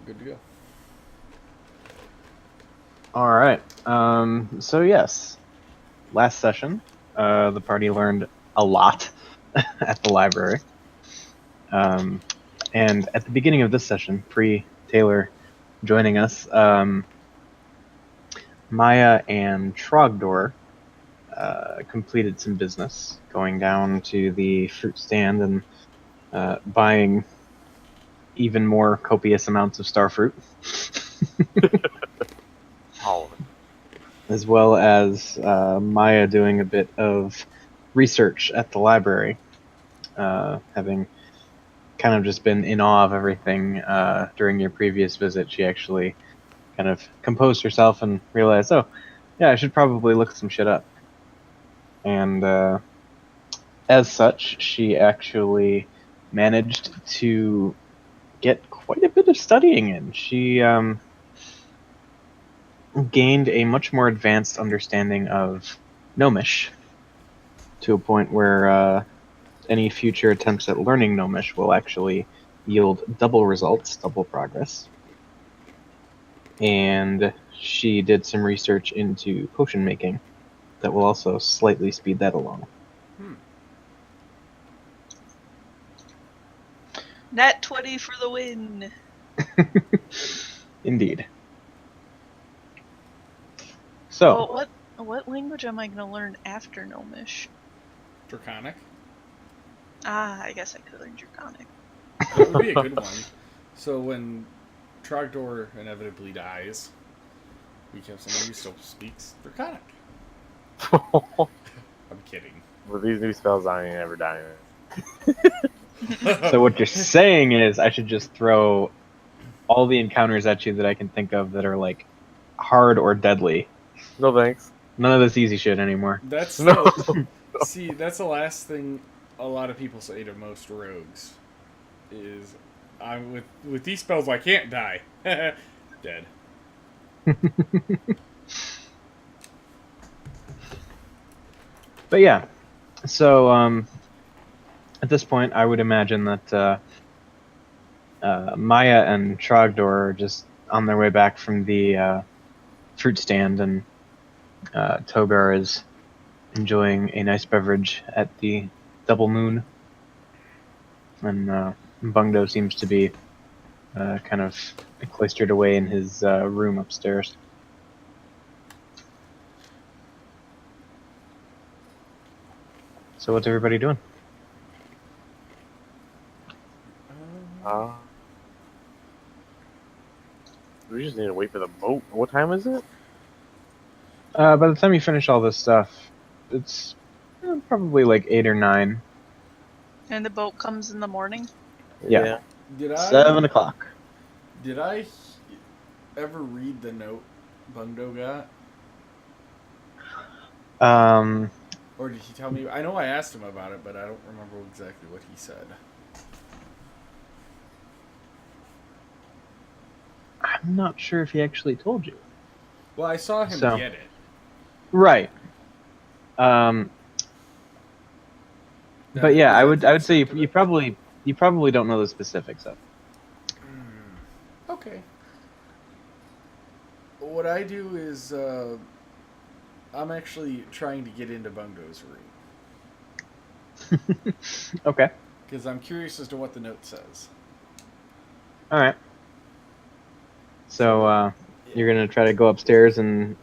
good to go. All right. So yes, last session, the party learned a lot at the library. And at the beginning of this session, pre-Taylor joining us, Maya and Trogdor completed some business, going down to the fruit stand and buying even more copious amounts of starfruit. All of it. As well as Maya doing a bit of research at the library, having kind of just been in awe of everything during your previous visit. She actually kind of composed herself and realized, oh, yeah, I should probably look some shit up. And as such, she actually managed to get quite a bit of studying in. She gained a much more advanced understanding of Gnomish to a point where any future attempts at learning Gnomish will actually yield double results, double progress. And she did some research into potion making that will also slightly speed that along. Nat 20 for the win! Indeed. So, Well, what language am I going to learn after Gnomish? Draconic. I guess I could learn Draconic. That would be a good one. So when Trogdor inevitably dies, we have someone who still speaks Draconic. I'm kidding. With these new spells, I ain't ever dying. so what you're saying is I should just throw all the encounters at you that I can think of that are like hard or deadly. No thanks. None of this easy shit anymore. That's No. See, that's the last thing a lot of people say to most rogues. Is I'm with these spells I can't die. Dead. But yeah, so at this point, I would imagine that Maya and Trogdor are just on their way back from the fruit stand, and Togar is enjoying a nice beverage at the Double Moon, and Bungdo seems to be kind of cloistered away in his room upstairs. So what's everybody doing? We just need to wait for the boat. What time is it? By the time you finish all this stuff, it's probably like 8 or 9. And the boat comes in the morning? Yeah. Did 7 o'clock. Did I ever read the note Bungdo got? Or did he tell me? I know I asked him about it, but I don't remember exactly what he said. I'm not sure if he actually told you. Well, I saw him get it. Right. But yeah, I would say you probably don't know the specifics of it. Okay. What I do is I'm actually trying to get into Bungo's room. Okay. Because I'm curious as to what the note says. All right. So you're gonna try to go upstairs and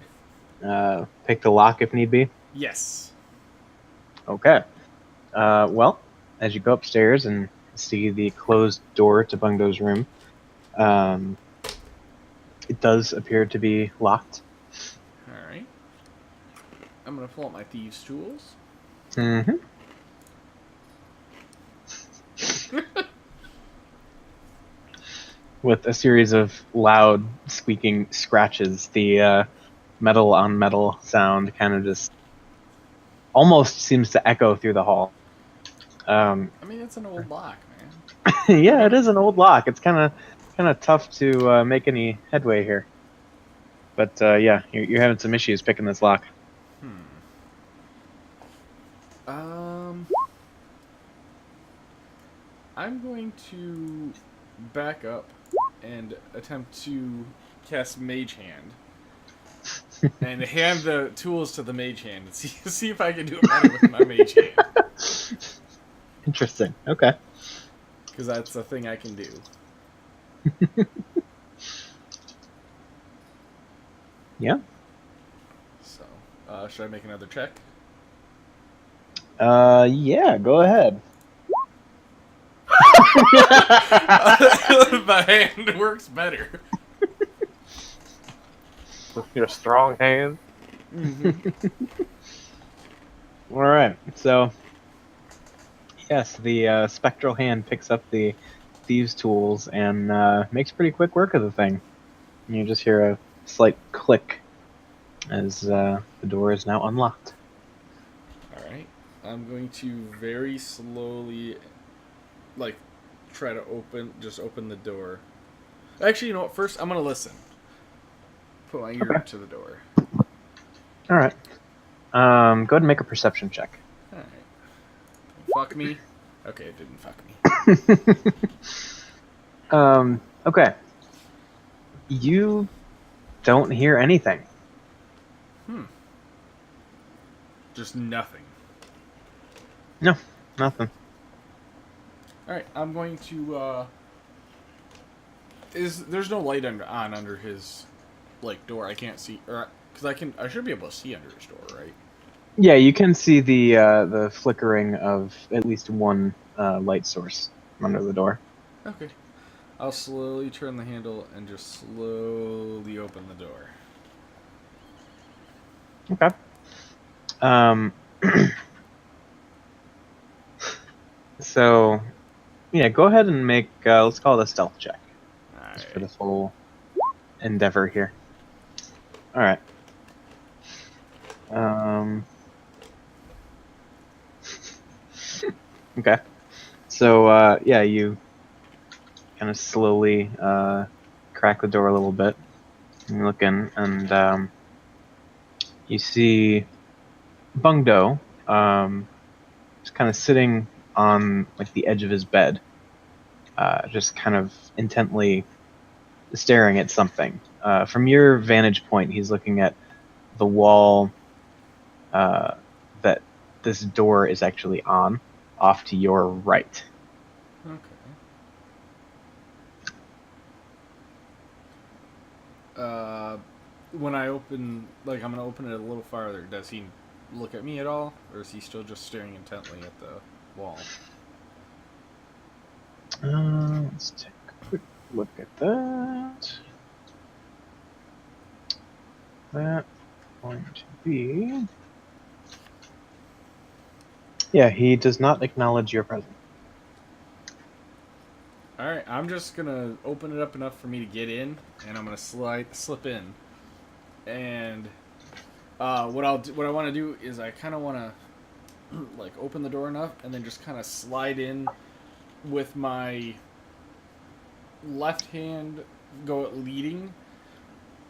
pick the lock if need be? Yes. Okay. Well, as you go upstairs and see the closed door to Bungo's room, it does appear to be locked. Alright. I'm going to pull out my thieves' tools. Mm-hmm. With a series of loud, squeaking scratches, the metal on metal sound kind of just almost seems to echo through the hall. I mean, it's an old lock, man. Yeah, it is an old lock. It's kind of tough to make any headway here. But yeah, you're having some issues picking this lock. I'm going to back up and attempt to cast Mage Hand. And hand the tools to the Mage Hand and see if I can do it better with my Mage Hand. Interesting. Okay. Because that's a thing I can do. Yeah. So, should I make another check? Yeah, go ahead. My hand works better. Your strong hand. All right. So, yes, the spectral hand picks up the thieves' tools and makes pretty quick work of the thing. And you just hear a slight click as the door is now unlocked. Alright. I'm going to very slowly, like, try to open the door. Actually, you know what? First, I'm going to listen. Put my ear to the door. All right. Go ahead and make a perception check. Alright. Fuck me. Okay, it didn't fuck me. Okay. You don't hear anything. Just nothing. No, nothing. Alright, I'm going to, there's no light under his, like, door. I can't see, or, because I should be able to see under his door, right? Yeah, you can see the flickering of at least one light source under the door. Okay. I'll slowly turn the handle and just slowly open the door. Okay. So, yeah, go ahead and make, let's call it a stealth check. Just for this whole endeavor here. Alright. Okay. So, yeah, you kind of slowly crack the door a little bit. And you look in, and you see Bungdo just kind of sitting on like the edge of his bed, just kind of intently staring at something. From your vantage point, he's looking at the wall that this door is actually on, off to your right. Okay. When I open, like, I'm gonna open it a little farther. Does he look at me at all, or is he still just staring intently at the wall? Let's take a quick look at that. That going to be. Yeah, he does not acknowledge your presence. Alright, I'm just gonna open it up enough for me to get in, and I'm gonna slip in. And what I want to do is I kind of want to like open the door enough, and then just kind of slide in with my left hand leading,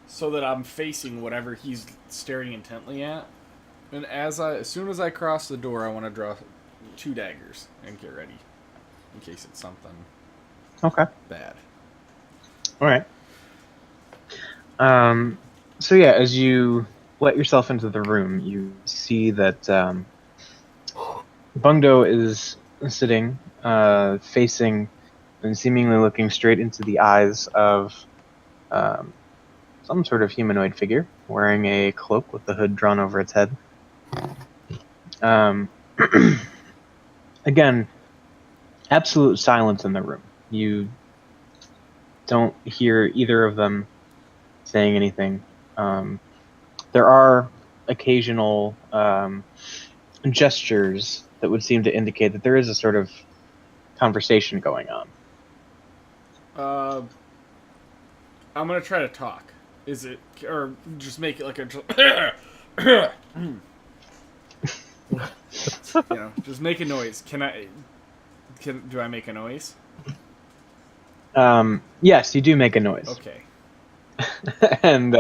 so that I'm facing whatever he's staring intently at. And as soon as I cross the door, I want to draw 2 daggers and get ready in case it's something bad. All right. So yeah, as you let yourself into the room, you see that Bungdo is sitting, facing and seemingly looking straight into the eyes of some sort of humanoid figure, wearing a cloak with the hood drawn over its head. Again, absolute silence in the room. You don't hear either of them saying anything. There are occasional gestures that would seem to indicate that there is a sort of conversation going on. I'm gonna try to talk. Is it, or just make it like a just make a noise. Do I make a noise? Yes, you do make a noise. Okay. And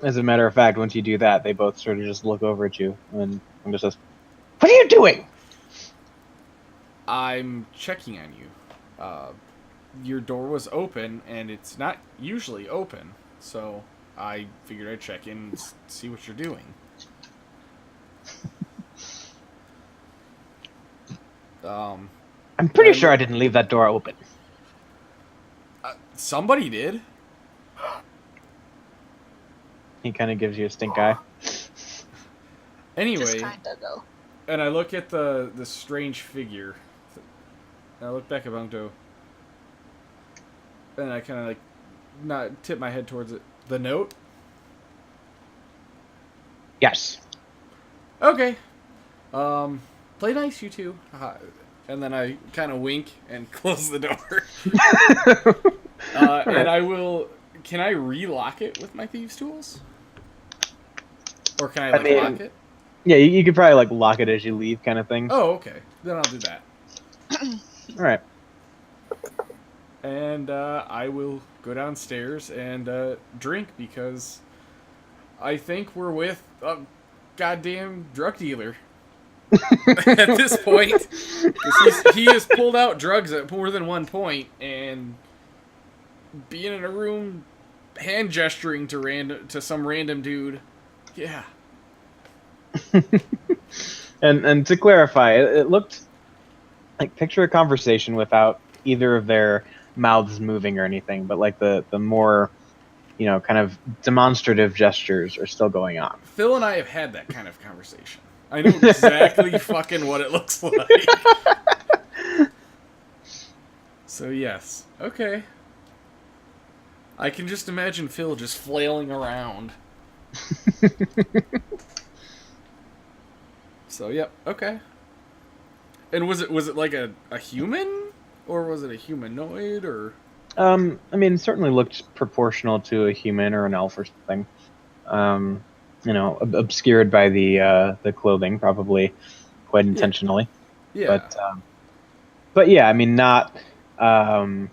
as a matter of fact, once you do that, they both sort of just look over at you and just says, "What are you doing?" I'm checking on you. your door was open, and it's not usually open. So I figured I'd check in and see what you're doing. I'm pretty sure I didn't leave that door open. Somebody did. He kind of gives you a stink eye. Anyway, Just kinda though. and I look at the strange figure. And I look back at Bungo. And I kind of like not tip my head towards it. The note? Yes. Okay. Play nice, you two. And then I kind of wink and close the door. And I will. Can I relock it with my thieves' tools? Or can I lock it? Yeah, you could probably like lock it as you leave, kind of thing. Oh, okay. Then I'll do that. All right. And I will go downstairs and drink because I think we're with a goddamn drug dealer. At this point, 'cause he has pulled out drugs at more than one point, and being in a room, hand gesturing to some random dude, yeah. And to clarify, it looked like, picture a conversation without either of their mouths moving or anything, but like the more, kind of demonstrative gestures are still going on. Phil and I have had that kind of conversation. I know exactly fucking what it looks like. So yes, okay. I can just imagine Phil just flailing around. So yep, okay. And was it like a human, or was it a humanoid, or? I mean, it certainly looked proportional to a human or an elf or something. Obscured by the clothing, probably quite intentionally. Yeah. But yeah, I mean, not out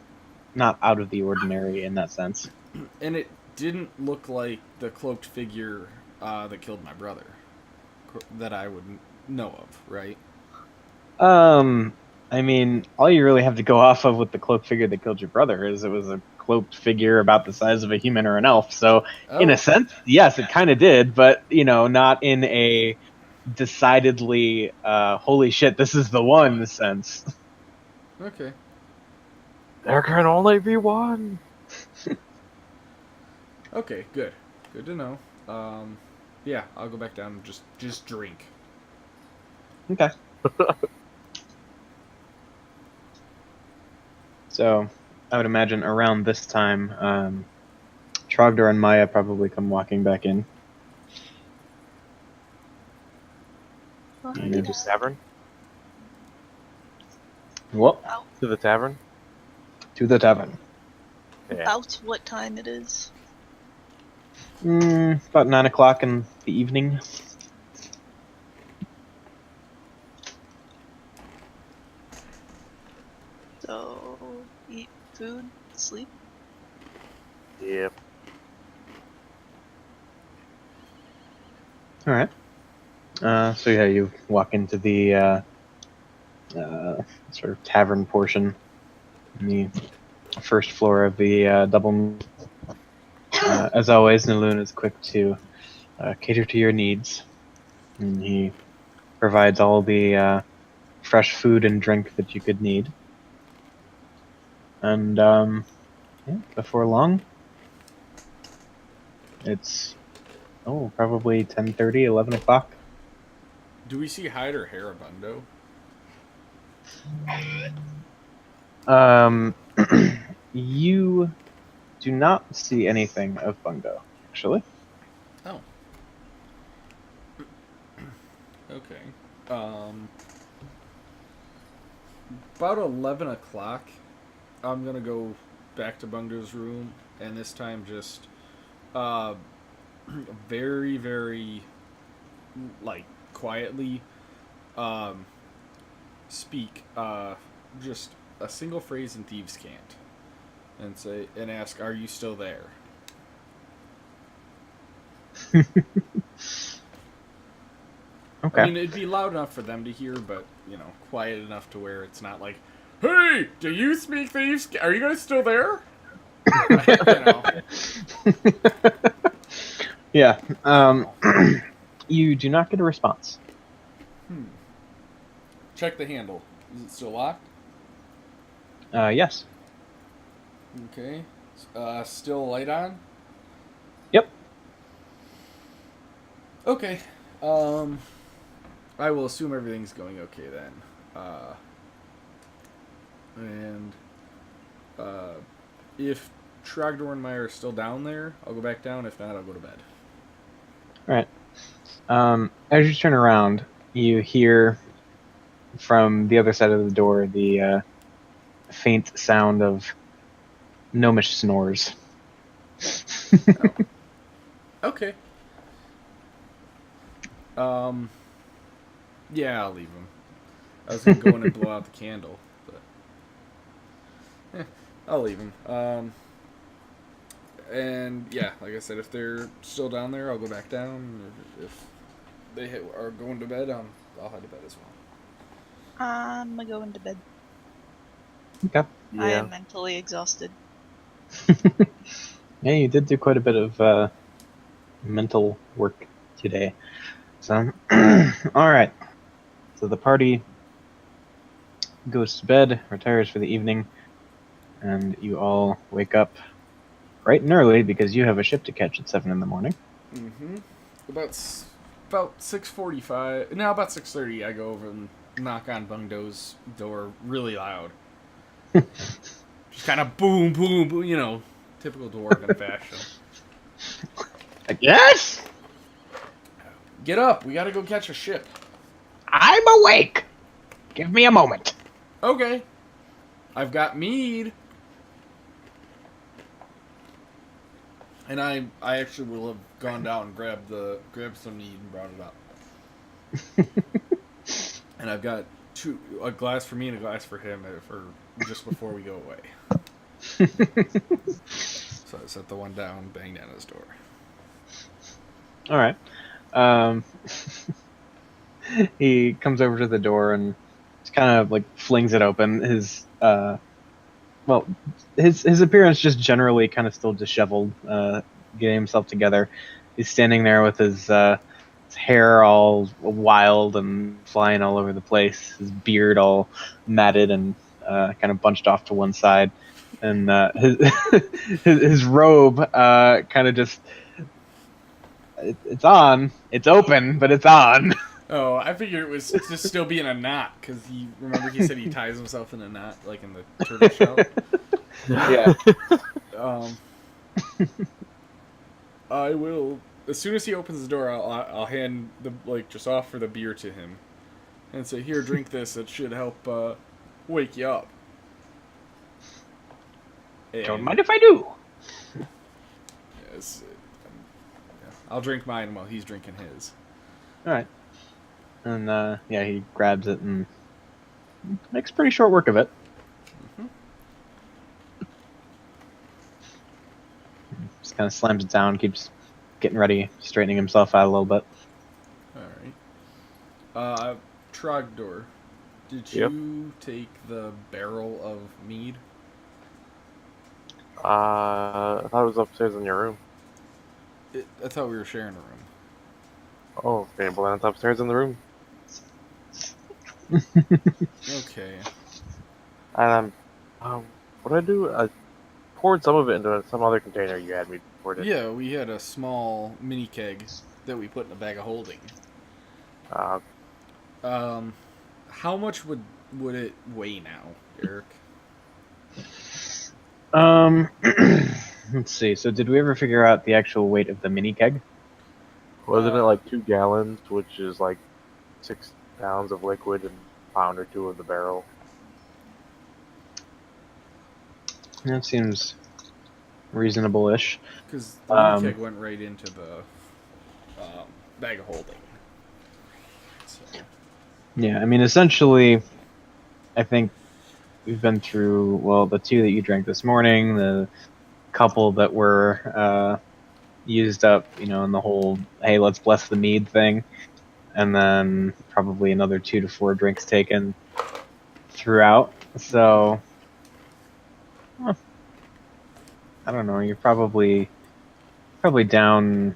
of the ordinary in that sense. And it didn't look like the cloaked figure that killed my brother, that I would know of, right? I mean, all you really have to go off of with the cloaked figure that killed your brother is it was a cloaked figure about the size of a human or an elf. So, in a sense, yes, it kind of did, but, not in a decidedly, holy shit, this is the one sense. Okay. There can only be one. Okay, good. Good to know. Yeah, I'll go back down and just drink. Okay. So, I would imagine around this time, Trogdor and Maya probably come walking back in. Well, And To the tavern? What? To the tavern? To the tavern. Yeah. about what time it is? About 9 o'clock in the evening. So, eat food, sleep. Yep. All right. So yeah, you walk into the sort of tavern portion, in the first floor of the double. As always, Naloon is quick to cater to your needs, and he provides all the fresh food and drink that you could need. And before long, it's probably 10:30, 11 o'clock. Do we see Hyde or Harabundo? You do not see anything of Bungo, actually. Oh. Okay. About 11 o'clock, I'm gonna go back to Bungo's room, and this time just very, very, like, quietly speak just a single phrase in Thieves' Cant, and ask, "Are you still there?" Okay. I mean, it'd be loud enough for them to hear, but quiet enough to where it's not like Hey, do you speak thieves? Are you guys still there? You know. Yeah. You do not get a response. Check the handle. Is it still locked? Yes. Okay. Still light on? Yep. Okay. I will assume everything's going okay then. And if Trogdor and Meyer are still down there, I'll go back down. If not, I'll go to bed. All right. As you turn around, you hear from the other side of the door the faint sound of gnomish snores. Okay. Yeah, I'll leave him. I was gonna go in and blow out the candle, but I'll leave him. And yeah, like I said, if they're still down there, I'll go back down. If they are going to bed, I'll head to bed as well. I'm gonna go into bed. Okay. I Yeah. am mentally exhausted. Yeah, you did do quite a bit of mental work today. So, all right. So the party goes to bed, retires for the evening, and you all wake up bright and early because you have a ship to catch at 7 in the morning. Mm-hmm. About 6:45. No, about 6:30. I go over and knock on Bungdo's door really loud. Just kind of boom, boom, boom. You know, typical dwarven fashion. Yes, Get up! We gotta go catch a ship. I'm awake. Give me a moment. Okay. I've got mead. And I actually will have gone down and grabbed some mead and brought it up. And I've got a glass for me and a glass for him for just before we go away. So I set the one down, banged down his door. All right. He comes over to the door and just kind of like flings it open. His appearance just generally kind of still disheveled, getting himself together. He's standing there with his hair all wild and flying all over the place, his beard all matted and kind of bunched off to one side, and his robe kind of just it's on, it's open, but it's on. Oh, I figured it was just still being a knot because he said he ties himself in a knot like in the turtle shell. Yeah. I will. As soon as he opens the door, I'll hand just offer the beer to him, and say, "Here, drink this. It should help wake you up." Don't And, mind if I do. yes, I'll drink mine while he's drinking his. All right. And yeah, he grabs it and makes pretty short work of it. Mm-hmm. Just kind of slams it down, keeps getting ready, straightening himself out a little bit. All right. Trogdor, did Yep. you take the barrel of mead? I thought it was upstairs in your room. I thought we were sharing a room. Oh, okay. Well, then it's upstairs in the room. Okay. And what did I do? I poured some of it into some other container you had me pour it in. Yeah, we had a small mini keg that we put in a bag of holding. How much would it weigh now, Eric? Let's see. So, did we ever figure out the actual weight of the mini keg? Wasn't it like 2 gallons, which is like 6 pounds of liquid and a pound or 2 of the barrel? That seems reasonable-ish. Because the mini keg went right into the bag of holding. So. Yeah, I mean, essentially, I think we've been through, well, the 2 that you drank this morning, the couple that were used up, in the whole, hey, let's bless the mead thing, and then probably another 2 to 4 drinks taken throughout. So, well, I don't know. You're probably down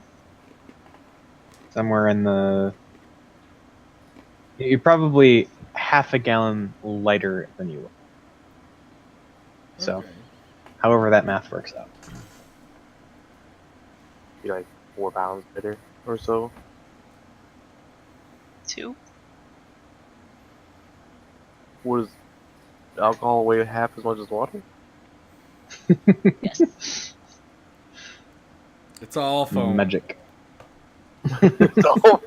somewhere in the. You're probably half a gallon lighter than you were. So, Okay. however that math works out. Be like 4 pounds bitter or so. 2? Does alcohol weigh half as much as water? Yes. It's all foam. Magic. No.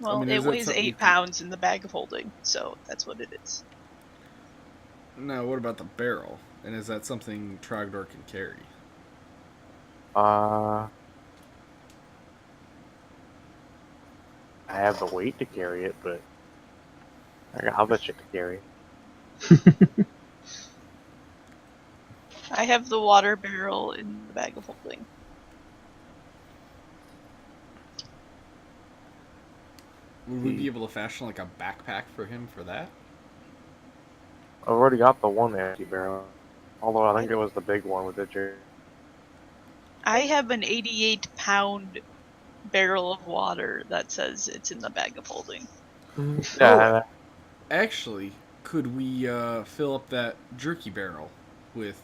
Well, mean, it is that weighs something you 8 can- pounds in the bag of holding, so that's what it is. Now, what about the barrel? And is that something Trogdor can carry? I have the weight to carry it, but I got other shit to carry. I have the water barrel in the bag of holding. Would we be able to fashion like a backpack for him for that? I've already got the one empty barrel. Although I think it was the big one with the jerk. I have an 88-pound barrel of water that says it's in the bag of holding. Yeah, Actually, could we fill up that jerky barrel with...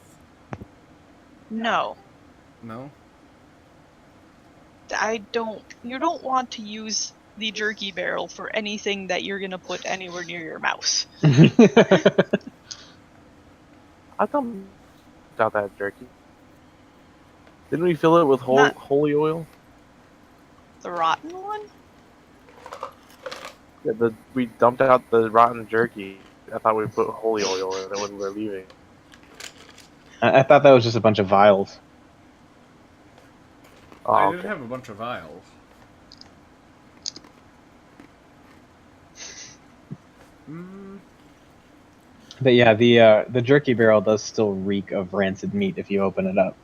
No. No? You don't want to use the jerky barrel for anything that you're gonna put anywhere near your mouth. I thought about that jerky. Didn't we fill it with Not- holy oil? The rotten one? Yeah, we dumped out the rotten jerky. I thought we put holy oil in it when we were leaving. I thought that was just a bunch of vials. Oh, I okay. did have a bunch of vials. But yeah, the jerky barrel does still reek of rancid meat if you open it up.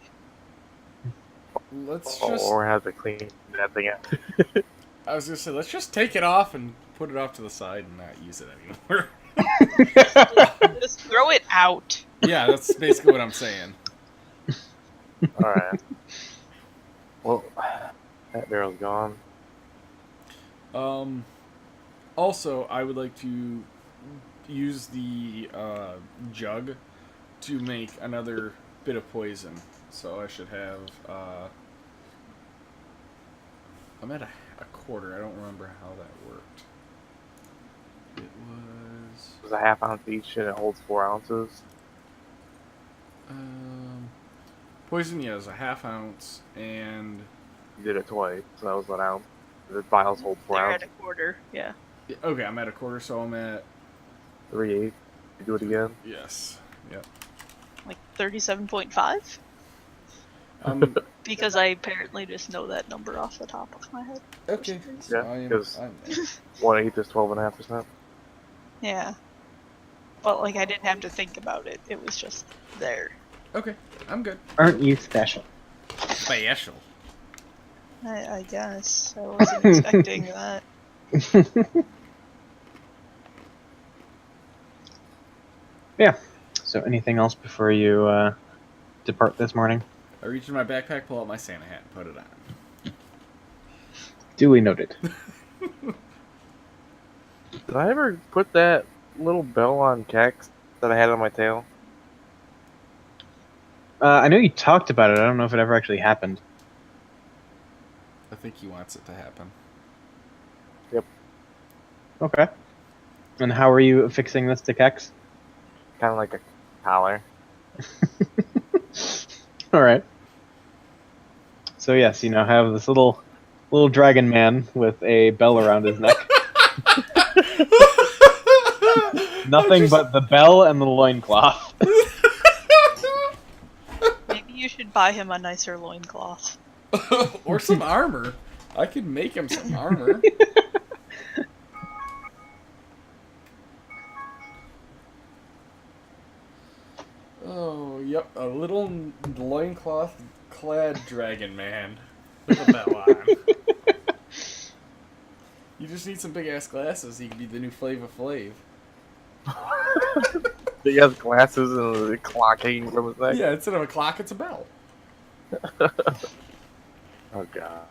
Let's just... Or have to clean that thing out. I was gonna say, let's just take it off and put it off to the side and not use it anymore. Just throw it out. Yeah, that's basically what I'm saying. Alright. Well, that barrel's gone. Also, I would like to use the jug to make another bit of poison. So I should have... I'm at a quarter. I don't remember how that worked. It was... It's a ½ ounce each and it holds 4 ounces. Poison, yeah, is a ½ ounce, and... You did it twice, so that was 1 ounce. The vials hold 4 They're ounces. at a quarter, yeah. Okay, I'm at a quarter, so I'm at... 3/8. You do it again. Yes. Yep. Like 37.5? Because I apparently just know that number off the top of my head. Okay. Yeah, because 1/8 is 12.5%. Yeah. But like I didn't have to think about it. It was just there. Okay, I'm good. Aren't you special? Special. I guess. I wasn't expecting that. Yeah. So anything else before you depart this morning? I reach in my backpack, pull out my Santa hat, and put it on. Duly noted. Did I ever put that little bell on Kex that I had on my tail? I know you talked about it. I don't know if it ever actually happened. I think he wants it to happen. Yep. Okay. And how are you fixing this to Kex? Kind of like a collar. All right. So yes, you now have this little dragon man with a bell around his neck. Nothing but the bell and the loincloth. Maybe you should buy him a nicer loincloth. Or some armor. I could make him some armor. Oh, yep. A little loincloth clad dragon man with a bell on. just need some big ass glasses. He can be the new Flava Flav. He has glasses and a clock hanging from his neck. Yeah, instead of a clock, it's a bell. Oh god.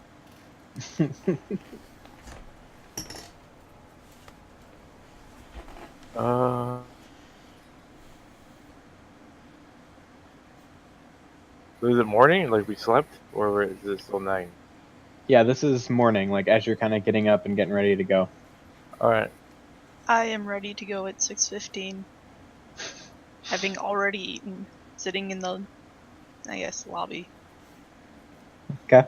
So is it morning? Like we slept, or is it still night? Yeah, this is morning, like as you're kind of getting up and getting ready to go. All right. I am ready to go at 6:15. Having already eaten, sitting in the, I guess, lobby. Okay.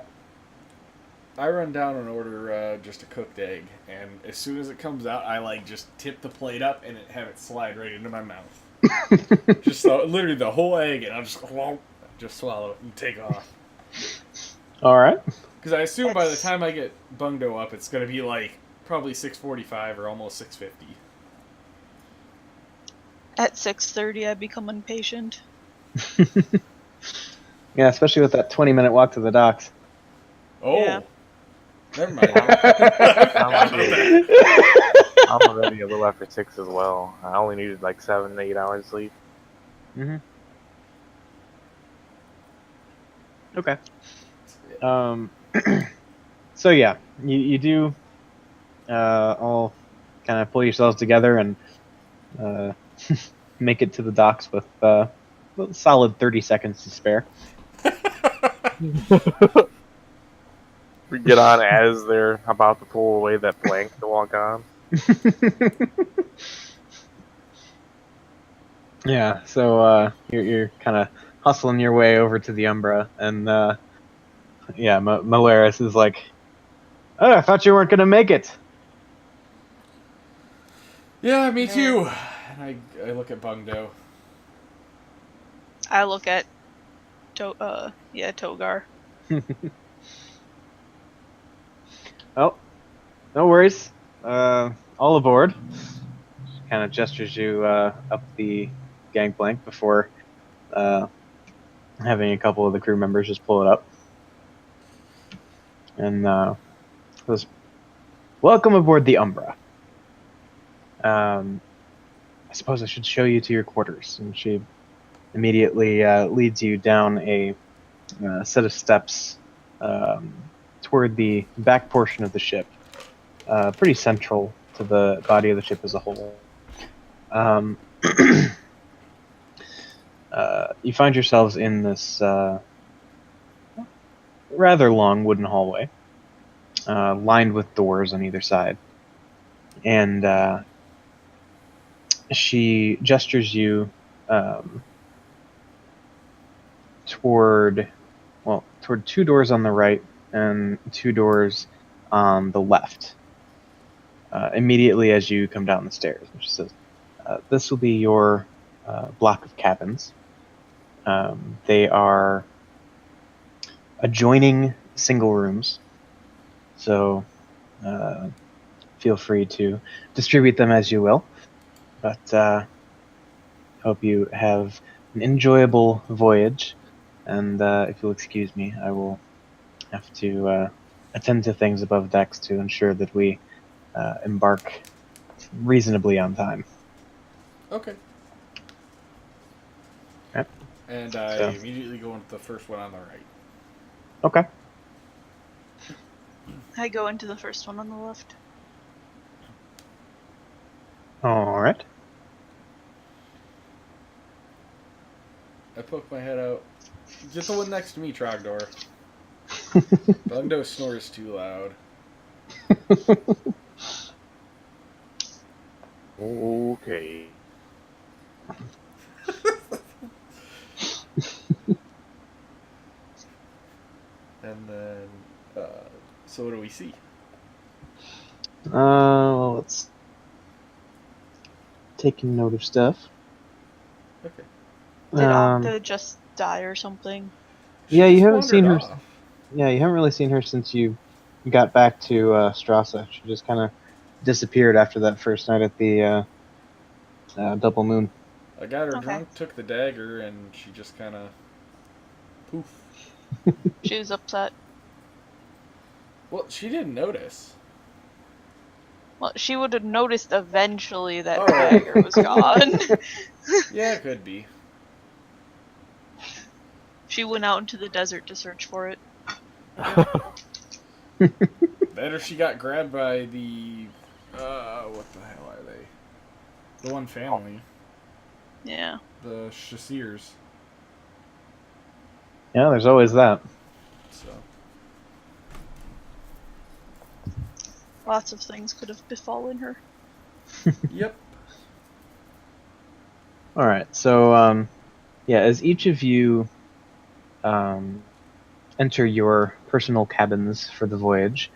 I run down and order just a cooked egg, and as soon as it comes out, I like just tip the plate up and have it slide right into my mouth. Just so, literally the whole egg, and I'll just swallow it and take off. All right. Because I assume by the That's- time I get Bungdo up, it's gonna be like probably 6:45 or almost 6:50. At 6:30, I become impatient. Yeah, especially with that 20-minute walk to the docks. Oh, Yeah. never mind. I'm already a little after 6 as well. I only needed like 7, 8 hours sleep. Mm-hmm. Okay. So yeah, you do all kind of pull yourselves together and make it to the docks with a solid 30 seconds to spare. We get on as they're about to pull away that plank to walk on. Yeah, so you're kind of hustling your way over to the Umbra, and yeah, Malaris is like, "Oh, I thought you weren't gonna make it." Yeah, me too. And I look at Bungdo. I look at Togar. Oh, no worries. All aboard. Kind of gestures you up the gangplank before having a couple of the crew members just pull it up. And goes, "Welcome aboard the Umbra. I suppose I should show you to your quarters." And she immediately leads you down a set of steps toward the back portion of the ship, pretty central to the body of the ship as a whole. You find yourselves in this rather long wooden hallway, lined with doors on either side. And she gestures you toward two doors on the right and two doors on the left. Immediately as you come down the stairs, and she says, "This will be your block of cabins. They are adjoining single rooms, so feel free to distribute them as you will. But hope you have an enjoyable voyage, and if you'll excuse me, I will have to attend to things above decks to ensure that we embark reasonably on time." Okay. Yep. And I So. immediately go into the first one on the right. Okay. I go into the first one on the left. All right. I poke my head out. Get the one next to me, Trogdor. Bungdo snores too loud. Okay. And then, so what do we see? Well, let's taking note of stuff. Okay. Did Octa just die or something? She Yeah, you just haven't seen her. wandered off. Yeah, you haven't really seen her since you got back to Strassa. She just kind of disappeared after that first night at the double moon. I got her Okay. drunk, took the dagger, and she just kind of poof. She was upset. Well, she didn't notice. Well, she would have noticed eventually that Oh. the dagger was gone. Yeah, it could be. She went out into the desert to search for it. That or she got grabbed by the what the hell are they? The one family. Yeah. The Chassiers. Yeah, there's always that. So Lots of things could have befallen her. yep. All right. So, yeah, as each of you enter your personal cabins for the voyage,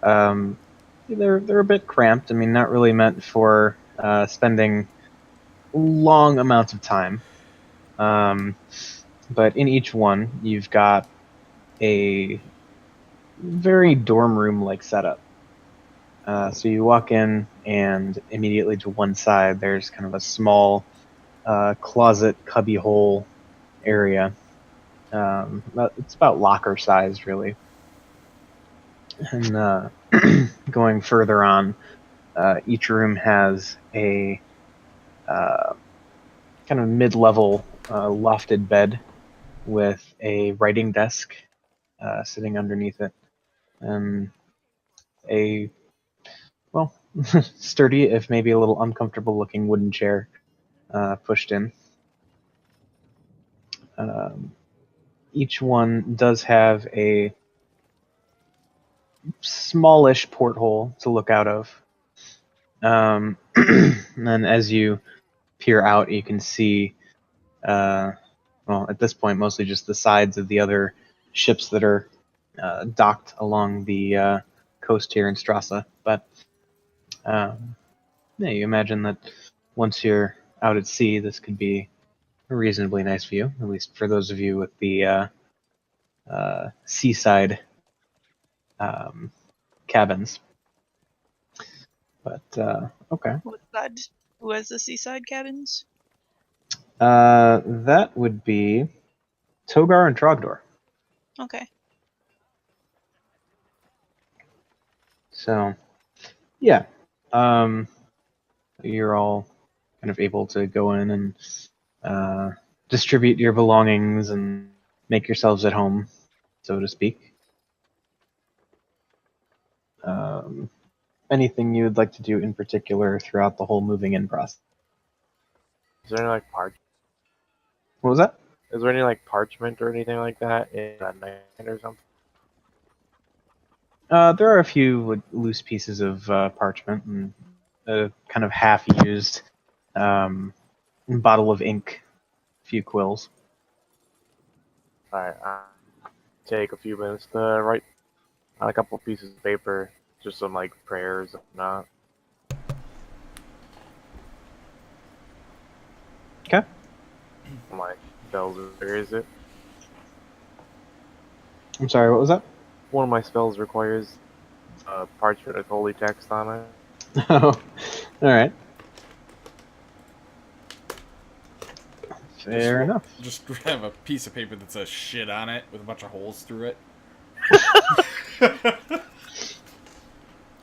they're a bit cramped. I mean, not really meant for spending long amounts of time. But in each one, you've got a very dorm room like setup. So you walk in, and immediately to one side, there's kind of a small closet cubbyhole area. It's about locker size, really. And going further on, each room has a kind of mid-level lofted bed with a writing desk sitting underneath it, and a well, sturdy, if maybe a little uncomfortable looking wooden chair pushed in. Um, each one does have a smallish porthole to look out of. And then as you peer out, you can see, well, at this point, mostly just the sides of the other ships that are docked along the coast here in Strassa. But yeah, you imagine that once you're out at sea, this could be a reasonably nice view, at least for those of you with the seaside cabins. But okay, What side? Who has the seaside cabins? that would be Togar and Trogdor. Okay. So yeah, you're all kind of able to go in and distribute your belongings and make yourselves at home, so to speak. Anything you would like to do in particular throughout the whole moving in process? Is there any like What was that? Is there any like parchment or anything like that in that night or something? There are a few like, loose pieces of parchment and a kind of half-used bottle of ink, a few quills. Alright, take a few minutes to write on a couple pieces of paper, just some like prayers and whatnot. Okay. My spells, where is it? I'm sorry, what was that? One of my spells requires parchment with holy text on it. Oh, all right. Fair enough. Just have a piece of paper that says shit on it with a bunch of holes through it.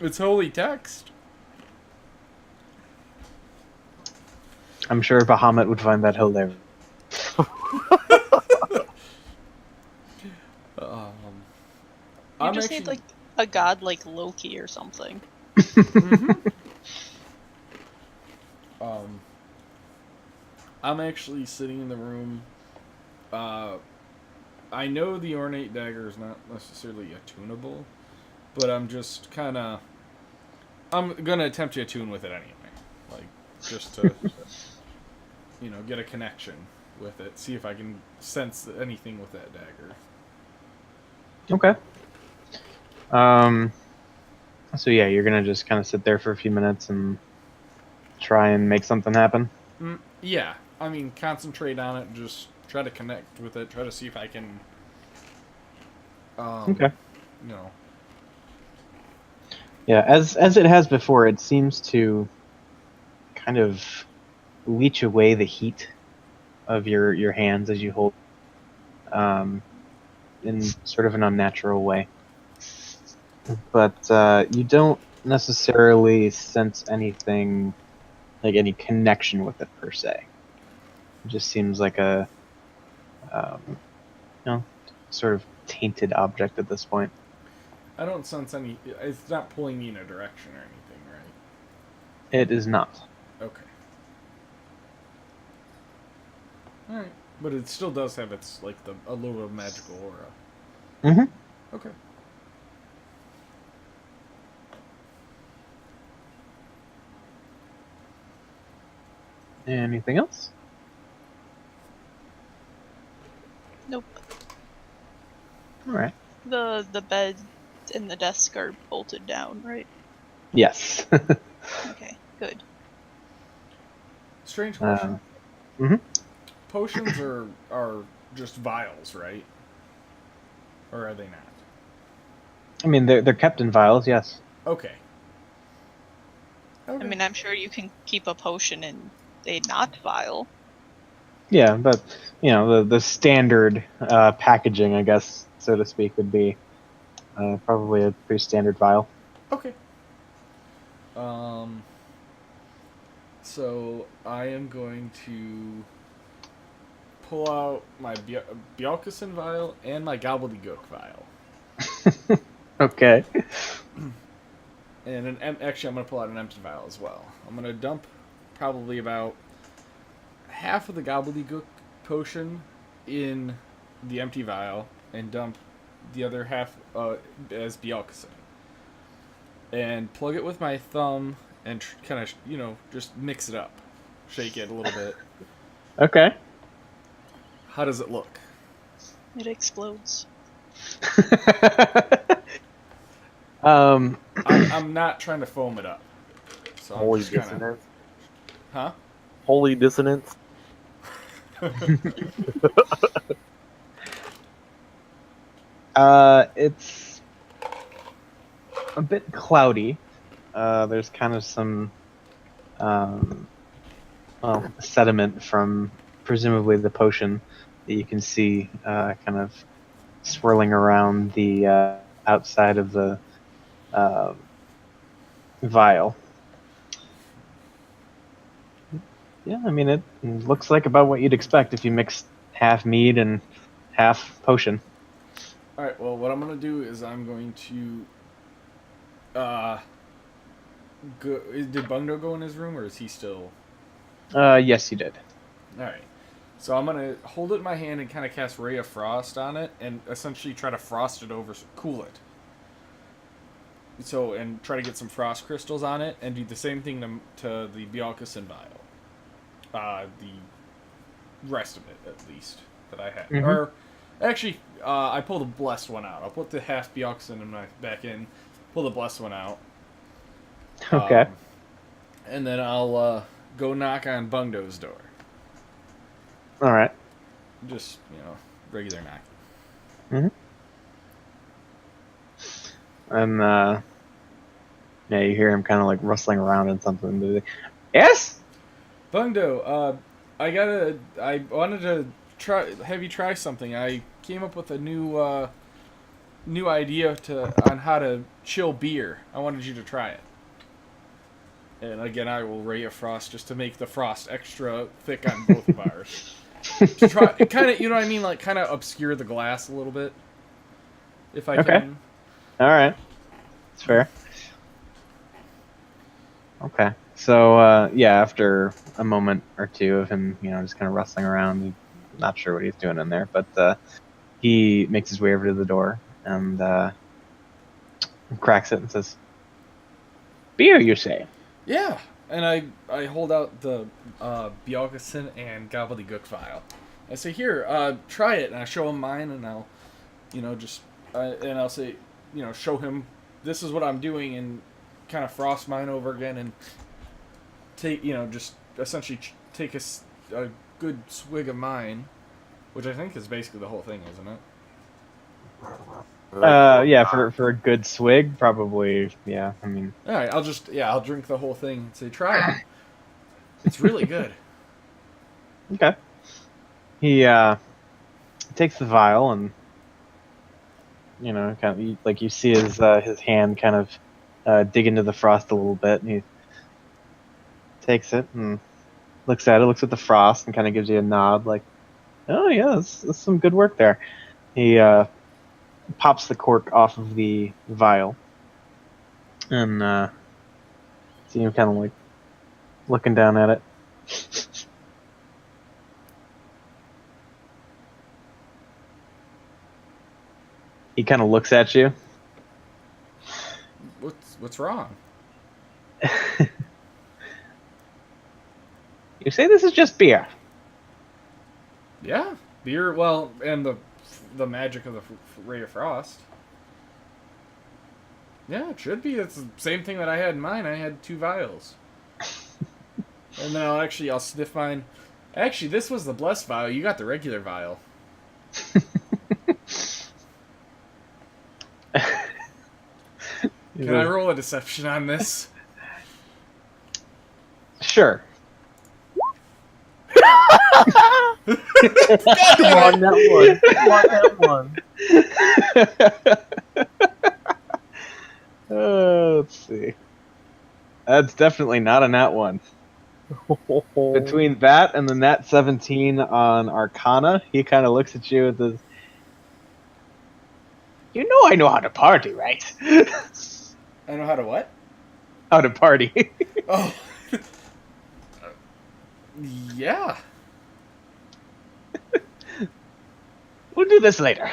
It's holy text. I'm sure Bahamut would find that hilarious. You just need like a god like Loki or something. I'm actually sitting in the room. I know the ornate dagger is not necessarily attunable, but I'm just kind of... I'm going to attempt to attune with it anyway. Like, just to, get a connection with it. See if I can sense anything with that dagger. Okay. So yeah, you're gonna just kind of sit there for a few minutes and try and make something happen? Yeah. I mean, concentrate on it, just try to connect with it, try to see if I can... Okay. Yeah, as it has before, it seems to kind of leach away the heat of your hands as you hold, in sort of an unnatural way. But you don't necessarily sense anything, like any connection with it per se. It just seems like a, you know, sort of tainted object at this point. I don't sense any. It's not pulling me in a direction or anything, right? It is not. Okay. All right, but it still does have its like a little bit of magical aura. Mm-hmm. Okay. Anything else? Nope. All right. The bed and the desk are bolted down, right? Yes. Okay, good. Strange question. Mm-hmm. Potions are just vials, right? Or are they not? I mean, they're kept in vials. Yes. Okay. I mean, I'm sure you can keep a potion in a not vial. Yeah, but you know the standard packaging, I guess, so to speak, would be probably a pretty standard vial. Okay. So I am going to pull out my Bjelkesen vial and my Gobbledygook vial. Okay. And actually, I'm going to pull out an empty vial as well. I'm going to dump probably about half of the Gobbledygook potion in the empty vial and dump the other half as Bjelkesen. And plug it with my thumb and kind of, just mix it up. Shake it a little bit. Okay. How does it look? It explodes. I'm not trying to foam it up. So Holy I'm just kinda, dissonance. huh? Holy dissonance. It's a bit cloudy. There's kind of some, sediment from presumably the potion that you can see kind of swirling around the outside of the vial. Yeah, I mean, it looks like about what you'd expect if you mix half mead and half potion. Alright, well, what I'm going to do is I'm going to... did Bungdo go in his room, or is he still... Yes, you did. Alright. So I'm going to hold it in my hand and kind of cast Ray of Frost on it, and essentially try to frost it over, cool it. So, and try to get some frost crystals on it, and do the same thing to the Bjelkesen vial. The rest of it, at least, that I have. Mhm. Or, actually, I pull the blessed one out. I'll put the half Bjelkesen back in, pull the blessed one out. Okay. And then I'll go knock on Bungdo's door. All right. Just, regular knock. And yeah, you hear him kind of like rustling around in something. Yes. Bungdo, I wanted to have you try something. I came up with a new idea on how to chill beer. I wanted you to try it. And again, I will Ray of Frost just to make the frost extra thick on both of ours. To try, kind of, you know what I mean, like kind of obscure the glass a little bit, if I can. All right. It's fair. Okay. So yeah, after a moment or two of him, just kind of rustling around, not sure what he's doing in there, but he makes his way over to the door and cracks it and says, "Beer, you say?" Yeah, and I hold out the Bjelkesen and Gobbledygook vial. I say, "Here, try it," and I show him mine, and I'll, and I'll say, show him this is what I'm doing, and kind of frost mine over again, and take, just essentially take a good swig of mine, which I think is basically the whole thing, isn't it? Yeah, for a good swig, probably. Yeah, I mean. All right, I'll drink the whole thing and say, try it. It's really good. Okay. He takes the vial and kind of like you see his hand kind of dig into the frost a little bit, and he takes it and looks at it, looks at the frost, and kind of gives you a nod, like, "Oh yeah, that's some good work there." He pops the cork off of the vial, and see him kind of like looking down at it. He kind of looks at you. What's wrong? You say this is just beer. Yeah, beer. Well, and the magic of the ray of frost. Yeah, it should be. It's the same thing that I had in mine. I had 2 vials. And then I'll sniff mine. Actually, this was the blessed vial. You got the regular vial. Can I roll a deception on this? Sure. Come on, that one. Come on, that one. Let's see. That's definitely not a nat 1. Between that and the nat 17 on Arcana, he kind of looks at you with this. You know I know how to party, right? I know how to what? How to party. Oh. Yeah. We'll do this later.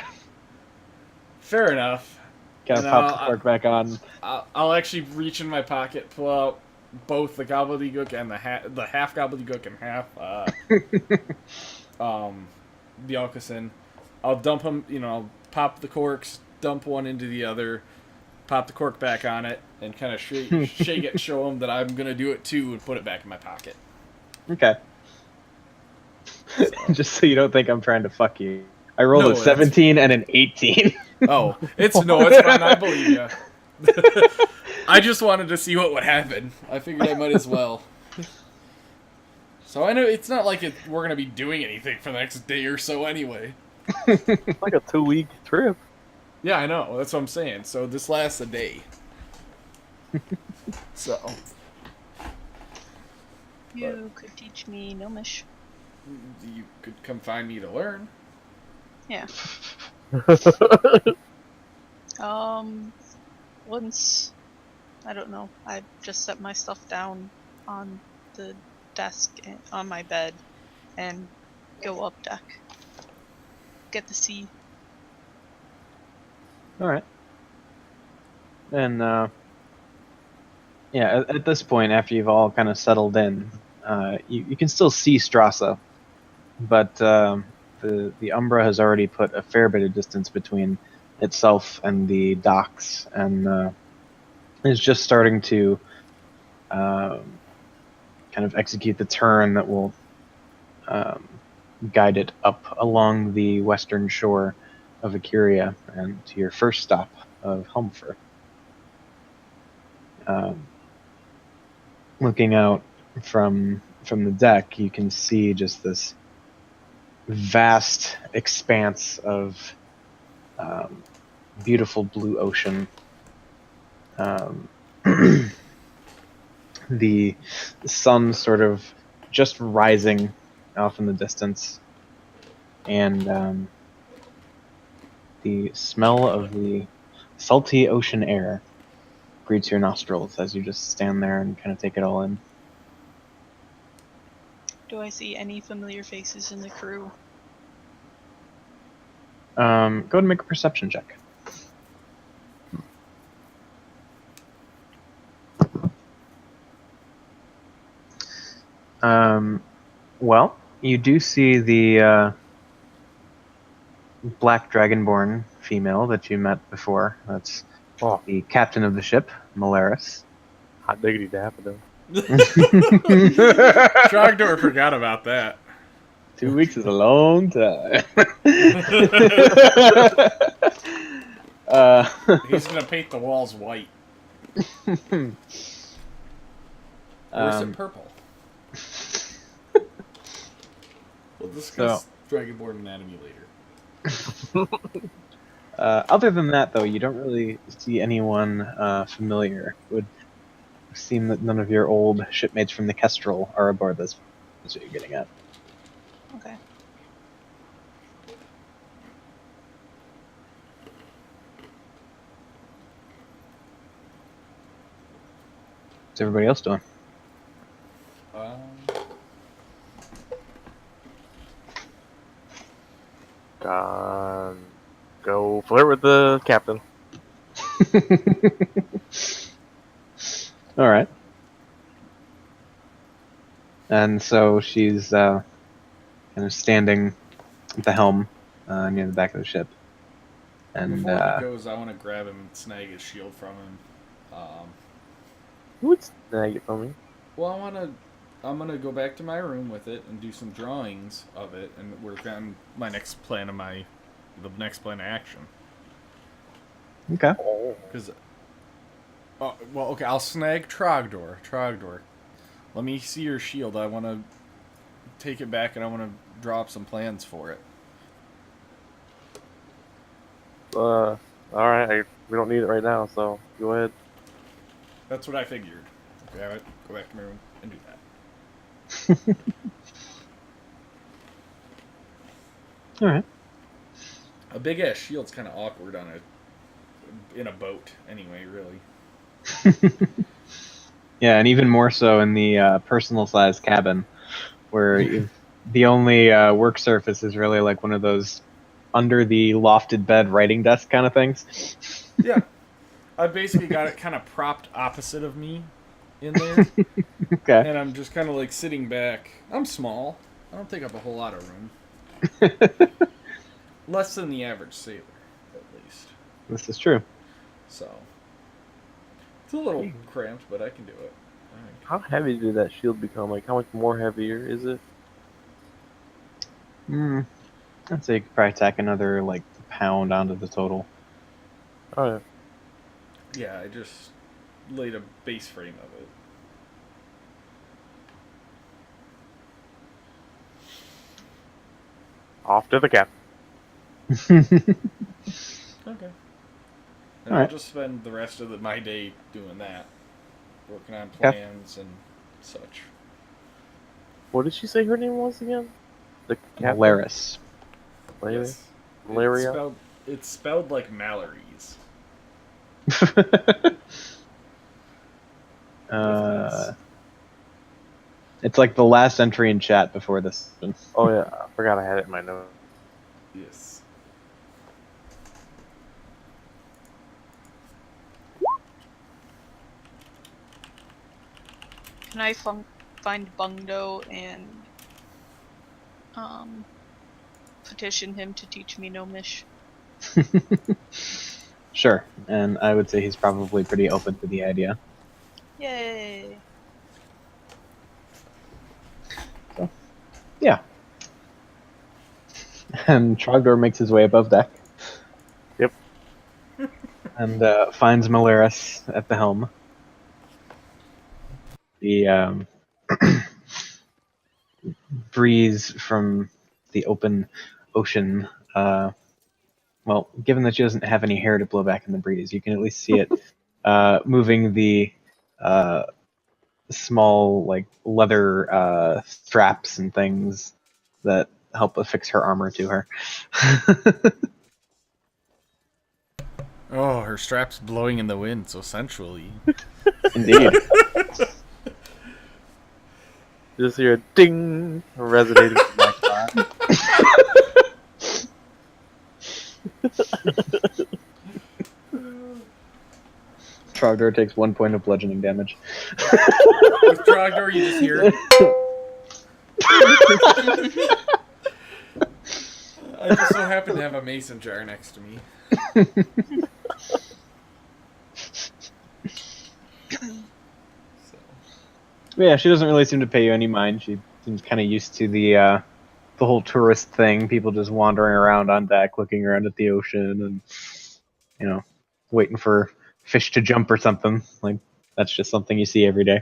Fair enough. Kind of pop the cork back on. I'll actually reach in my pocket, pull out both the gobbledygook and the half gobbledygook and half the Alkacin. I'll dump them. I'll pop the corks, dump one into the other, pop the cork back on it, and kind of shake it, and show them that I'm gonna do it too, and put it back in my pocket. Okay. So. Just so you don't think I'm trying to fuck you. I rolled a 17 and an 18. Oh, it's fine. I believe you. I just wanted to see what would happen. I figured I might as well. So I know it's not like we're gonna be doing anything for the next day or so anyway. It's like a 2-week trip. Yeah, I know. That's what I'm saying. So this lasts a day. So. You could teach me Gnomish. You could come find me to learn. Yeah. Once, I don't know, I just set my stuff down on the desk on my bed and go up deck. Get the sea. Alright. And, yeah, at this point, after you've all kind of settled in, you can still see Strassa, but the Umbra has already put a fair bit of distance between itself and the docks, and is just starting to kind of execute the turn that will guide it up along the western shore of Acuria and to your first stop of Helmfir. Looking out from the deck, you can see just this vast expanse of beautiful blue ocean. The sun sort of just rising off in the distance, and the smell of the salty ocean air greets your nostrils as you just stand there and kind of take it all in. Do I see any familiar faces in the crew? Go ahead and make a perception check. Well, you do see the black dragonborn female that you met before. That's the captain of the ship, Malaris. Hot diggity daffodil. Trogdor forgot about that. 2 weeks is a long time. He's gonna paint the walls white. Or is it purple? We'll discuss Dragonborn anatomy later. Other than that, though, you don't really see anyone familiar. It would seem that none of your old shipmates from the Kestrel are aboard this. That's what you're getting at. Okay. What's everybody else doing? Go flirt with the captain. All right. And so she's kind of standing at the helm near the back of the ship. And Before he goes, I want to grab him and snag his shield from him. Who would snag it from me? Well, I'm gonna go back to my room with it and do some drawings of it and work on my next plan of the next plan of action. okay. Oh. Because, okay, I'll snag Trogdor. Trogdor, let me see your shield. I want to take it back and I want to draw up some plans for it. All right. We don't need it right now, so go ahead. That's what I figured. Okay, go back to my room and do that. All right. A big ass shield's kind of awkward in a boat, anyway. Really. Yeah, and even more so in the personal size cabin, where the only work surface is really like one of those under the lofted bed writing desk kind of things. Yeah, I basically got it kind of propped opposite of me in there, Okay. and I'm just kind of like sitting back. I'm small. I don't take up a whole lot of room. Less than the average sailor, at least. This is true. So it's a little cramped, but I can do it. How heavy did that shield become? Like, how much more heavier is it? I'd say you could probably tack another like pound onto the total. Oh, yeah. Yeah, I just laid a base frame of it. Off to the cap. Okay. And All I'll right. just spend the rest of my day doing that, working on Okay. plans and such. What did she say her name was again? The captain? Malaris. Malaria? Yes. Malaria? It's spelled like Mallory's. It's like the last entry in chat before this. Oh, yeah. I forgot I had it in my notes. Yes. Can I find Bungdo and petition him to teach me Gnomish? Sure, and I would say he's probably pretty open to the idea. Yay! Yeah. And Trogdor makes his way above deck. Yep. And finds Malaris at the helm. The breeze from the open ocean. Well, given that she doesn't have any hair to blow back in the breeze, you can at least see it moving the small, like, leather straps and things that help affix her armor to her. Oh, her strap's blowing in the wind so sensually. Indeed. Just hear a ding resonating from my side. Trogdor takes 1 point of bludgeoning damage. With Trogdor, you just hear. I just so happen to have a mason jar next to me. So. Yeah, she doesn't really seem to pay you any mind. She seems kind of used to the whole tourist thing. People just wandering around on deck, looking around at the ocean, and waiting for fish to jump or something. Like, that's just something you see every day.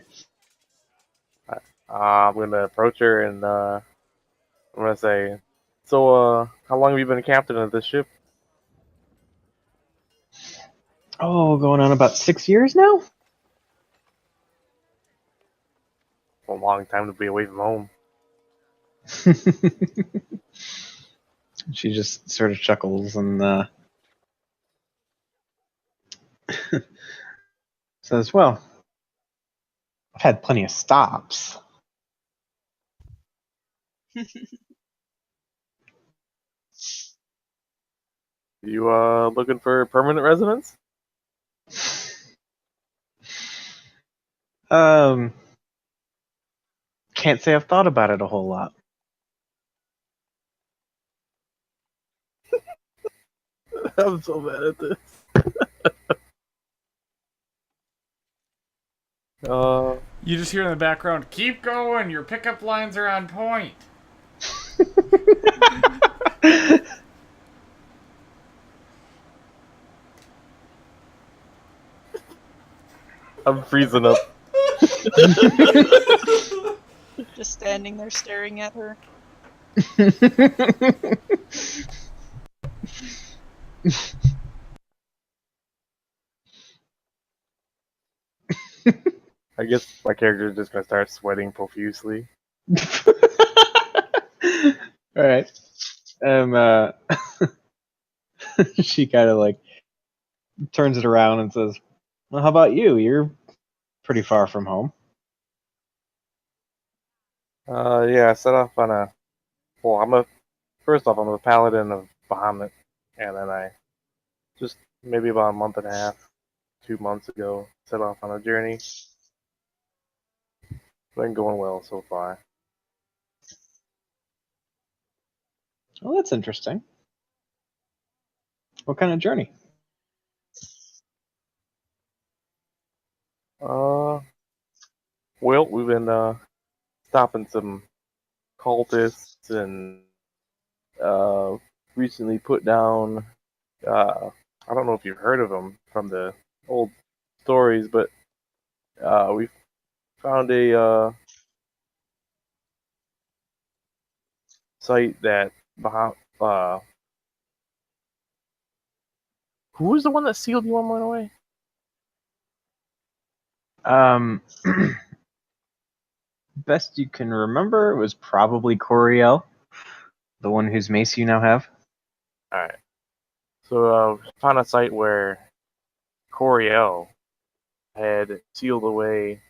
I'm gonna approach her and I'm gonna say, "So, how long have you been a captain of this ship?" Oh, going on about 6 years now? A long time to be away from home. She just sort of chuckles and says, well, I've had plenty of stops. You looking for permanent residence? Can't say I've thought about it a whole lot. I'm so bad at this. You just hear in the background, keep going, your pickup lines are on point. I'm freezing up. Just standing there staring at her. I guess my character is just gonna start sweating profusely. All right. She kind of like turns it around and says, well, how about you? You're pretty far from home. Yeah, I set off on a. Well, first off, I'm a paladin of Bahamut, and then I just maybe about a month and a half, 2 months ago, set off on a journey. Been going well so far. Well, that's interesting. What kind of journey? Well, we've been stopping some cultists and recently put down. I don't know if you've heard of them from the old stories, but we found a site that who was the one that sealed you on away? Best you can remember was probably Coriel, the one whose mace you now have. All right. So found a site where Coriel had sealed away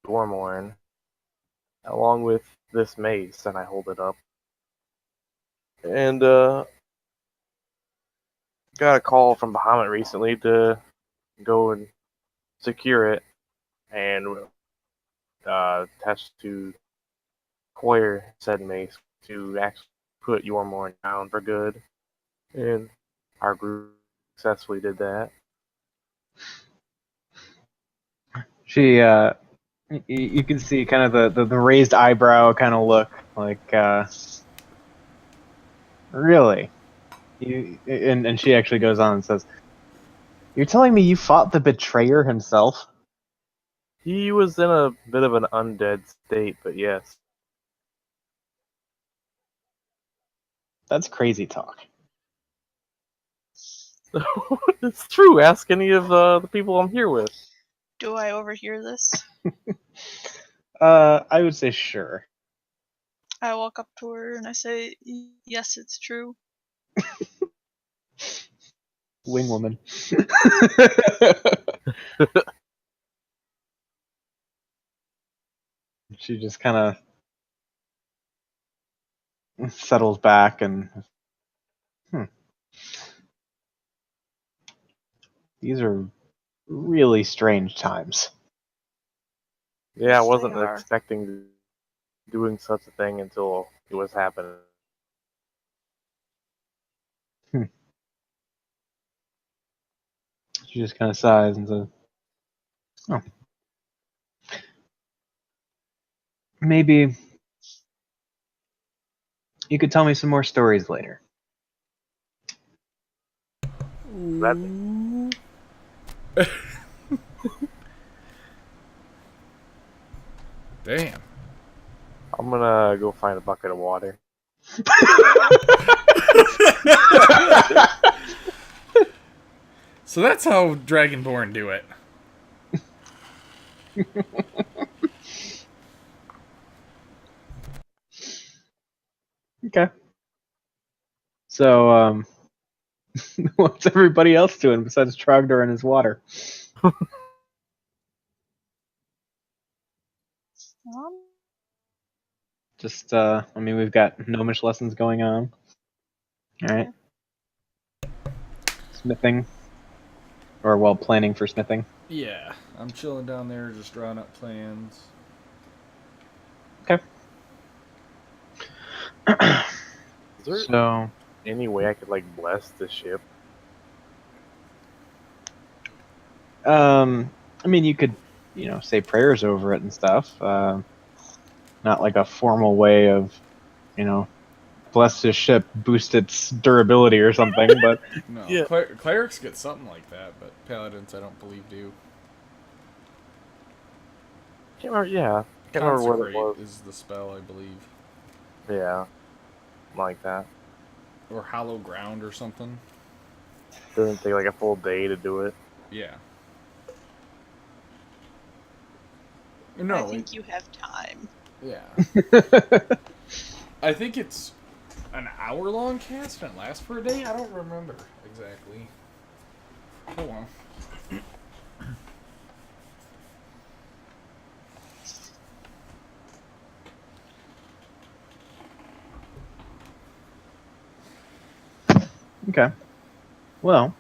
Dormorn along with this mace, and I hold it up. And got a call from Bahamut recently to go and secure it and test to acquire said mace to actually put Yormorn down for good. And our group successfully did that. She, you can see kind of the raised eyebrow kind of look, like, really? And she actually goes on and says, you're telling me you fought the betrayer himself? He was in a bit of an undead state, but yes. That's crazy talk. It's true. Ask any of the people I'm here with. Do I overhear this? I would say sure. I walk up to her and I say, yes, it's true. Wing woman. She just kind of settles back and these are really strange times. Yeah, I Yes, they wasn't are. expecting doing such a thing until it was happening. She just kind of sighs and says, oh, maybe you could tell me some more stories later. Damn. I'm gonna go find a bucket of water. So that's how Dragonborn do it. Okay. So, what's everybody else doing besides Trogdor and his water? Um, Just, I mean, we've got gnomish lessons going on. All right. Smithing. Or, well, planning for smithing. Yeah, I'm chilling down there, just drawing up plans. Okay. Is there So, any way I could like bless the ship? I mean, you could, say prayers over it and stuff. Not like a formal way of, bless his ship, boost its durability or something, but No, Yeah. clerics get something like that, but paladins, I don't believe, do. Can't remember. Yeah, can't remember what it Consecrate was. is the spell, I believe, Yeah, like that. or Hollow Ground or something. Doesn't take like a full day to do it. Yeah. I No, think you have time. yeah. I think it's an hour-long cast and it lasts for a day. I don't remember exactly. Hold on. okay. Well,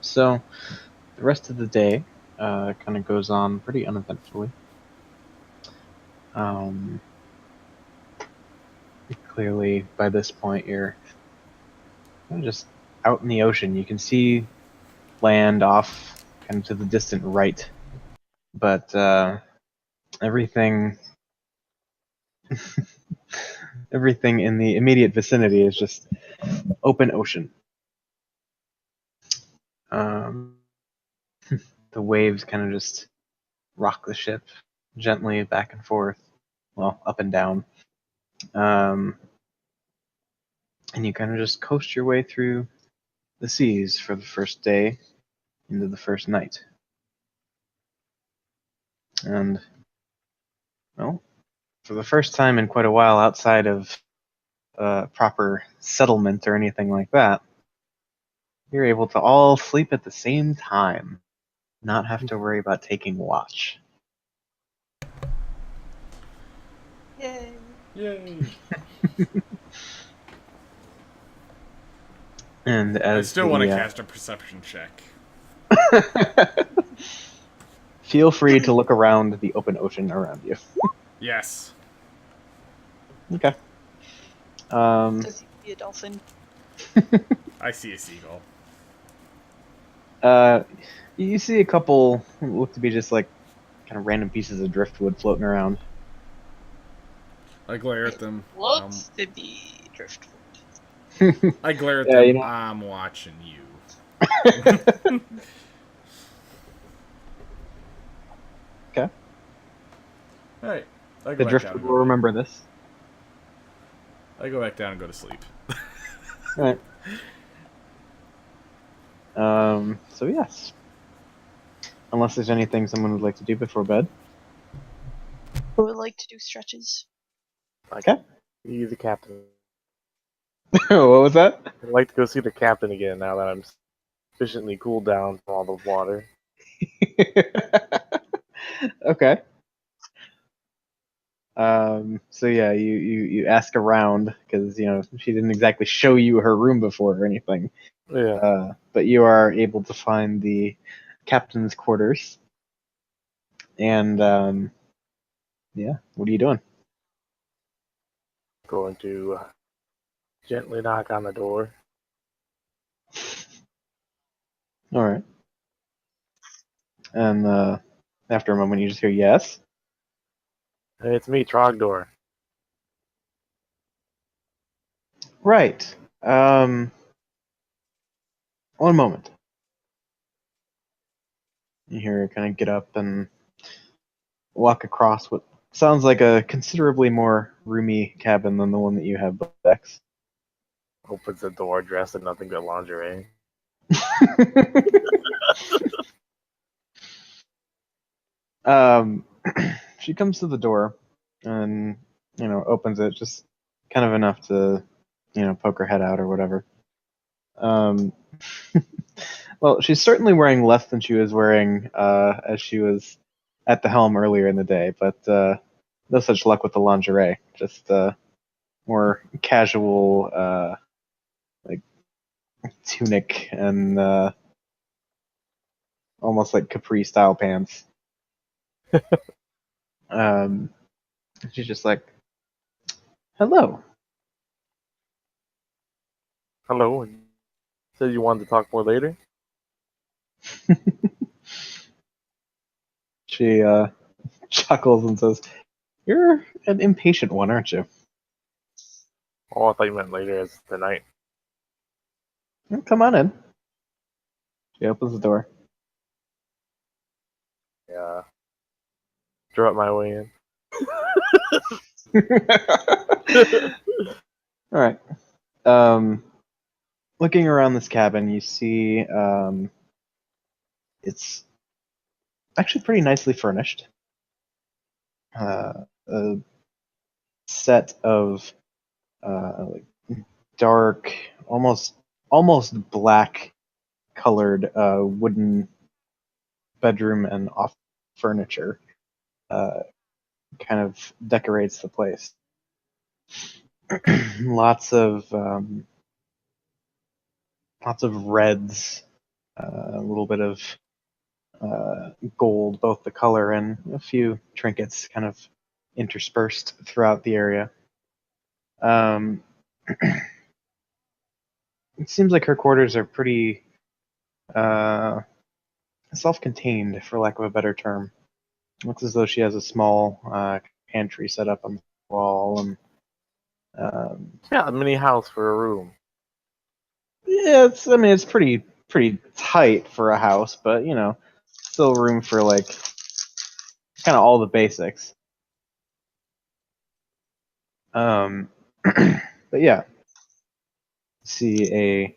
so the rest of the day kind of goes on pretty uneventfully. Um, Clearly, by this point, you're kind of just out in the ocean. You can see land off kind of to the distant right, but everything everything in the immediate vicinity is just open ocean. Um, the waves kind of just rock the ship gently back and forth, well, up and down. And you kind of just coast your way through the seas for the first day into the first night. And, well, for the first time in quite a while outside of proper settlement or anything like that, you're able to all sleep at the same time, not have to worry about taking watch. Yay. Yay! And I as still want to cast a perception check. feel free to look around the open ocean around you. Yes. Okay. Does he see a dolphin? I see a seagull. You see a couple look to be just like kind of random pieces of driftwood floating around. I glare at them. Looks to be driftwood. I glare at Yeah, them. you know. I'm watching you. Okay. Alright. I go The back down driftwood and will remember this. I go back down and go to sleep. All right. So yes. Unless there's anything someone would like to do before bed. I would like to do stretches. Okay. You, the captain. What was that? I'd like to go see the captain again now that I'm sufficiently cooled down from all the water. Okay. So yeah, you ask around because she didn't exactly show you her room before or anything. Yeah. But you are able to find the captain's quarters. And yeah, what are you doing? Going to gently knock on the door. All right. And after a moment, you just hear yes. Hey, it's me, Trogdor. Right. One moment. You hear her kind of get up and walk across what sounds like a considerably more roomy cabin than the one that you have, Bex. Opens the door dressed in nothing but lingerie. um, she comes to the door and opens it just kind of enough to poke her head out or whatever. Um, well, she's certainly wearing less than she was wearing as she was at the helm earlier in the day, but no such luck with the lingerie. Just more casual, like tunic and almost like capri style pants. um, she's just like, "Hello." Hello. Said you wanted to talk more later. She chuckles and says, "You're an impatient one, aren't you?" Oh, I thought you meant later as tonight. "Well, come on in." She opens the door. Yeah. Drop my way in. All right. Looking around this cabin, you see it's actually pretty nicely furnished. A set of like dark, almost black colored wooden bedroom and off furniture kind of decorates the place. Lots of reds, a little bit of gold, both the color and a few trinkets kind of interspersed throughout the area. It seems like her quarters are pretty self-contained, for lack of a better term. It looks as though she has a small pantry set up on the wall, and Yeah, a mini house for a room. yeah, it's pretty tight for a house, but still room for like kind of all the basics. But yeah, see a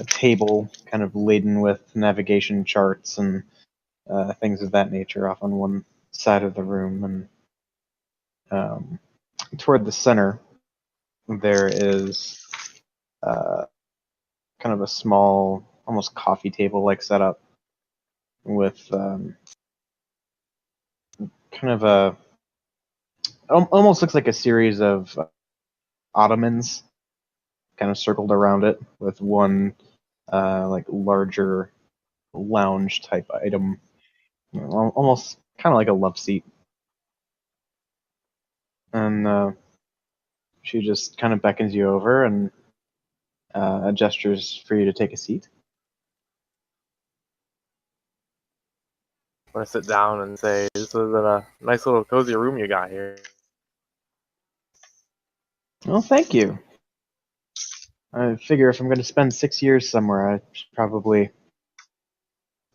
table kind of laden with navigation charts and things of that nature off on one side of the room, and toward the center there is kind of a small, almost coffee table like setup with kind of almost looks like a series of ottomans kind of circled around it with one like larger lounge type item, almost kind of like a love seat. And she just kind of beckons you over and gestures for you to take a seat. I'm gonna sit down and say, "This is a nice little cozy room you got here." Well, thank you. I figure if I'm going to spend 6 years somewhere, I should probably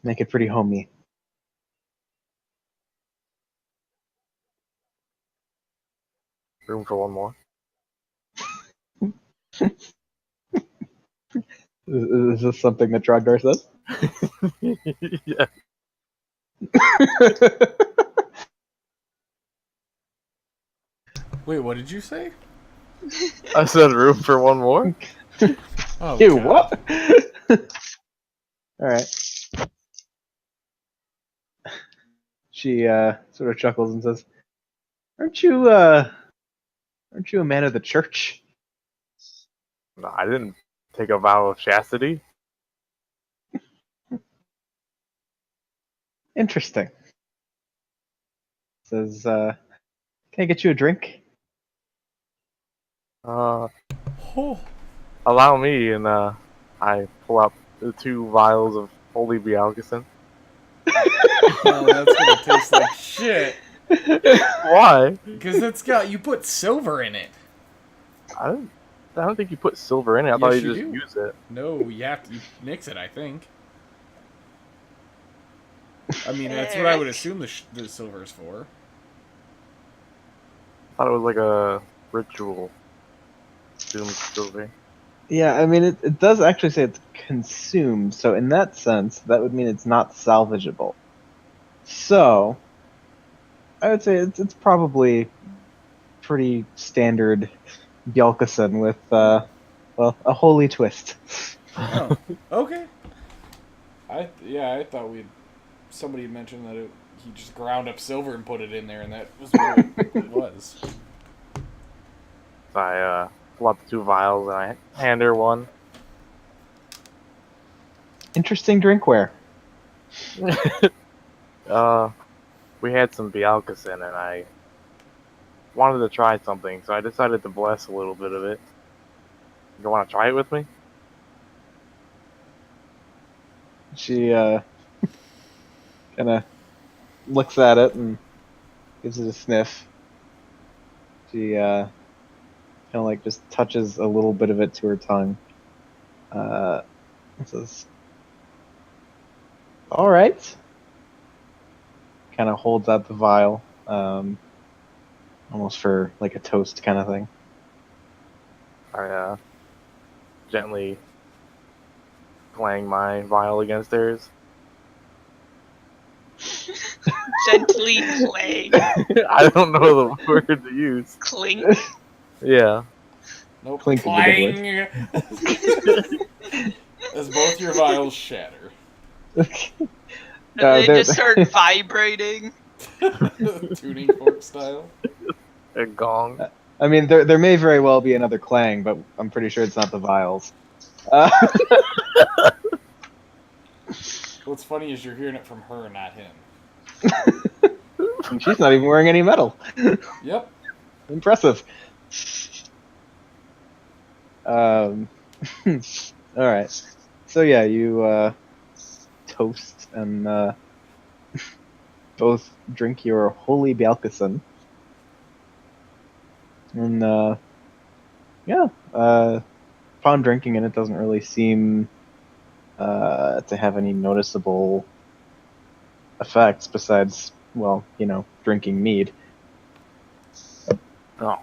make it pretty homey. Room for one more. Is this something that Trogdor says? Yeah. Wait, what did you say? I said room for one more. Oh, Ew, God. what? Alright. She sort of chuckles and says, aren't you a man of the church? No, I didn't take a vow of chastity. Interesting. Says, can I get you a drink? Uh, Oh. allow me, and I pull out the 2 vials of holy Bialgison. Oh, that's gonna taste like shit. Why? Because you put silver in it. I don't think you put silver in it. I thought Yes, you you just do. use it. No, you mix it, I think. I mean, that's what I would Eric. assume the silver's for. I thought it was like a ritual. Assumed silver. Yeah, I mean, it does actually say it's consumed, so in that sense, that would mean it's not salvageable. So, I would say it's probably pretty standard Bjelkeson with, well, a holy twist. Oh, okay. I thought somebody had mentioned that he just ground up silver and put it in there, and that was what it was. So I pull out the 2 vials and I hand her one. Interesting drinkware. We had some Bialkacin and I wanted to try something, so I decided to bless a little bit of it. You want to try it with me? She kind of looks at it and gives it a sniff. She kind of like just touches a little bit of it to her tongue. And says, "All right." Kind of holds out the vial, almost for like a toast kind of thing. I gently clang my vial against hers. Gently clang. I don't know the word to use. Clink. Yeah. Nope. Clink is a good Clang! As both your vials shatter. They they're- just start vibrating. Tuning fork style. A gong. I mean, there may very well be another clang, but I'm pretty sure it's not the vials. What's funny is you're hearing it from her, not him. And she's not even wearing any metal. Yep. Impressive. All right. So yeah, you toast and both drink your holy Bjelkeson. And yeah, upon drinking it, it doesn't really seem to have any noticeable effects besides, well, drinking mead. Oh.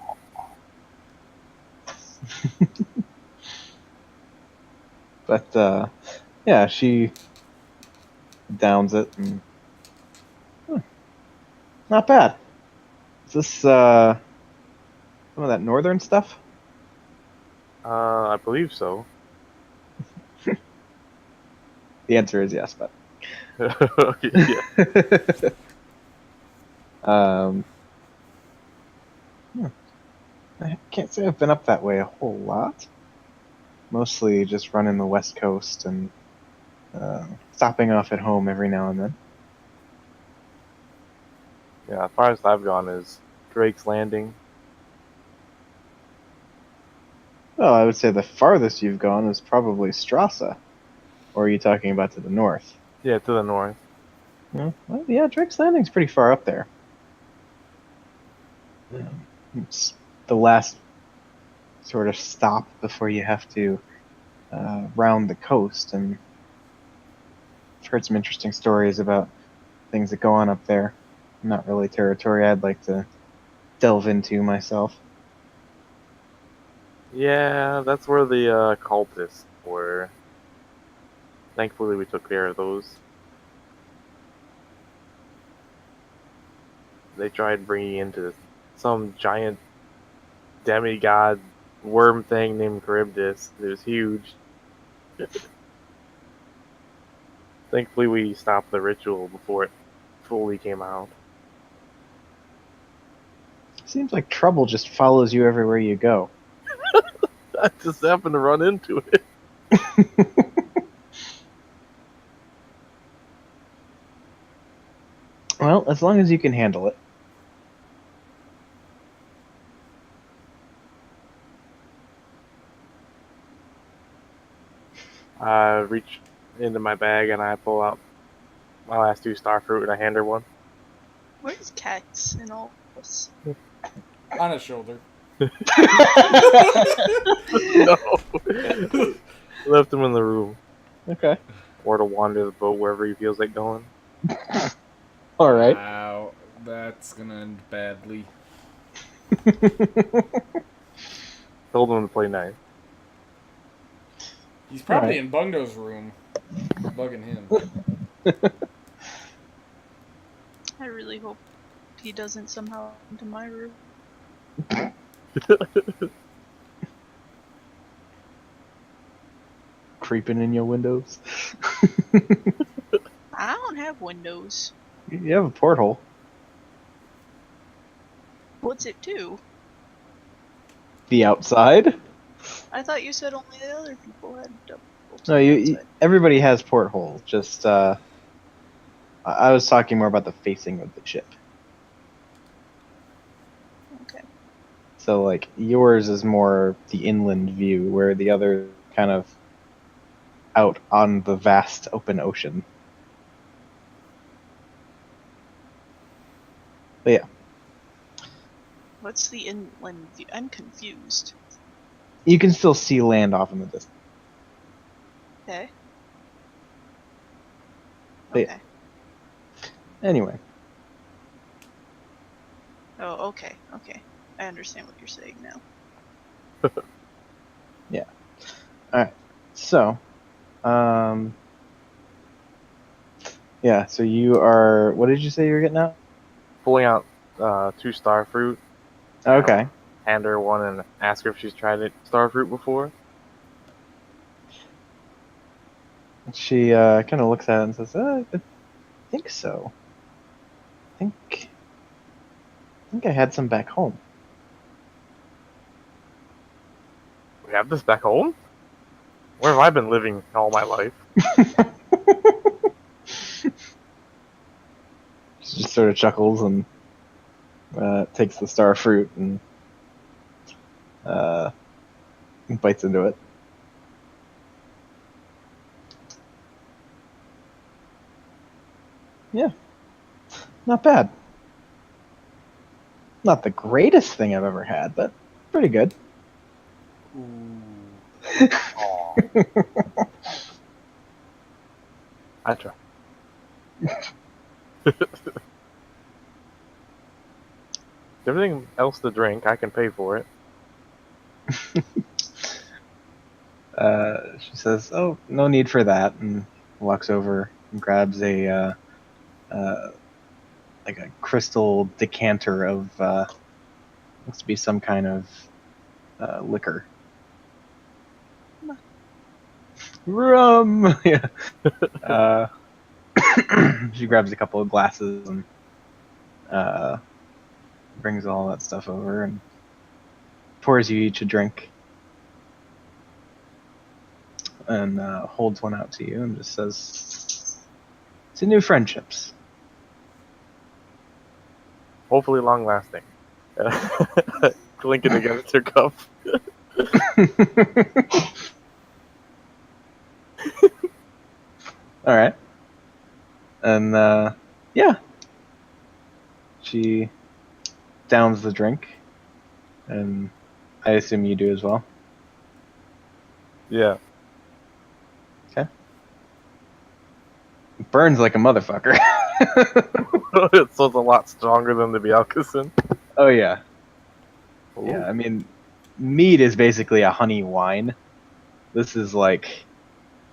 But yeah, she downs it and not bad. Is this some of that northern stuff? I believe so. The answer is yes, but Yeah. um, I can't say I've been up that way a whole lot. Mostly just running the west coast and stopping off at home every now and then. Yeah, as far as I've gone is Drake's Landing. Well, I would say the farthest you've gone is probably Strasse. Or are you talking about to the north? Yeah, to the north. Well, yeah, Drake's Landing's pretty far up there. It's the last sort of stop before you have to round the coast, and I've heard some interesting stories about things that go on up there. Not really territory I'd like to delve into myself. Yeah, that's where the cultists were. Thankfully, we took care of those. They tried bringing into some giant demigod worm thing named Charybdis. It was huge. Thankfully, we stopped the ritual before it fully came out. Seems like trouble just follows you everywhere you go. I just happened to run into it. Well, as long as you can handle it. I reach into my bag and I pull out my last 2 starfruit and I hand her one. Where's Cax in all this? On his shoulder. No. Left him in the room. Okay. Or to wander the boat wherever he feels like going. All right. Wow, that's gonna end badly. Told him to play nice. He's probably Right. in Bungo's room. We're bugging him. I really hope he doesn't somehow into my room. Creeping in your windows. I don't have windows. You have a porthole. What's it do? The outside? I thought you said only the other people had double to No, the you outside. everybody has portholes. Just I was talking more about the facing of the ship. Okay. So like yours is more the inland view, where the other kind of out on the vast open ocean. But yeah, What's the inland view? I'm confused. you can still see land off in the distance. Okay. But yeah. Okay. Anyway, Oh, okay. Okay. I understand what you're saying now. yeah. All right. So, yeah. So you are. What did you say you were getting out? Pulling out 2 star fruit. Okay. Hand her one and ask her if she's tried it star fruit before. She kind of looks at it and says, "I think so. I think I had some back home." We have this back home? Where have I been living all my life? She just sort of chuckles and takes the star fruit and uh, bites into it. Yeah, not bad. Not the greatest thing I've ever had, but pretty good. Ooh. Aw. I try. Everything else to drink, I can pay for it. She says, "Oh, no need for that," and walks over and grabs a like a crystal decanter of looks to be some kind of liquor. Rum. Yeah. Uh, she grabs a couple of glasses and brings all that stuff over and pours you each a drink and holds one out to you and just says, "To new friendships." Hopefully long lasting. Clinking against her cup. All right. And yeah, she downs the drink, and I assume you do as well. Yeah. Okay. It burns like a motherfucker. So it's a lot stronger than the Bjelkesen. Oh yeah. Ooh. Yeah, I mean, mead is basically a honey wine. This is like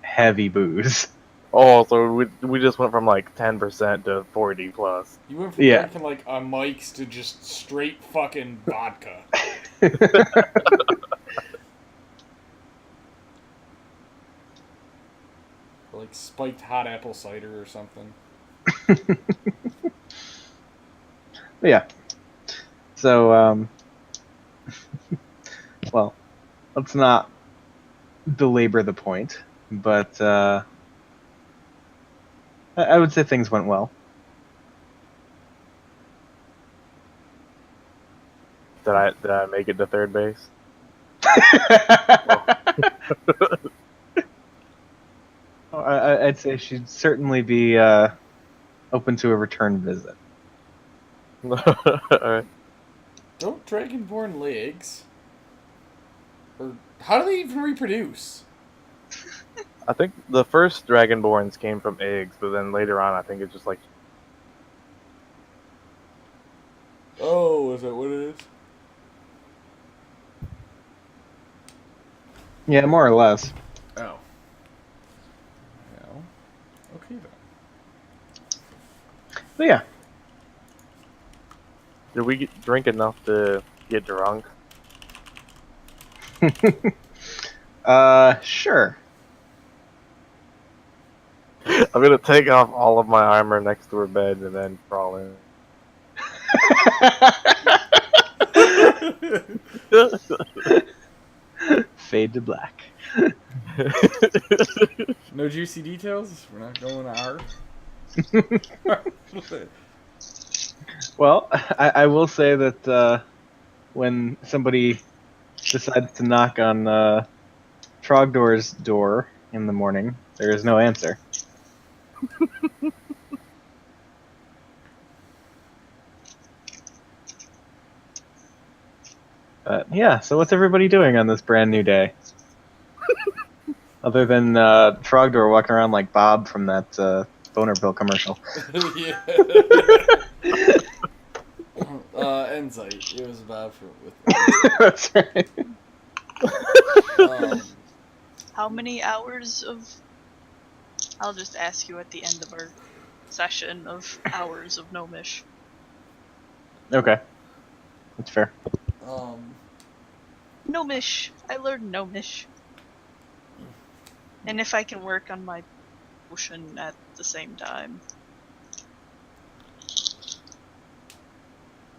heavy booze. Oh, so we just went from like 10% to 40 plus. You went from Yeah. drinking like a Mike's to just straight fucking vodka. Or like spiked hot apple cider or something. Yeah. So, well, let's not belabor the point, but I would say things went well. Did I make it to third base? I'd say she'd certainly be open to a return visit. Alright. Don't dragonborn lay eggs? Or how do they even reproduce? I think the first Dragonborns came from eggs, but then later on I think it's just like Oh, is that what it is? Yeah, more or less. Oh. Did we drink enough to get drunk? Sure. I'm gonna take off all of my armor next to her bed and then crawl in. Fade to black. No juicy details? We're not going R? Well, I will say that when somebody decides to knock on Trogdor's door in the morning, there is no answer. Yeah, so what's everybody doing on this brand new day? Other than Trogdor walking around like Bob from that Boner Pill commercial. Yeah. Ensight. It was bad with That's right. How many hours of... I'll just ask you at the end of our session of hours of Gnomish. Okay. That's fair. Gnomish! I learned Gnomish. And if I can work on my potion at the same time.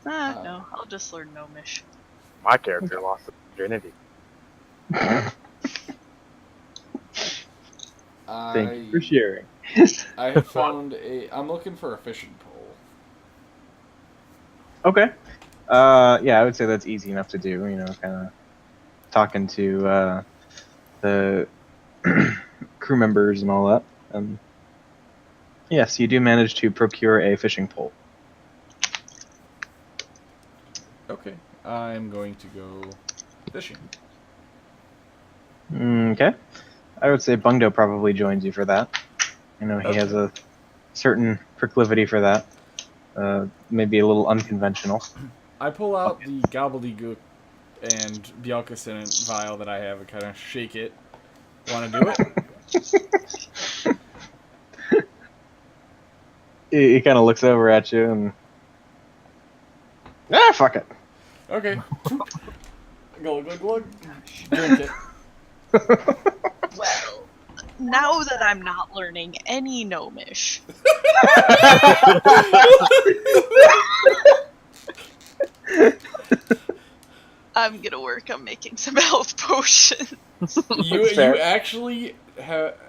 No, I'll just learn Gnomish. My character lost his virginity. Thank you for sharing. I have found I'm looking for a fishing pole. Okay. Yeah, I would say that's easy enough to do. You know, kind of talking to the crew members and all that. Yes, you do manage to procure a fishing pole. Okay. I'm going to go fishing. Okay. I would say Bungdo probably joins you for that. You know, he has a certain proclivity for that. Maybe a little unconventional. I pull out the gobbledygook and Bjelkesen vial that I have and kind of shake it. Want to do it? He kind of looks over at you and... fuck it. Okay. Glug, glug, glug. Drink it. Well, now that I'm not learning any Gnomish... I'm gonna work on making some health potions. You actually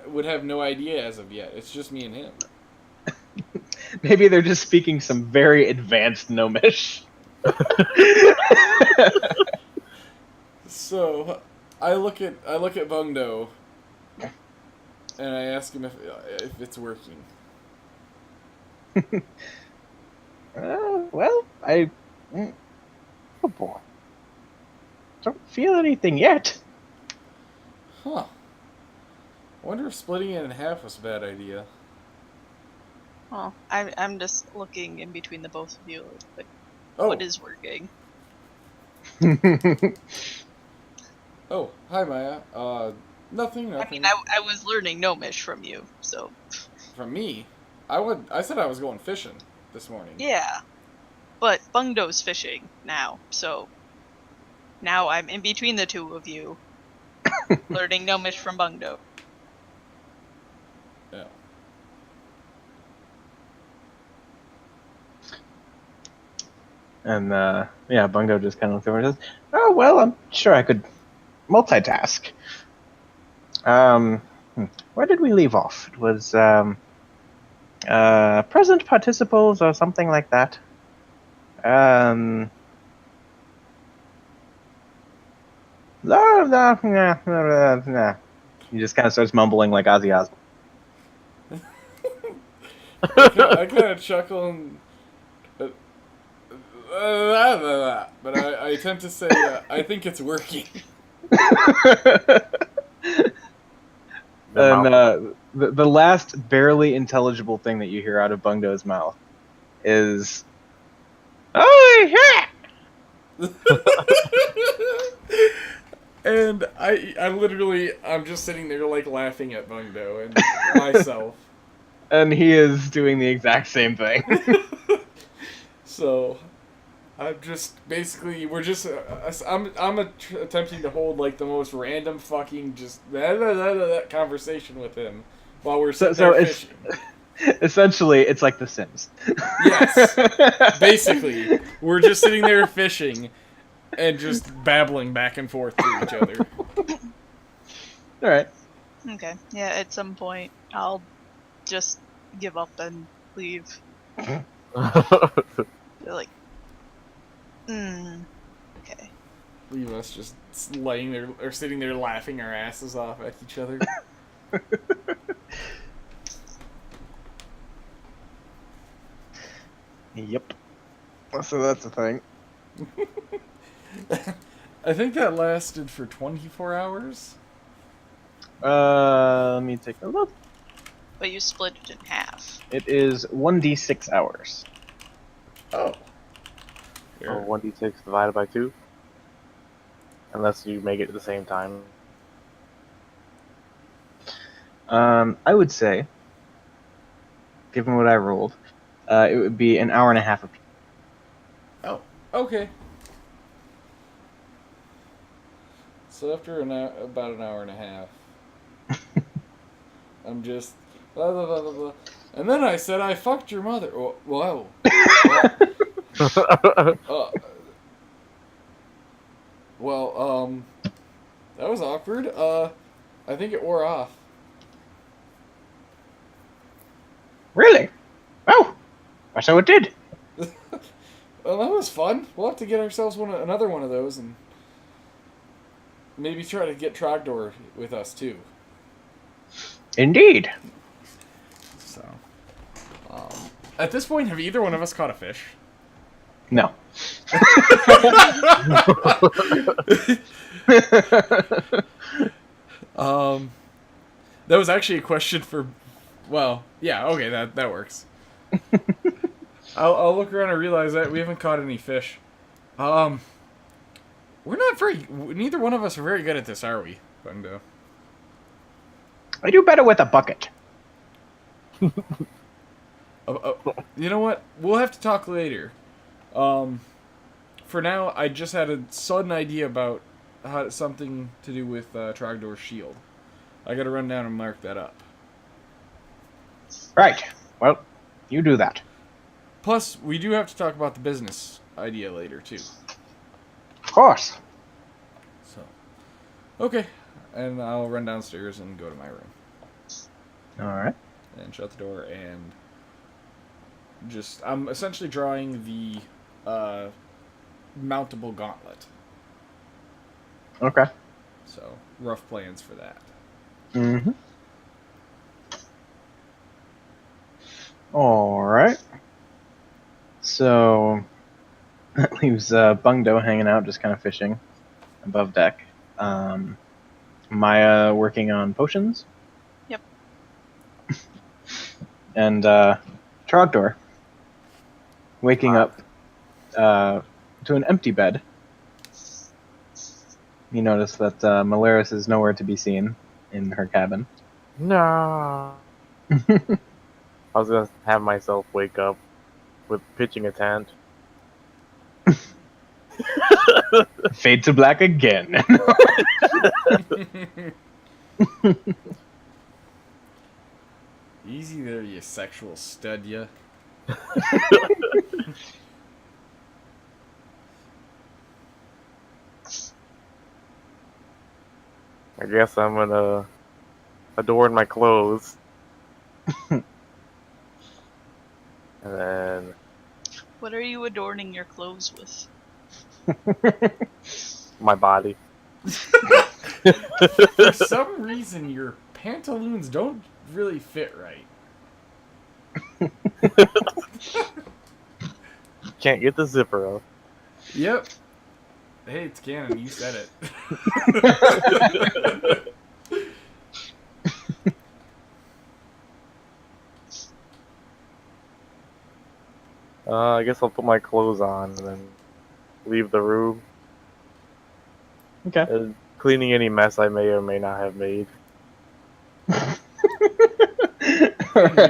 would have no idea as of yet. It's just me and him. Maybe they're just speaking some very advanced Gnomish. So, I look at Bungdo, and I ask him if it's working. Well, oh boy. Don't feel anything yet. Huh. I wonder if splitting it in half was a bad idea. Oh, I'm just looking in between the both of you. Like, Oh. what is working? Oh, hi Maya. Nothing. I mean, I was learning Gnomish from you, so... From me? I said I was going fishing this morning. Yeah. But Bungdo's fishing now, so... Now I'm in between the two of you, learning Gnomish from Bungdo. Yeah. And, yeah, Bungo just kind of looks over and says, oh, well, I'm sure I could multitask. Where did we leave off? It was, present participles or something like that. He just kind of starts mumbling like Ozzy Osbourne. I kind of chuckle and... but I attempt to say, I think it's working. And the last barely intelligible thing that you hear out of Bungo's mouth is, "Oh yeah!" And I'm just sitting there like laughing at Bungdo and myself. And he is doing the exact same thing. So, I'm just basically I'm attempting to hold like the most random fucking just that conversation with him while we're sitting there it's fishing. essentially it's like The Sims. Yes, basically we're just sitting there fishing and just babbling back and forth to each other. All right. Okay. Yeah, at some point I'll just give up and leave. They're like, okay. Leave us just laying there or sitting there laughing our asses off at each other. Yep. So that's a thing. I think that lasted for 24 hours. Let me take a look. But you split it in half. It is 1d6 hours. Oh. So 1d6 divided by 2. Unless you make it at the same time. I would say, given what I rolled, it would be an hour and a half. Oh, okay. So after about an hour and a half, I'm just blah, blah, blah, blah, blah. And then I said I fucked your mother. Whoa. Well, that was awkward. I think it wore off. Really? Oh, so it did. Well, that was fun. We'll have to get ourselves another one of those and maybe try to get Trogdor with us too. Indeed. So, at this point, have either one of us caught a fish? No. That was actually a question for. Well, yeah, okay, that works. I'll look around and realize that we haven't caught any fish. We're not very. Neither one of us are very good at this, are we, Bundo? I do better with a bucket. You know what? We'll have to talk later. For now, I just had a sudden idea about something to do with Trogdor's shield. I gotta run down and mark that up. Right. Well, you do that. Plus, we do have to talk about the business idea later, too. Of course. So, okay. And I'll run downstairs and go to my room. All right. And shut the door and I'm essentially drawing the mountable gauntlet. Okay. So, rough plans for that. Mm-hmm. All right. So that leaves Bungdo hanging out, just kind of fishing above deck. Maya working on potions. Yep. And Trogdor waking up to an empty bed. You notice that Malaris is nowhere to be seen in her cabin. No. I was gonna have myself wake up with pitching a tent. Fade to black again. Easy there, you sexual stud, ya. I guess I'm gonna adorn my clothes. And then What are you adorning your clothes with? my body. For some reason, your pantaloons don't really fit right. Can't get the zipper up. Yep. Hey, it's canon. You said it. I guess I'll put my clothes on and then leave the room. Okay. Cleaning any mess I may or may not have made. The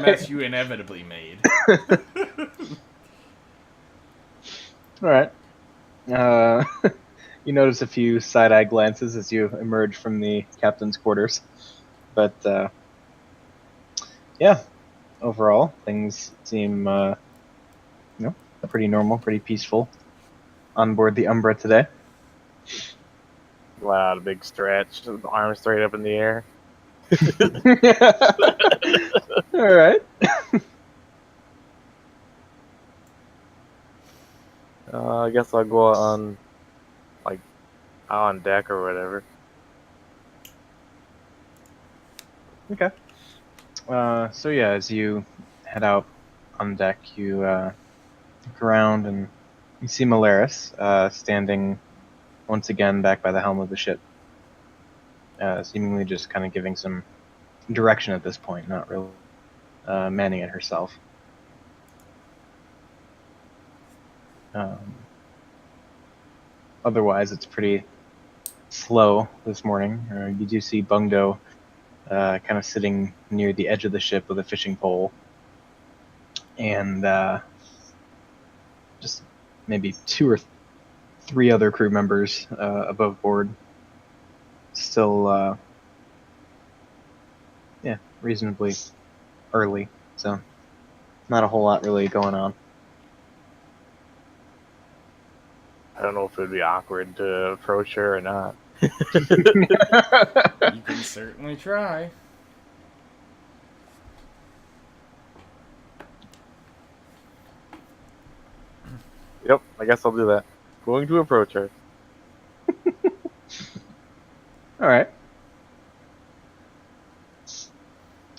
mess you inevitably made. All right. You notice a few side-eye glances as you emerge from the captain's quarters, but yeah, overall things seem pretty normal, pretty peaceful on board the Umbra today. Let out a big stretch, arms straight up in the air. All right. I guess I'll go on, like, on deck or whatever. Okay. So yeah, as you head out on deck, you look around and you see Malaris standing once again back by the helm of the ship, seemingly just kind of giving some direction at this point, not really manning it herself. Otherwise, it's pretty slow this morning. You do see Bungdo kind of sitting near the edge of the ship with a fishing pole, and just maybe 2 or 3 other crew members above board. Still, reasonably early, so not a whole lot really going on. I don't know if it would be awkward to approach her or not. You can certainly try. Yep, I guess I'll do that. Going to approach her. All right.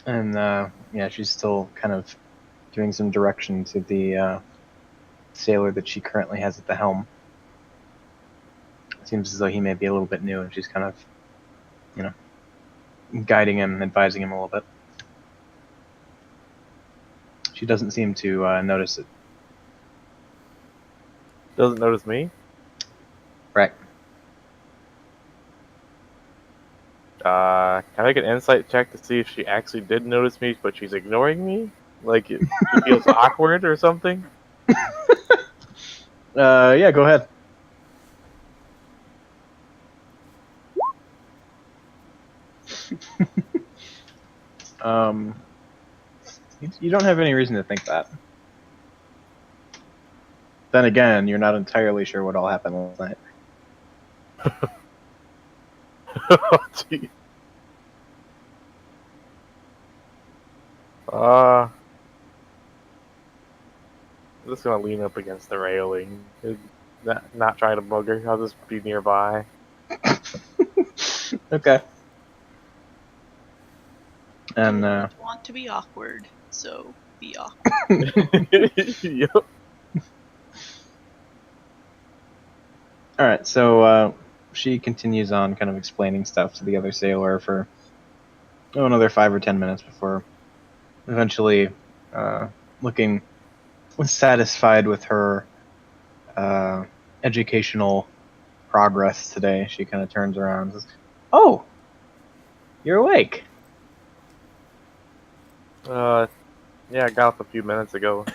And yeah, she's still kind of doing some direction to the sailor that she currently has at the helm. It seems as though he may be a little bit new, and she's kind of, guiding him, advising him a little bit. She doesn't seem to notice it. Doesn't notice me? Right. Can I make an insight check to see if she actually did notice me, but she's ignoring me? Like, she feels awkward or something? Yeah, go ahead. um, you don't have any reason to think that. Then again, you're not entirely sure what all happened last night. Oh, gee. I'm just gonna lean up against the railing. Not trying to bug her. I'll just be nearby. Okay. And You don't want to be awkward, so be awkward. Yep. all right, so she continues on, kind of explaining stuff to the other sailor for another 5 or 10 minutes before eventually looking satisfied with her educational progress today. She kind of turns around and says, "Oh, you're awake." Yeah, I got up a few minutes ago.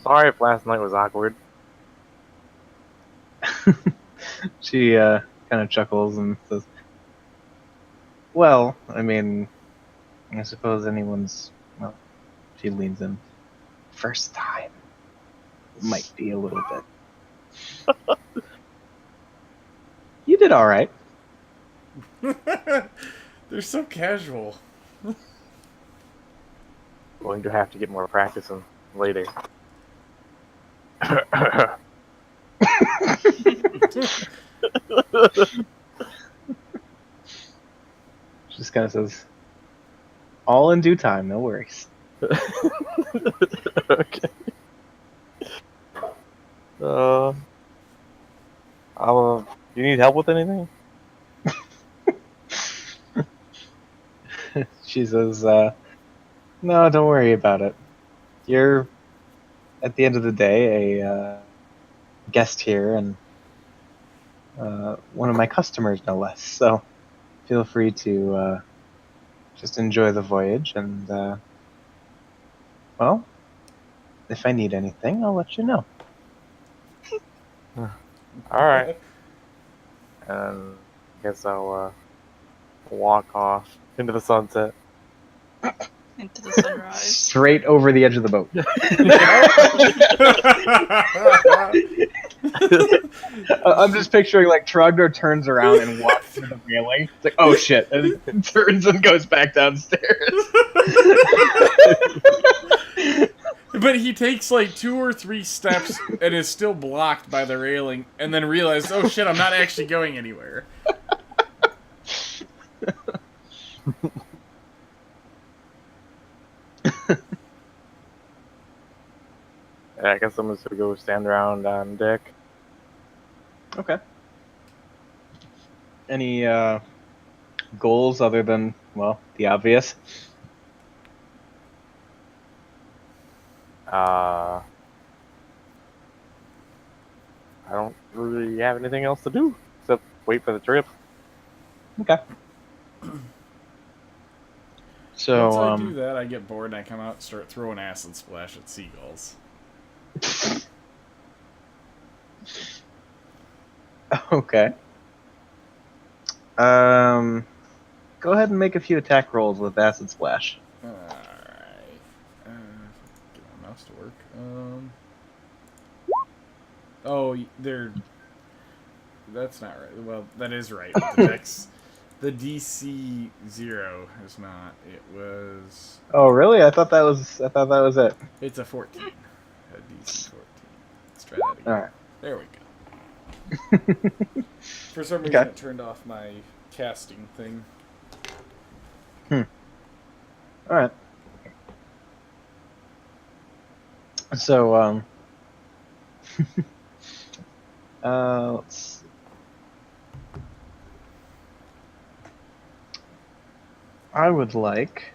Sorry if last night was awkward. She kind of chuckles and says, "Well, I mean, I suppose anyone's." Well, she leans in. First time might be a little bit. You did all right. They're so casual. Going to have to get more practice in later. She just kind of says, "All in due time, no worries." Okay. You need help with anything? She says, "No, don't worry about it. You're, at the end of the day, a guest here and one of my customers, no less. So feel free to just enjoy the voyage, and well, if I need anything, I'll let you know." Alright. And I guess I'll walk off into the sunset. Into the sunrise. Straight over the edge of the boat. I'm just picturing like Trogdor turns around and walks through the railing. It's like, oh shit, and then turns and goes back downstairs. But he takes like 2 or 3 steps and is still blocked by the railing, and then realizes, oh shit, I'm not actually going anywhere. I guess I'm just gonna go stand around on deck. Okay. Any goals other than, well, the obvious? I don't really have anything else to do except wait for the trip. Okay. So, Once I do that, I get bored and I come out and start throwing acid splash at seagulls. okay. Go ahead and make a few attack rolls with acid splash. Alright. Get my mouse to work. Oh, they're... That's not right. Well, that is right. But the dex... The DC 0 is not. It was... Oh, really? I thought that was it. It's a 14. A DC 14. Let's try that again. Alright. There we go. For some reason, Okay. it turned off my casting thing. Alright. So, let's see. I would like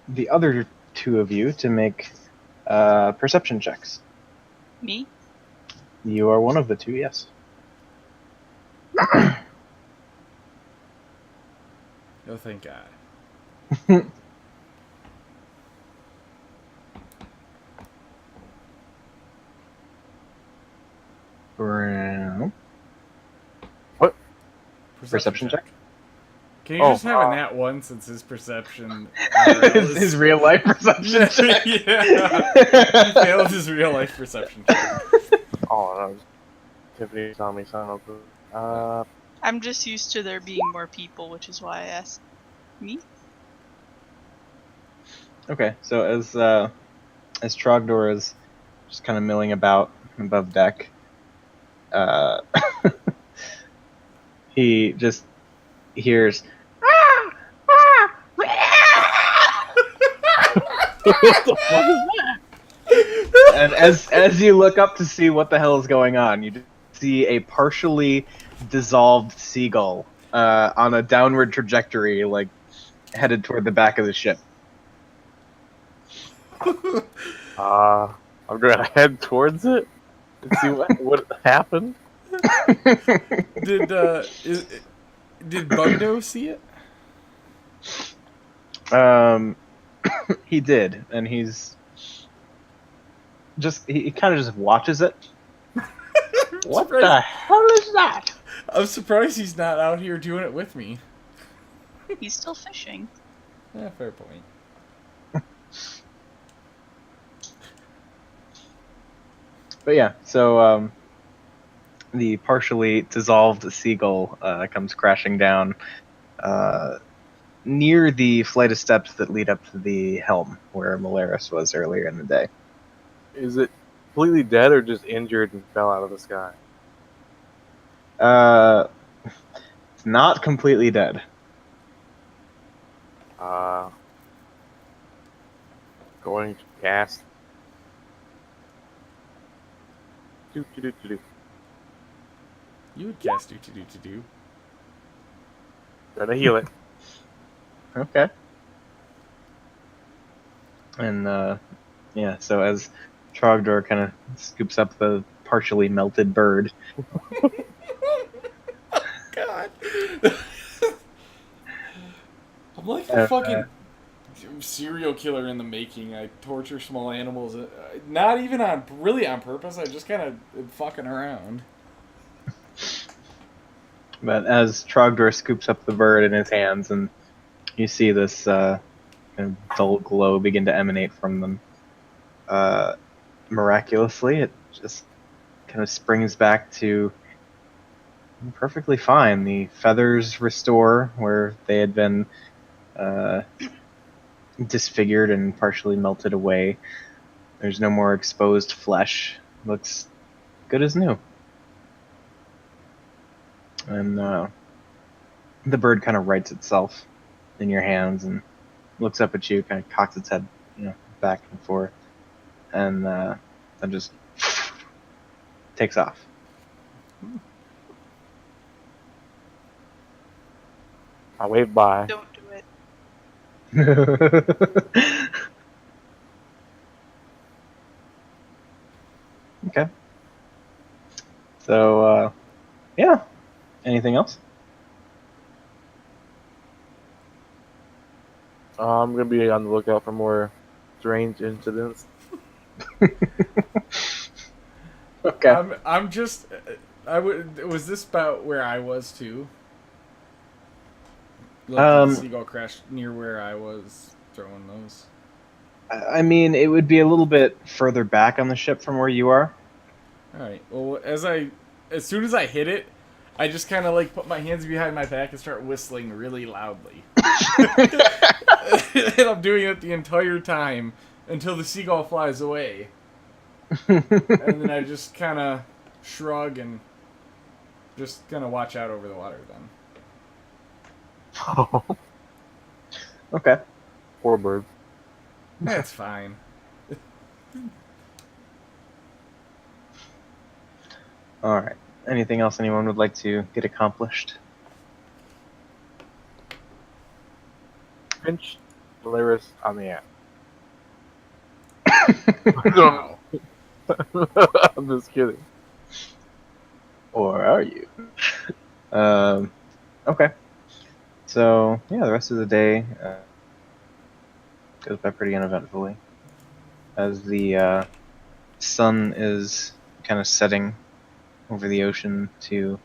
the other 2 of you to make perception checks. Me? You are one of the 2, yes. Oh, thank God. Brown. What? Perception check? Can you just have a nat 1 since his perception... his real life perception check. Yeah. He failed his real life perception check. Oh, no. Tiffany saw me sound good. I'm just used to there being more people, which is why I asked. Me? Okay, so as Trogdor is just kind of milling about above deck, he just hears. What the fuck is that? And as you look up to see what the hell is going on, you just see a partially dissolved seagull on a downward trajectory, like headed toward the back of the ship. I'm gonna head towards it and see what happened. Did Bundo see it? He did, and he's just he kind of just watches it. What the hell is that? I'm surprised he's not out here doing it with me. He's still fishing. Yeah, fair point. But yeah, so the partially dissolved seagull comes crashing down near the flight of steps that lead up to the helm, where Malaris was earlier in the day. Is it completely dead or just injured and fell out of the sky? It's not completely dead. Going to cast. Do. You would cast do. Gotta heal it. Okay. And yeah, so as Trogdor kind of scoops up the partially melted bird, God. I'm like a fucking serial killer in the making. I torture small animals, not even on purpose. I just kind of fucking around. But as Trogdor scoops up the bird in his hands, and you see this kind of dull glow begin to emanate from them, miraculously, it just kind of springs back to perfectly fine. The feathers restore where they had been disfigured and partially melted away. There's no more exposed flesh. Looks good as new. And the bird kind of rights itself in your hands and looks up at you, kind of cocks its head, back and forth, and then just takes off. I wave bye. Don't do it. Okay. So, yeah. Anything else? I'm gonna be on the lookout for more strange incidents. Okay. I'm just. Was this about where I was too? Look, the seagull crashed near where I was throwing those. I mean, it would be a little bit further back on the ship from where you are. All right. Well, as soon as I hit it, I just kind of like put my hands behind my back and start whistling really loudly. And I'm doing it the entire time until the seagull flies away. And then I just kind of shrug and just kind of watch out over the water then. Okay. Poor bird. That's fine. All right. Anything else anyone would like to get accomplished? Pinch Polaris on the app. Wow. I'm just kidding. Or are you? Okay. So, yeah, the rest of the day goes by pretty uneventfully. As the sun is kind of setting over the ocean to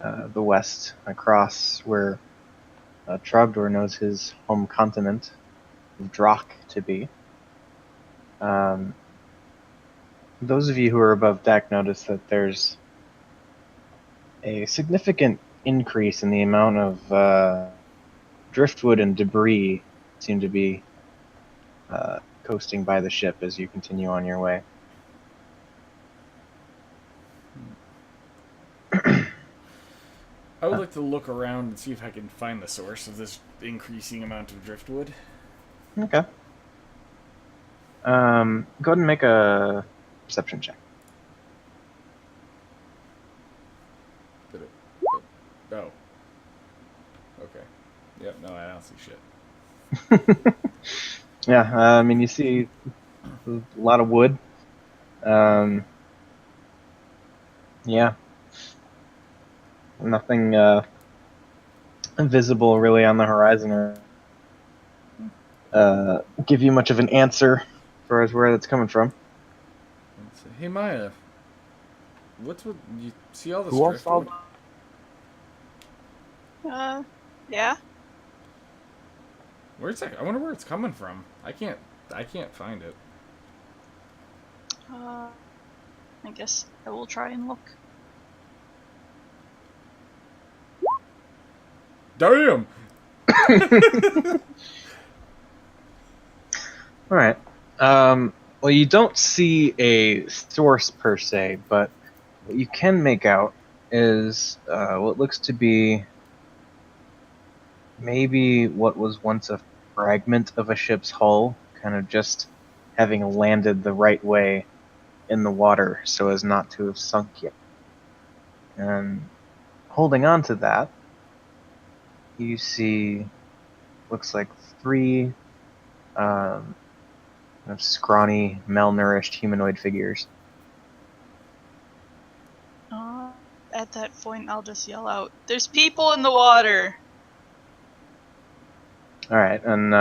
the west, across where Trogdor knows his home continent of Drak to be. Those of you who are above deck notice that there's a significant increase in the amount of driftwood and debris seem to be coasting by the ship as you continue on your way. I would like to look around and see if I can find the source of this increasing amount of driftwood. Okay. Go ahead and make a perception check. Did it? Oh. Okay. Yep, no, I don't see shit. Yeah, I mean, you see a lot of wood. Yeah. Nothing visible really on the horizon or give you much of an answer as far as where that's coming from. Let's see. Hey, Maya. What's with... You see all this Who else driftwood? Yeah. Where's that? I wonder where it's coming from. I can't find it. I guess I will try and look. Damn! Alright. Well, you don't see a source per se, but what you can make out is what looks to be maybe what was once a fragment of a ship's hull, kind of just having landed the right way in the water so as not to have sunk yet. And holding on to that, you see, looks like three kind of scrawny, malnourished humanoid figures. At that point, I'll just yell out, "There's people in the water!" All right, and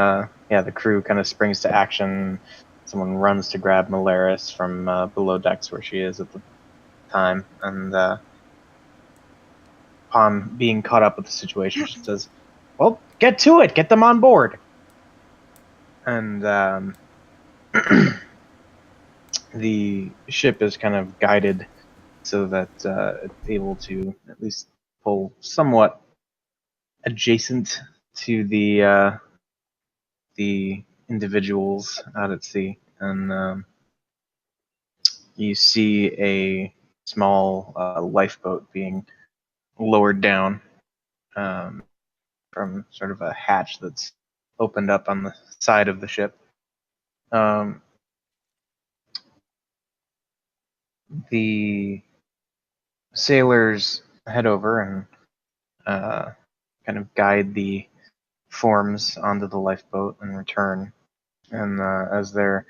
yeah, the crew kind of springs to action. Someone runs to grab Malaris from below decks where she is at the time, and upon being caught up with the situation, she says, "Well, get to it. Get them on board." And the ship is kind of guided so that it's able to at least pull somewhat adjacent to the individuals out at sea, and you see a small lifeboat being lowered down from sort of a hatch that's opened up on the side of the ship. Um, the sailors head over and kind of guide the forms onto the lifeboat and return. And as they're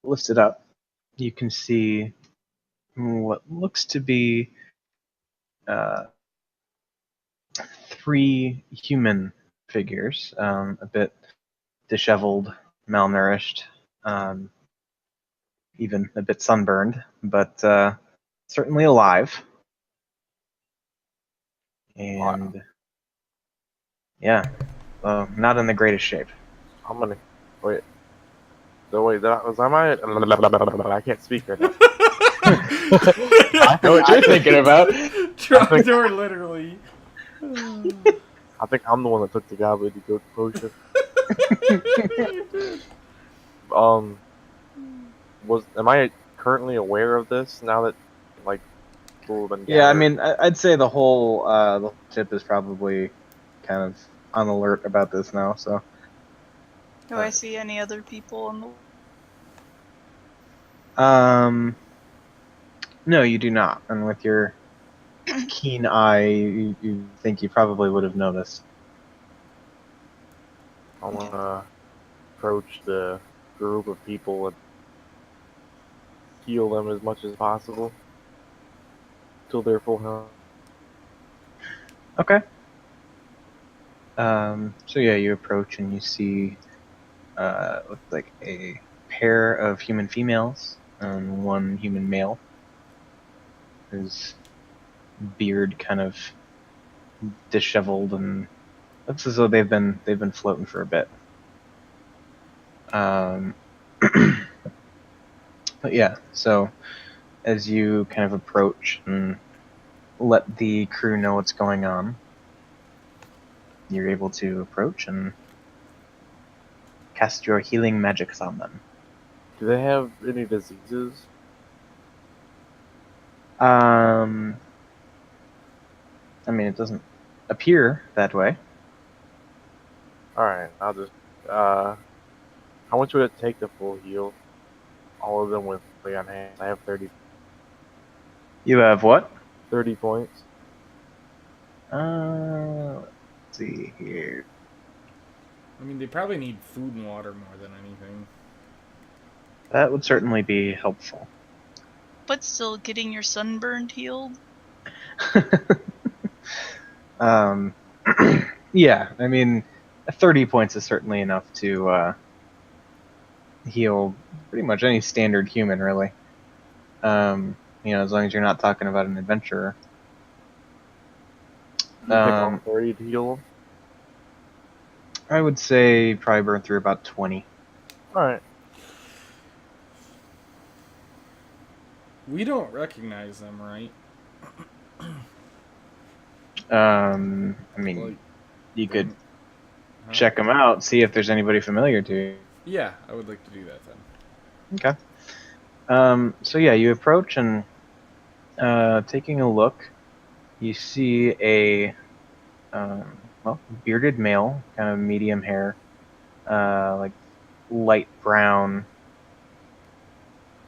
lifted up, you can see what looks to be uh, three human figures, a bit disheveled, malnourished, um, even a bit sunburned, but certainly alive. And yeah, not in the greatest shape. I'm gonna wait. So wait, that was am I? I can't speak right now. I know what you're thinking about. Trogdor, literally. I think I'm the one that took the gobbledygook potion. Am I currently aware of this now that like people have been Yeah, I gathered? mean, I'd say the whole ship is probably kind of on alert about this now. So, Do I see any other people on the? no, you do not. And with your keen eye, you think you probably would have noticed. I wanna approach the group of people and heal them as much as possible till they're full health. Okay. So yeah, you approach and you see looks like a pair of human females and one human male. His beard kind of disheveled and looks as though they've been floating for a bit. Um, but yeah, so as you kind of approach and let the crew know what's going on, you're able to approach and cast your healing magics on them. Do they have any diseases? I mean, it doesn't appear that way. Alright, I'll just how much would it take to full heal all of them with lay on hands? I have You have what? 30 points. Let's see here. I mean, they probably need food and water more than anything. That would certainly be helpful. But still, getting your sunburned healed. Yeah, I mean, 30 points is certainly enough to heal pretty much any standard human, really. As long as you're not talking about an adventurer. You think all 30 to heal them? I would say probably burn through about 20. Alright. We don't recognize them, right? I mean, Like, you could huh? check them out, see if there's anybody familiar to you. Yeah, I would like to do that then. Okay. So yeah, you approach and taking a look, you see a bearded male, kind of medium hair, like light brown.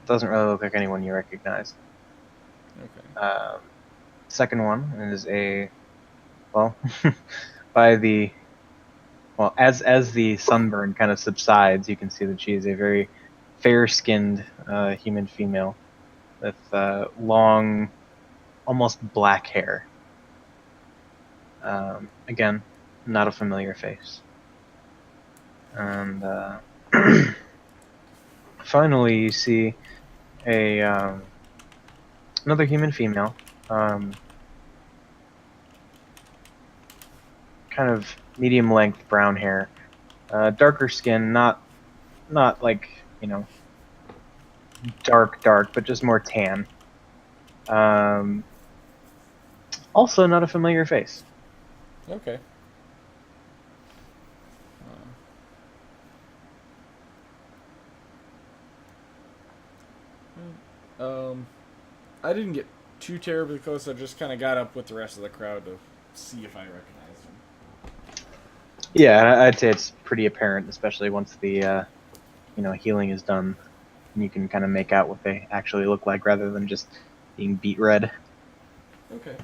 Doesn't really look like anyone you recognize. Okay. Second one is by the as the sunburn kind of subsides, you can see that she is a very fair-skinned human female with long, almost black hair. Again, not a familiar face. And finally, you see a another human female, kind of medium length brown hair, darker skin, not like dark, but just more tan. Um, Also, not a familiar face. Okay. I didn't get too terribly close. I just kind of got up with the rest of the crowd to see if I recognized him. Yeah, I'd say it's pretty apparent, especially once the healing is done, and you can kind of make out what they actually look like rather than just being beet red. Okay.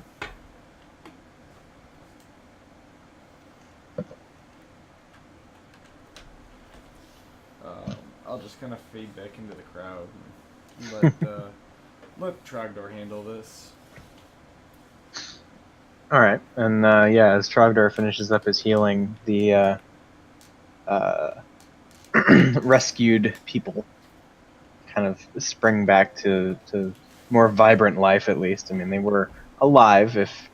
I'll just kind of fade back into the crowd and let Trogdor handle this. All right, and yeah, as Trogdor finishes up his healing, the rescued people kind of spring back to more vibrant life, at least. I mean, they were alive, if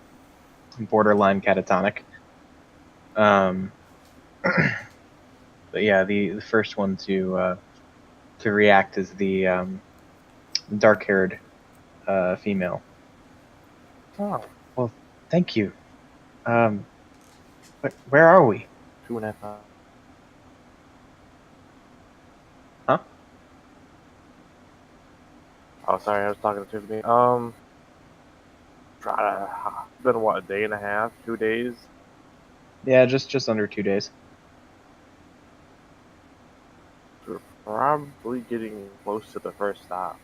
borderline catatonic. Um, but yeah, the first one to react is the dark-haired female. Oh, well, thank you. But where are we? 2.5. Huh? Oh, sorry, I was talking to me. Been what, a day and a half, 2 days? Yeah, just under 2 days. We're probably getting close to the first stop.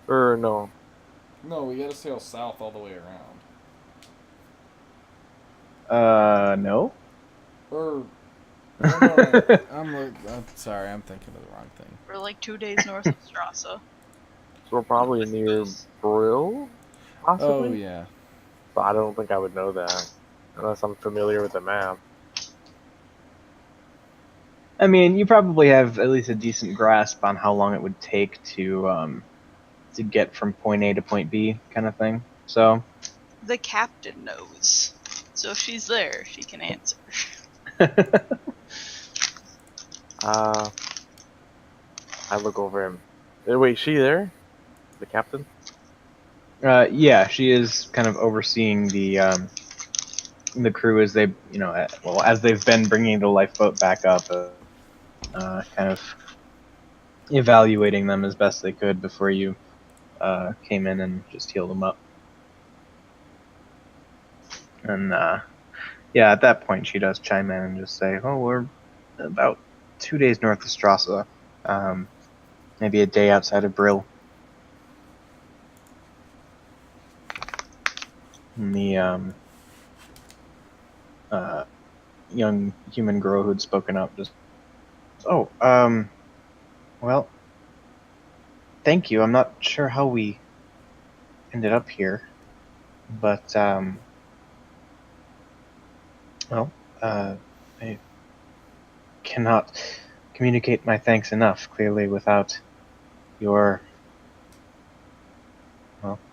Or no, No, we gotta sail south all the way around. No. Or no, I'm sorry, I'm thinking of the wrong thing. We're like 2 days north of Strassa. so we're probably near Brill, Oh possibly. yeah. But I don't think I would know that unless I'm familiar with the map. I mean, you probably have at least a decent grasp on how long it would take to get from point A to point B, kind of thing. So. The captain knows. So if she's there, she can answer. I look over him. Wait, she there? The captain? Yeah, she is kind of overseeing the crew as they, as they've been bringing the lifeboat back up, kind of evaluating them as best they could before you came in and just healed them up. And yeah, at that point, she does chime in and just say, "Oh, we're about 2 days north of Strassa, maybe a day outside of Brill." And the young human girl who'd spoken up just, "Oh, well, thank you. I'm not sure how we ended up here, but well, I cannot communicate my thanks enough. Clearly, without your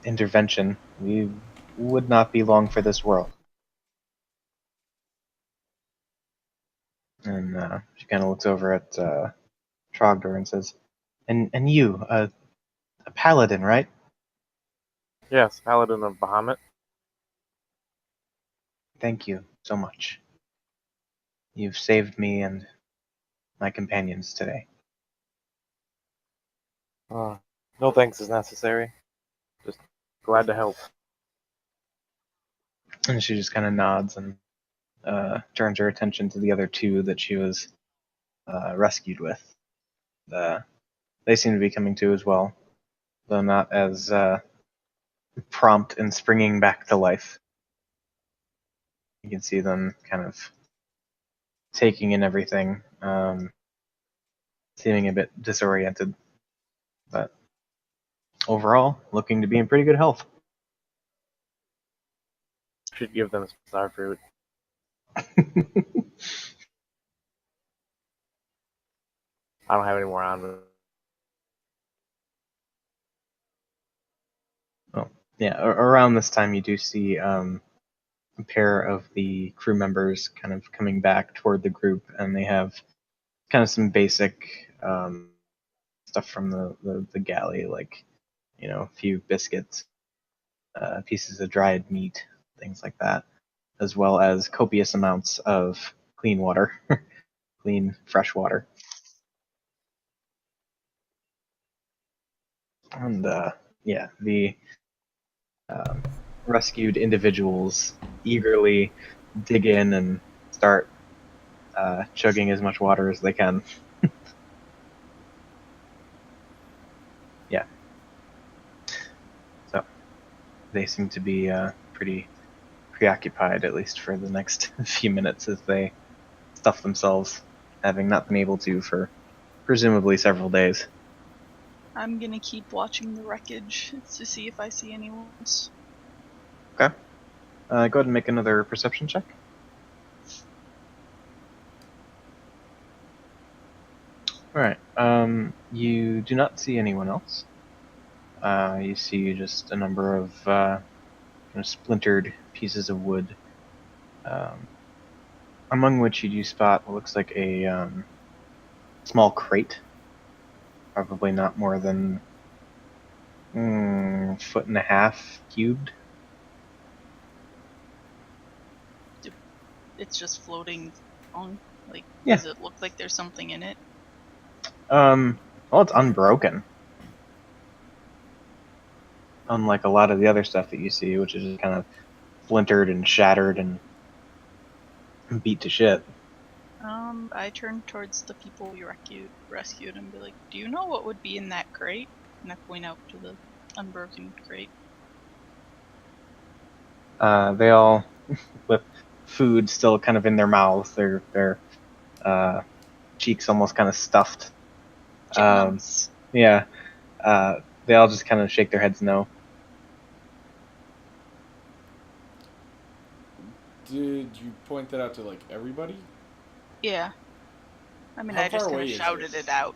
intervention, we would not be long for this world." And she kind of looks over at Trogdor and says, "And you, a paladin, right? Yes, Paladin of Bahamut. Thank you so much. You've saved me and my companions today." No thanks is necessary. Just glad to help. And she just kind of nods and turns her attention to the other two that she was rescued with. They seem to be coming to as well, though not as prompt in springing back to life. You can see them kind of taking in everything, seeming a bit disoriented, but overall looking to be in pretty good health. Should give them some star fruit. I don't have any more on me. Well, yeah, around this time you do see a pair of the crew members kind of coming back toward the group, and they have kind of some basic stuff from the galley, like a few biscuits, pieces of dried meat, things like that, as well as copious amounts of clean water, clean fresh water. And yeah, the rescued individuals eagerly dig in and start chugging as much water as they can. Yeah. So they seem to be pretty preoccupied, at least for the next few minutes, as they stuff themselves, having not been able to for presumably several days. I'm gonna keep watching the wreckage to see if I see anyone else. Okay. Go ahead and make another perception check. All right. You do not see anyone else. You see just a number of kind of splintered pieces of wood, among which you do spot what looks like a small crate, probably not more than foot and a half cubed. It's just floating on. Like, Yeah. does it look like there's something in it? Well, it's unbroken. Unlike a lot of the other stuff that you see, which is just kind of splintered and shattered and beat to shit. I turn towards the people we rescued and be like, "Do you know what would be in that crate?" And I point out to the unbroken crate. They all, with food still kind of in their mouths, their cheeks almost kind of stuffed. Chipmunks. Yeah. They all just kind of shake their heads no. Did you point that out to like everybody? Yeah. I mean, How I just far kind away of is shouted it? it out.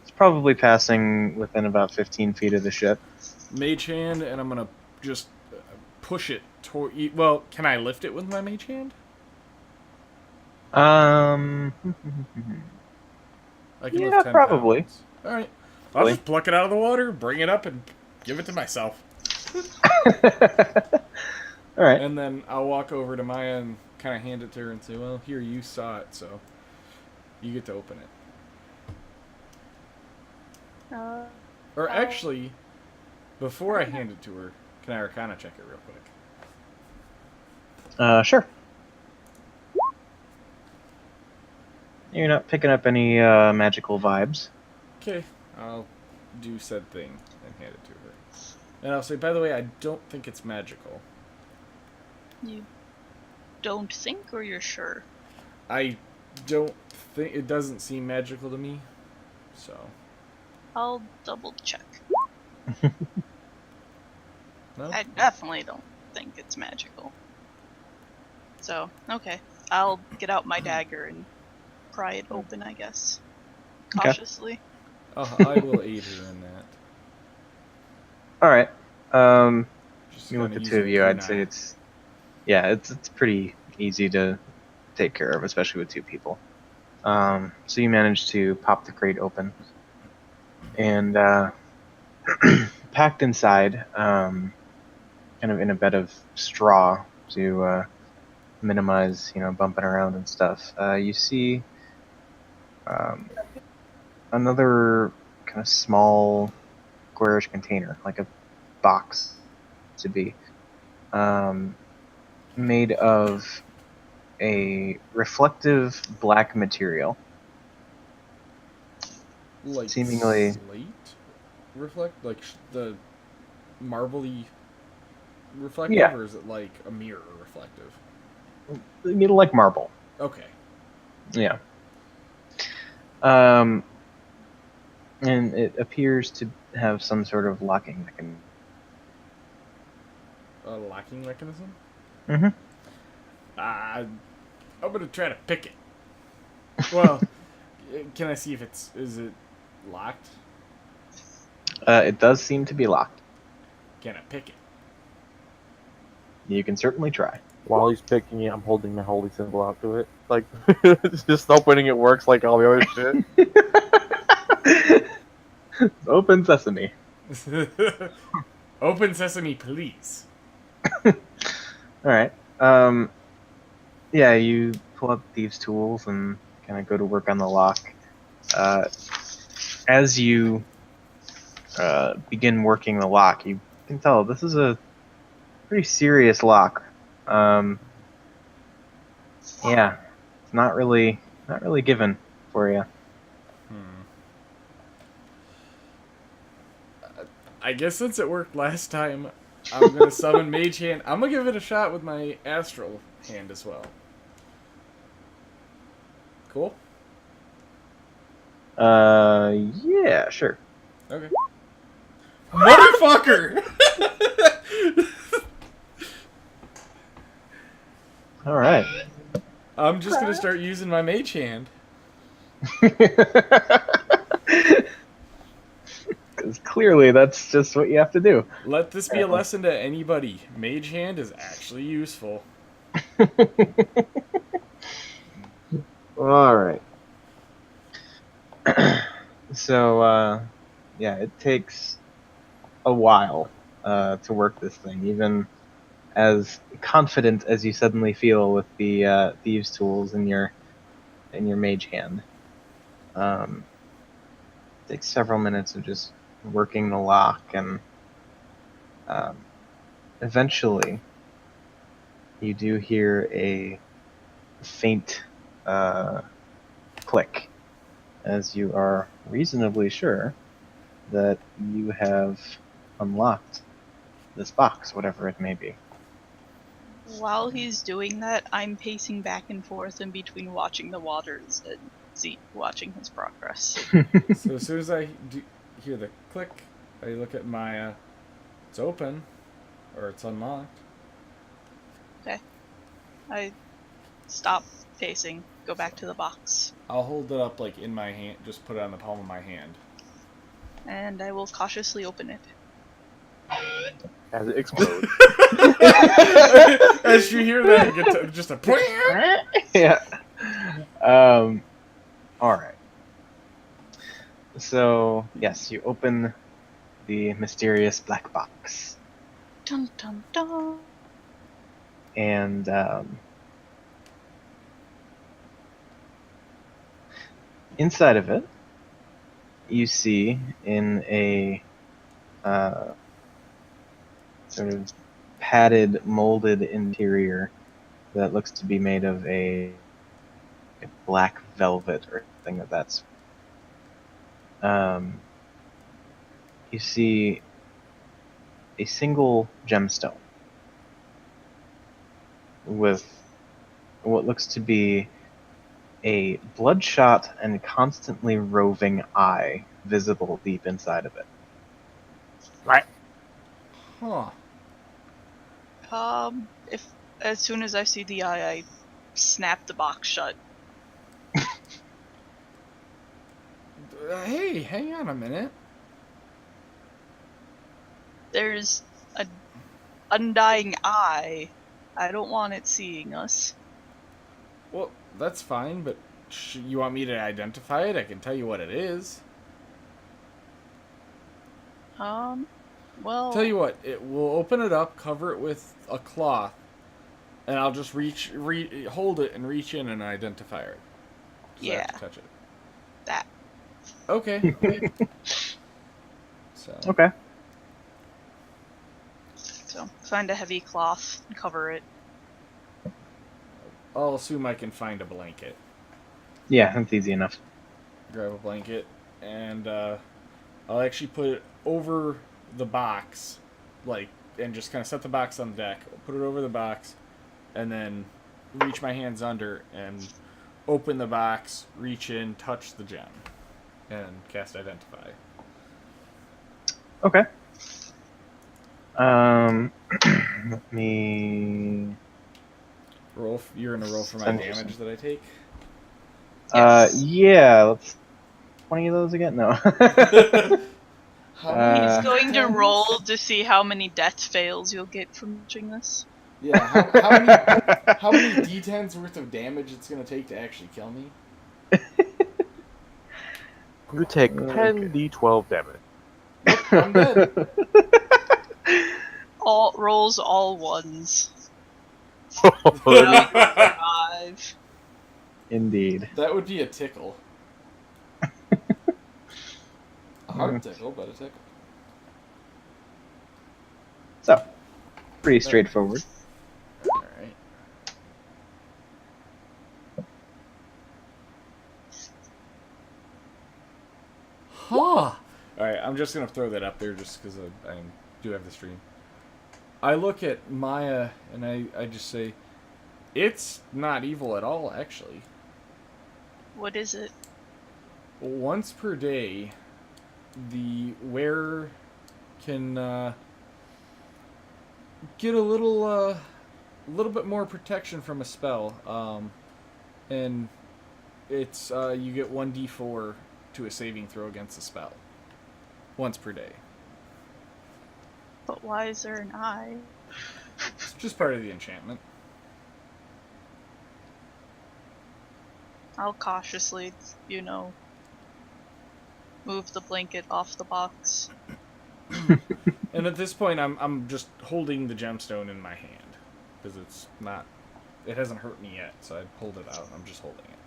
It's probably passing within about 15 feet of the ship. Mage hand, and I'm gonna just push it toward. Well, can I lift it with my mage hand? Um, I can lift yeah, 10 probably. pounds. All right, I'll just pluck it out of the water, bring it up, and give it to myself. All right. And then I'll walk over to Maya and kind of hand it to her and say, "Well, here, you saw it, so you get to open it." Or actually, before I hand it to her, can I Arcana check it real quick? Sure. You're not picking up any magical vibes. Okay, I'll do said thing and hand it to her. And I'll say, by the way, I don't think it's magical. You don't think, or you're sure? I don't think it doesn't seem magical to me. So I'll double check. no. I definitely don't think it's magical. So, okay. I'll get out my dagger and pry it open, I guess. Okay. Cautiously. I will aid her in that. All right. Just You with kinda the use two a of you, I'd kunai. say it's pretty easy to take care of, especially with two people. So you manage to pop the crate open, and packed inside, kind of in a bed of straw to minimize, bumping around and stuff. You see um, another kind of small, squarish container, like a box to be, um, made of a reflective black material. Like Seemingly, slate reflect, like the marbly reflective, yeah, or is it like a mirror reflective? like marble. Okay. Yeah. Um, and it appears to have some sort of locking mechanism. A locking mechanism. Mm-hmm. I'm gonna try to pick it. Well, Can I see if is it locked? It does seem to be locked. Can I pick it? You can certainly try. While he's picking it, I'm holding my holy symbol out to it. Like, just opening it works like all the other shit. Open sesame. Open sesame, please. All right. Yeah, you pull up thieves' tools and kind of go to work on the lock. As you begin working the lock, you can tell this is a pretty serious lock. Yeah, it's not really given for you. I guess since it worked last time, I'm gonna summon Mage Hand. I'm gonna give it a shot with my Astral Hand as well. Cool? Yeah, sure. Okay. Motherfucker! All right. I'm just gonna start using my Mage Hand. Because clearly that's just what you have to do. Let this be a lesson to anybody. Mage Hand is actually useful. All right. So, yeah, it takes a while to work this thing, even as confident as you suddenly feel with the thieves' tools in your mage hand. It takes several minutes of just working the lock, and eventually you do hear a faint click as you are reasonably sure that you have unlocked this box, whatever it may be. While he's doing that, I'm pacing back and forth in between watching the waters and watching his progress. So as soon as I hear the click, I look at Maya. It's open, or it's unlocked. Okay. I stop pacing, go back to the box, I'll hold it up like in my hand, just put it on the palm of my hand. and I will cautiously open it. As it explodes. As you hear that, you get just a Yeah. All right. So yes, you open the mysterious black box, Dun dun dun. and inside of it, you see in a sort of padded, molded interior that looks to be made of a black velvet or something of that sort. You see a single gemstone with what looks to be a bloodshot and constantly roving eye visible deep inside of it. Right. Huh. If as soon as I see the eye, I snap the box shut. Hey, hang on a minute. There's a undying eye. I don't want it seeing us. Well, that's fine, but you want me to identify it? I can tell you what it is. Well... Tell you what, we'll open it up, cover it with a cloth, and I'll just hold it and reach in and identify it. I have to touch it? That. Okay. So. Okay. So, find a heavy cloth and cover it. I'll assume I can find a blanket. Yeah, that's easy enough. Grab a blanket, and I'll actually put it over the box, and just kind of set the box on the deck. I'll put it over the box, and then reach my hands under and open the box, reach in, touch the gem, and cast Identify. Okay. Let me Roll. You're gonna roll for my damage that I take. Yes. Yeah, let's 20 of those again? No. How many He's Uh, going to D10s? roll to see how many death fails you'll get from doing this. Yeah, how many D10s worth of damage it's gonna take to actually kill me? You take Okay. 10d12 damage. Yep, I'm dead. All rolls all ones. That You're not gonna survive. Indeed. That would be a tickle. A hard tickle, but a tickle. So, pretty straightforward. Alright. Huh. Alright, I'm just gonna throw that up there just because I do have the stream. I look at Maya and I just say, it's not evil at all, actually. What is it? Once per day, the wearer can get a little bit more protection from a spell, and it's you get 1d4 to a saving throw against a spell. Once per day. But why is there an eye? It's just part of the enchantment. I'll cautiously, move the blanket off the box. And at this point, I'm just holding the gemstone in my hand because it hasn't hurt me yet. So I pulled it out. I'm just holding it.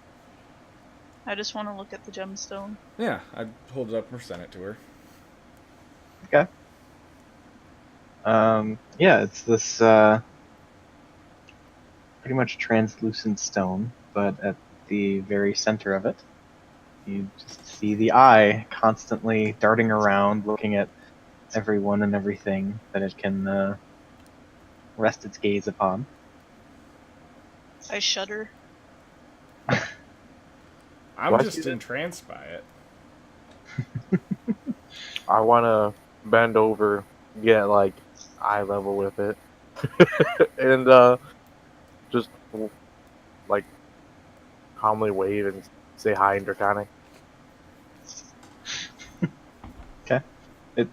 I just want to look at the gemstone. Yeah, I hold it up and present it to her. Okay. Yeah, it's this pretty much translucent stone, but at the very center of it, you just see the eye constantly darting around, looking at everyone and everything that it can rest its gaze upon. I shudder. I'm Why just is it- entranced by it. I want to bend over, get like eye level with it, and just like calmly wave and say hi in Draconic. Okay. It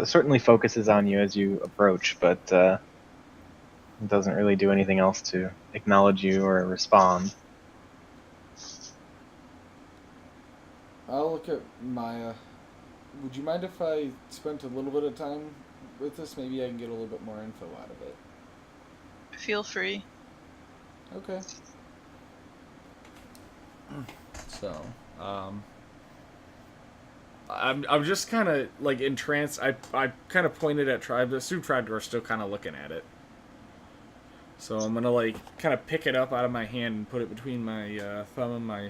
certainly focuses on you as you approach, but it doesn't really do anything else to acknowledge you or respond. I'll look at Maya. Would you mind if I spent a little bit of time with this? Maybe I can get a little bit more info out of it. Feel free. Okay. So, I'm just kind of like entranced. I kind of pointed at Tribe. The Sue Tribador's still kind of looking at it. So I'm gonna like kind of pick it up out of my hand and put it between my thumb and my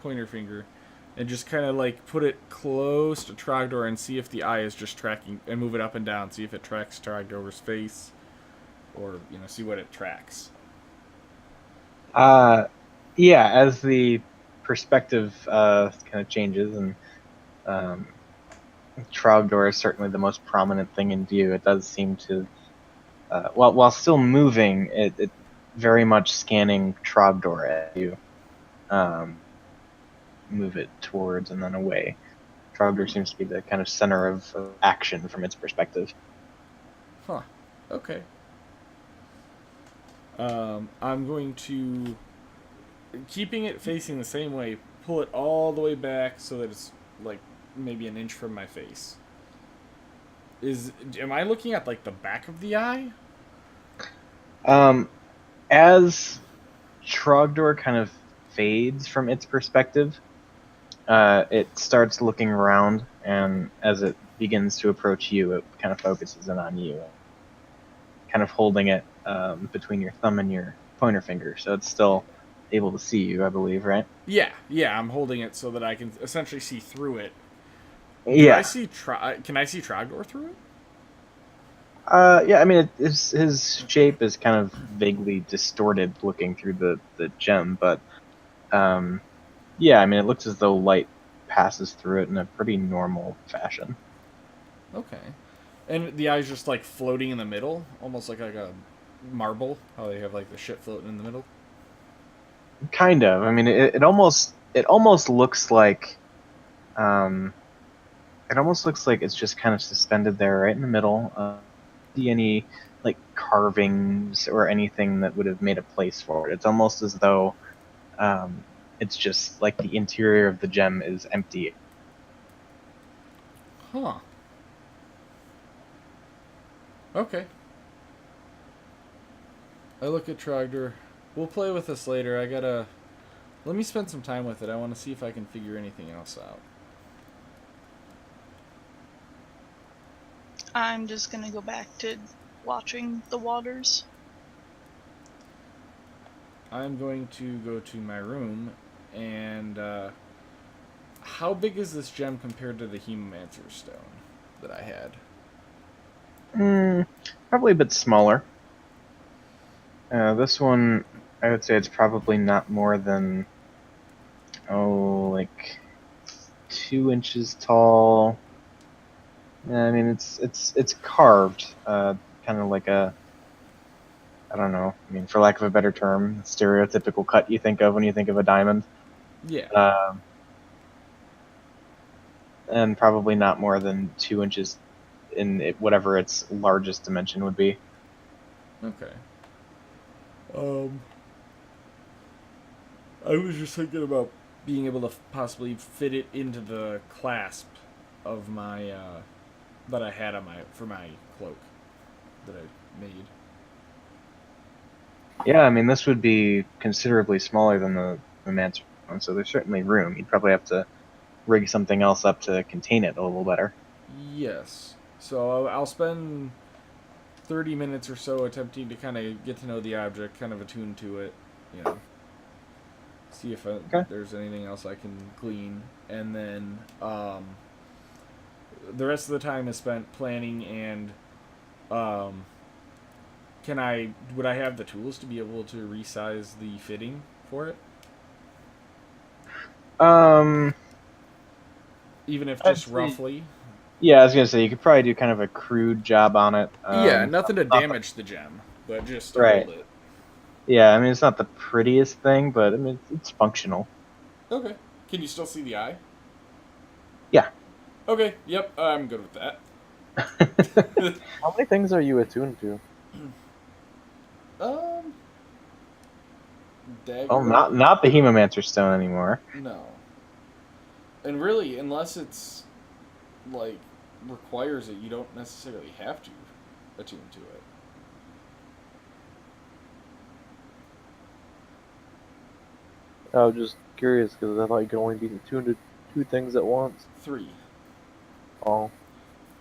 pointer finger, and just kind of like put it close to Trogdor and see if the eye is just tracking, and move it up and down, see if it tracks Trogdor's face, or see what it tracks. Yeah, as the perspective kind of changes, and Trogdor is certainly the most prominent thing in view. It does seem to, while still moving, it very much scanning Trogdor as you move it towards and then away. Trogdor seems to be the kind of center of action from its perspective. Huh. Okay. I'm going to, keeping it facing the same way, pull it all the way back so that it's like maybe an inch from my face. Am I looking at like the back of the eye? As Trogdor kind of fades from its perspective, it starts looking around, and as it begins to approach you, it kind of focuses in on you, kind of holding it between your thumb and your pointer finger, so it's still able to see you, I believe, right? Yeah, I'm holding it so that I can essentially see through it. Yeah. Can I see Trogdor through it? Yeah, I mean, his shape is kind of vaguely distorted looking through the gem, but yeah, I mean, it looks as though light passes through it in a pretty normal fashion. Okay. And the eye's just like floating in the middle, almost like a marble. How they have like the shit floating in the middle. Kind of. I mean, it almost looks like, it almost looks like it's just kind of suspended there, right in the middle. See any like carvings or anything that would have made a place for it? It's almost as though it's just like the interior of the gem is empty. Huh. Okay. I look at Trogdor. We'll play with this later. I gotta. Let me spend some time with it. I want to see if I can figure anything else out. I'm just gonna go back to watching the waters. I'm going to go to my room and. How big is this gem compared to the Hemomancer stone that I had? Probably a bit smaller. This one, I would say it's probably not more than, like 2 inches tall. I mean, it's carved, kind of like a, I don't know. I mean, for lack of a better term, stereotypical cut you think of when you think of a diamond. Yeah. And probably not more than 2 inches in whatever its largest dimension would be. Okay. I was just thinking about being able to possibly fit it into the clasp of my that I had on my cloak that I made. Yeah, I mean, this would be considerably smaller than the Mancer one, so there's certainly room. You'd probably have to rig something else up to contain it a little better. Yes. So I'll spend 30 minutes or so attempting to kind of get to know the object, kind of attune to it, you know. See if Okay. there's anything else I can glean, and then the rest of the time is spent planning and would I have the tools to be able to resize the fitting for it, Um, even if I'd just say, roughly? yeah, I was gonna say you could probably do kind of a crude job on it. Yeah, nothing to Not the- damage the gem, but just to right. hold it. Yeah, I mean, it's not the prettiest thing, but I mean, it's functional. Okay. Can you still see the eye? Yeah. Okay. Yep. I'm good with that. How many things are you attuned to? um. Well, Dagger. not the Hemomancer stone anymore. No. And really, unless it's like requires it, you don't necessarily have to attune to it. I was just curious because I thought you could only be attuned to 2 things at once. 3. Oh,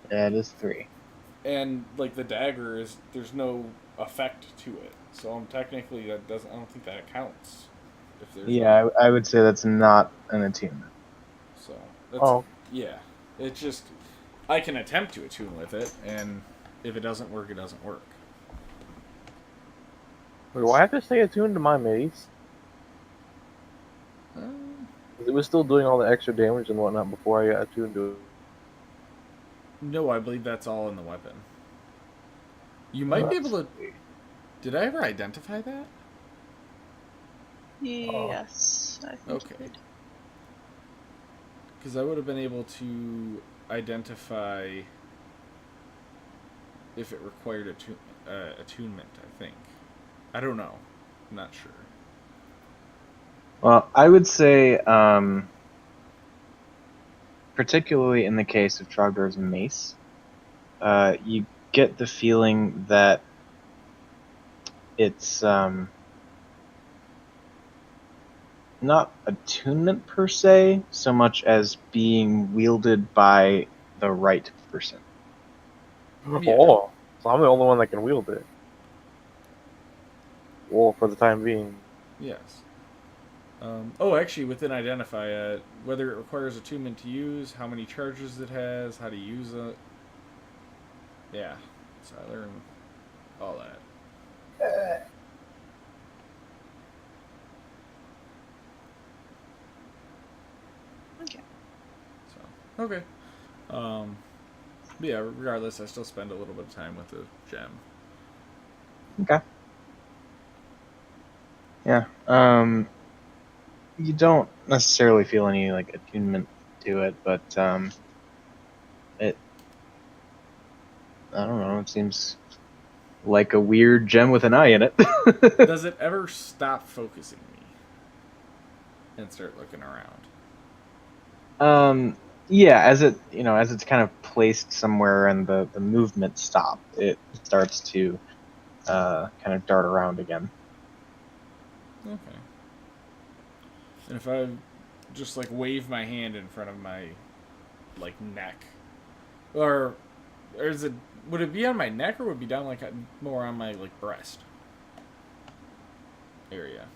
That is 3. And like the dagger is there's no effect to it. So technically that doesn't I don't think that counts. If there's Yeah, I would say that's not an attunement. so that's oh, yeah. It's just I can attempt to attune with it, and if it doesn't work, it doesn't work. wait, do I have to stay attuned to my mace? Um, 'Cause it was still doing all the extra damage and whatnot before I got attuned to it. no, I believe that's all in the weapon. You might be able to. Did I ever identify that? Yes, I think Okay. you did. Because I would have been able to identify if it required attunement, I think. I don't know. I'm not sure. Well, I would say, particularly in the case of Trogdor's mace, you get the feeling that it's not attunement per se, so much as being wielded by the right person. Yeah. Oh, so I'm the only one that can wield it. Well, for the time being. Yes. Actually, within Identify, whether it requires attunement to use, how many charges it has, how to use it. Yeah. So I learned all that. Okay. So, okay. But yeah, regardless, I still spend a little bit of time with the gem. Okay. Yeah. You don't necessarily feel any like attunement to it, but it I don't know. It seems like a weird gem with an eye in it. Does it ever stop focusing me and start looking around? Yeah, as as it's kind of placed somewhere and the movement stop, it starts to kind of dart around again. Okay. And if I just like wave my hand in front of my like neck, or is it? Would it be on my neck or would it be down like more on my like breast area?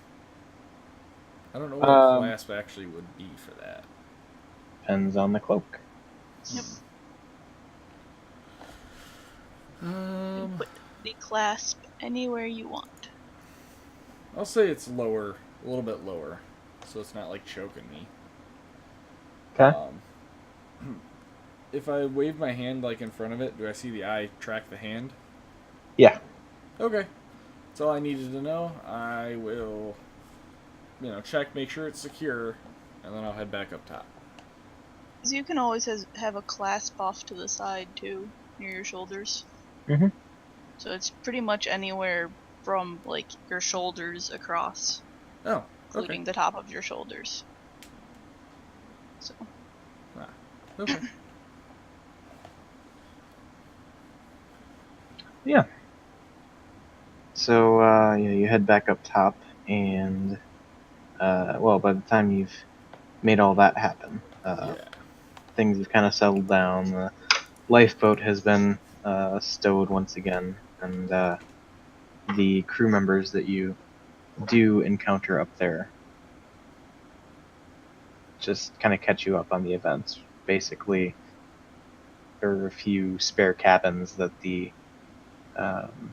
I don't know what a Um, clasp actually would be for that. Depends on the cloak. Yep. You can Um, put the clasp anywhere you want. I'll say it's lower, a little bit lower, so it's not like choking me. Okay. If I wave my hand like in front of it, do I see the eye track the hand? Yeah. Okay, that's all I needed to know. I will, check, make sure it's secure, and then I'll head back up top. 'Cause you can always have a clasp off to the side too, near your shoulders. Mhm. So it's pretty much anywhere from like your shoulders across, Oh, okay. including the top of your shoulders. So Okay. Yeah. So you head back up top, and well, by the time you've made all that happen, Yeah. things have kind of settled down. The lifeboat has been stowed once again, and the crew members that you do encounter up there just kind of catch you up on the events. Basically, there are a few spare cabins that um,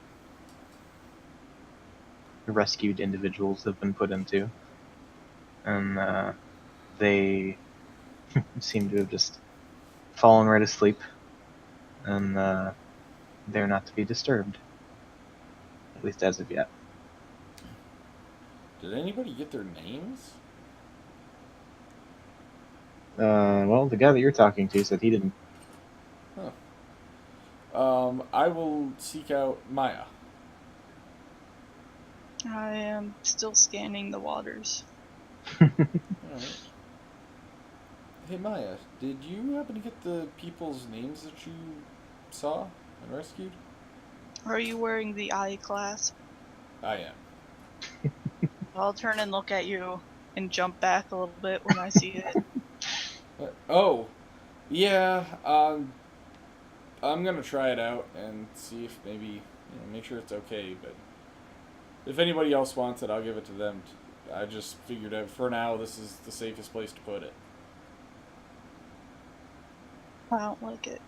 the rescued individuals have been put into, and they seem to have just fallen right asleep, and they're not to be disturbed, at least as of yet. Did anybody get their names? Well, the guy that you're talking to said he didn't. Huh. I will seek out Maya. I am still scanning the waters. Alright. Hey Maya, did you happen to get the people's names that you saw and rescued? Are you wearing the eye clasp? I am. I'll turn and look at you and jump back a little bit when I see it. Oh, yeah. I'm gonna try it out and see if maybe make sure it's okay. But if anybody else wants it, I'll give it to them. I just figured out for now this is the safest place to put it. I don't like it.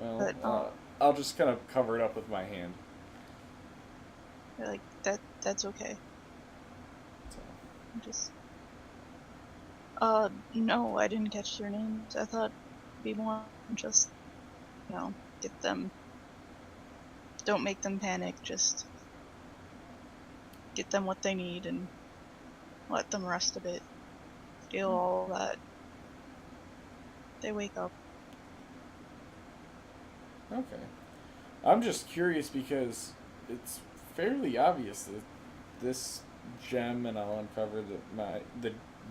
Well, But I'll just kind of cover it up with my hand. like that's okay. So. Just no, I didn't catch their names. I thought it'd be more just get them, don't make them panic, just get them what they need and let them rest a bit. Feel all that. They wake up. Okay. I'm just curious because it's fairly obvious that this gem, and I'll uncover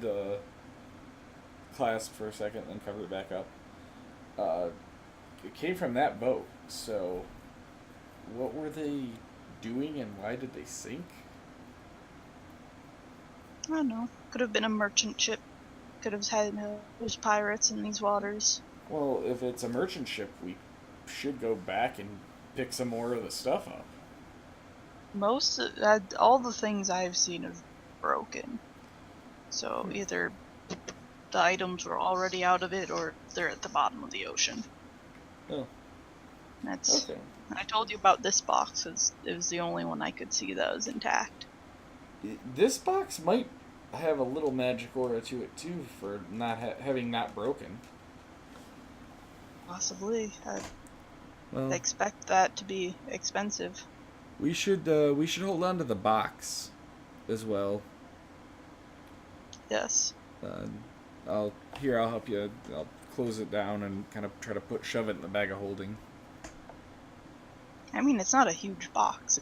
the clasp for a second, then cover it back up. It came from that boat. So, what were they doing, and why did they sink? I don't know. Could have been a merchant ship. Could have had there's pirates in these waters. Well, if it's a merchant ship, we should go back and pick some more of the stuff up. All the things I've seen have broken. So either the items were already out of it, or they're at the bottom of the ocean. Oh. That's. Okay. I told you about this box, because it was the only one I could see that was intact. This box might have a little magic aura to it too for not having not broken. Possibly. I Well, expect that to be expensive. We should hold on to the box as well. Yes. I'll help you. I'll close it down and kind of try to shove it in the bag of holding. I mean, it's not a huge box.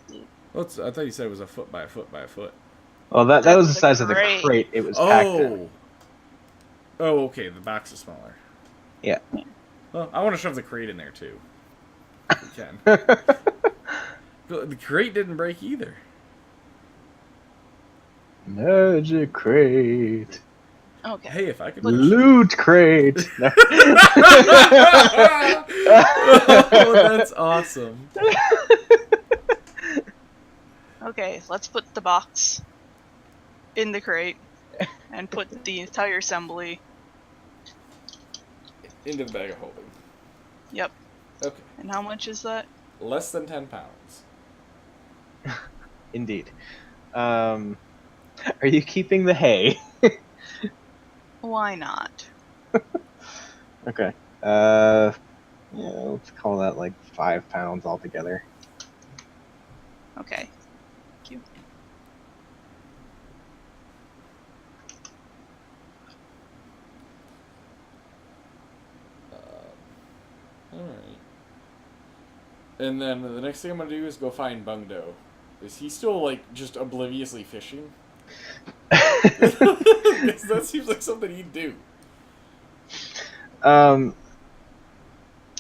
Well, I thought you said it was a foot by a foot by a foot. Well, that That's was the the size of the crate. crate it was packed in. Oh, okay. The box is smaller. Yeah. Well, I want to shove the crate in there too. We can. The crate didn't break either. Magic crate. Okay. Hey, if I could Loot crate. No. Oh, that's awesome. Okay, let's put the box in the crate and put the entire assembly. Into the bag of holding. Yep. Okay. And how much is that? Less than 10 pounds. Indeed. Are you keeping the hay? Why not? Okay. Yeah, let's call that like 5 pounds altogether. Okay. Thank you. Alright. And then the next thing I'm going to do is go find Bungdo. Is he still, like, just obliviously fishing? Because that seems like something he'd do.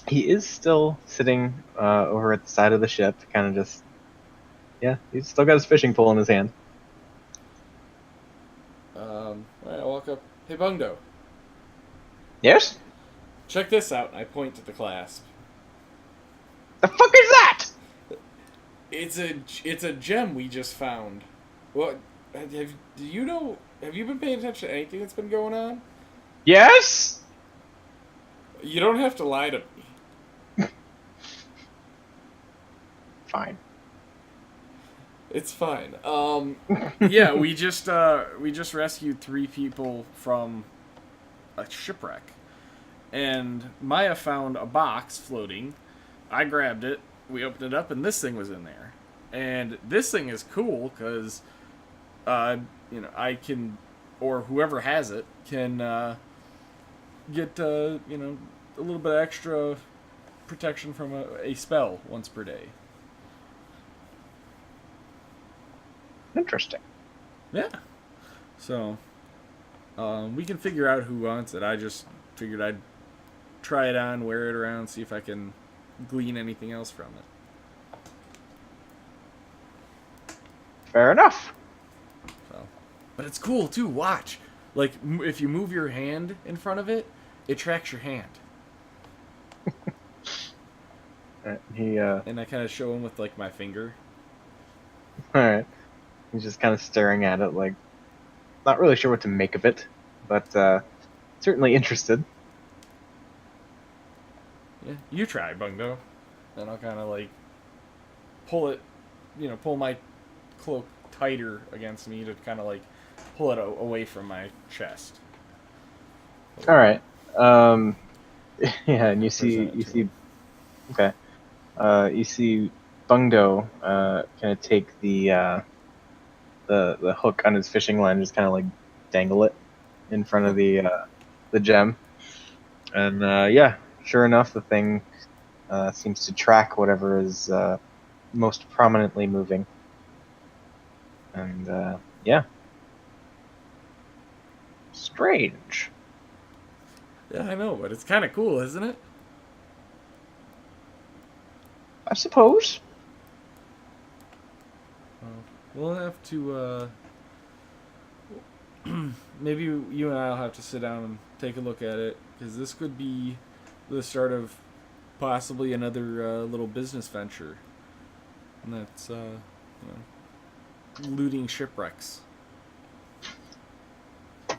He is still sitting over at the side of the ship, kind of just... Yeah, he's still got his fishing pole in his hand. Alright, I walk up. Hey, Bungdo. Yes? Check this out, and I point to the clasp. The fuck is that? It's a gem we just found. What? Have you been paying attention to anything that's been going on? Yes? You don't have to lie to me. Fine. It's fine. Yeah, we just rescued 3 people from a shipwreck. And Maya found a box floating. I grabbed it. We opened it up, and this thing was in there. And this thing is cool because, I can, or whoever has it can get, a little bit extra protection from a spell once per day. Interesting. Yeah. So, we can figure out who wants it. I just figured I'd try it on, wear it around, see if I can glean anything else from it. Fair enough. So, but it's cool too. Watch, like if you move your hand in front of it, it tracks your hand. And I kind of show him with like my finger. Alright. He's just kind of staring at it, like, not really sure what to make of it, but certainly interested. Yeah, you try, Bungo. Then I'll kind of like pull it, pull my cloak tighter against me to kind of like pull it away from my chest. Alright. Yeah, and you see, okay. You see Bungdo kind of take the hook on his fishing line, just kind of like dangle it in front of the gem, and yeah, sure enough, the thing seems to track whatever is most prominently moving, and yeah, strange. Yeah, I know, but it's kind of cool, isn't it? I suppose. We'll have to, maybe you and I will have to sit down and take a look at it, because this could be the start of possibly another little business venture. And that's, looting shipwrecks. I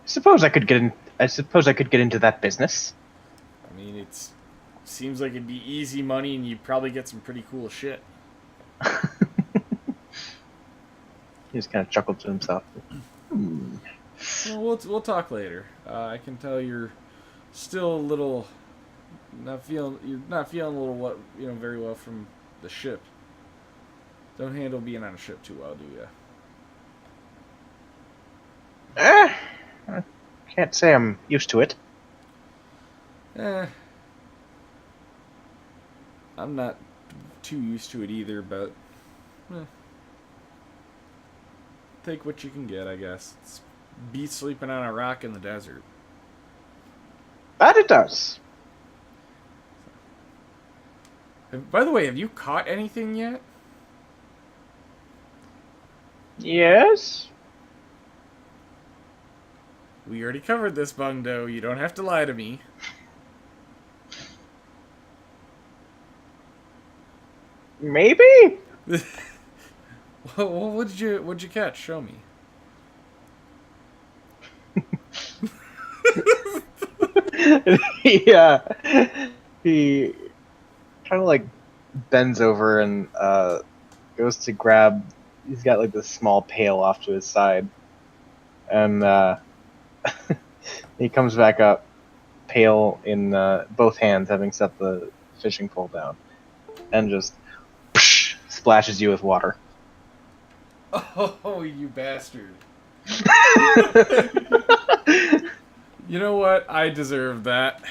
suppose I could get into that business. I mean, it seems like it'd be easy money, and you'd probably get some pretty cool shit. He just kind of chuckled to himself. Well, we'll talk later. I can tell you're still a little not feeling a little very well from the ship. Don't handle being on a ship too well, do ya? I can't say I'm used to it. I'm not too used to it either, but take what you can get, I guess. It's beat sleeping on a rock in the desert. That it does. By the way, have you caught anything yet? Yes. We already covered this, Bungdo. You don't have to lie to me. Maybe. What'd you catch? Show me. Yeah. He kind of like bends over and goes to grab. He's got like this small pail off to his side, and he comes back up, pail in both hands, having set the fishing pole down, and just splashes you with water. Oh, you bastard. You know what? I deserve that.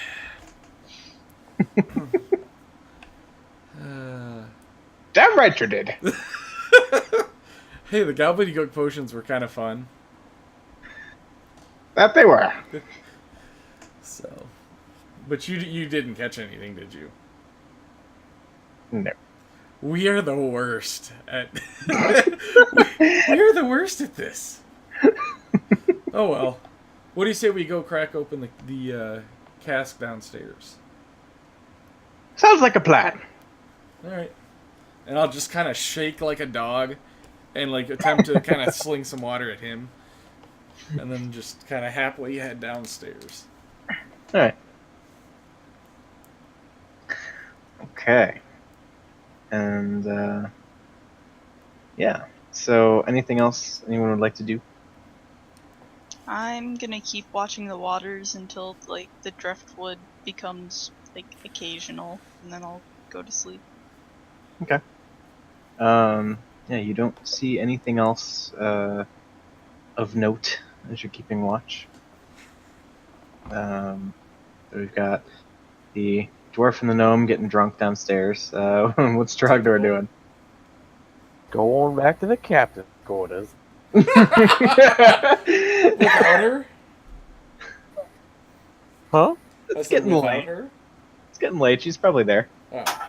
Damn right you did. Hey, the gobbledygook potions were kind of fun. That they were. So, but you didn't catch anything, did you? No. We are the worst at. We are the worst at this. Oh well. What do you say we go crack open the cask downstairs? Sounds like a plan. All right. And I'll just kind of shake like a dog, and like attempt to kind of sling some water at him, and then just kind of happily head downstairs. All right. Okay. And yeah. So, anything else anyone would like to do? I'm gonna keep watching the waters until like the driftwood becomes like occasional, and then I'll go to sleep. Okay. Yeah, you don't see anything else of note as you're keeping watch. So we've got the dwarf and the gnome getting drunk downstairs. What's Trogdor doing? Going back to the captain's quarters. Without her? Huh? It's getting late. Her? It's getting late. She's probably there. Oh.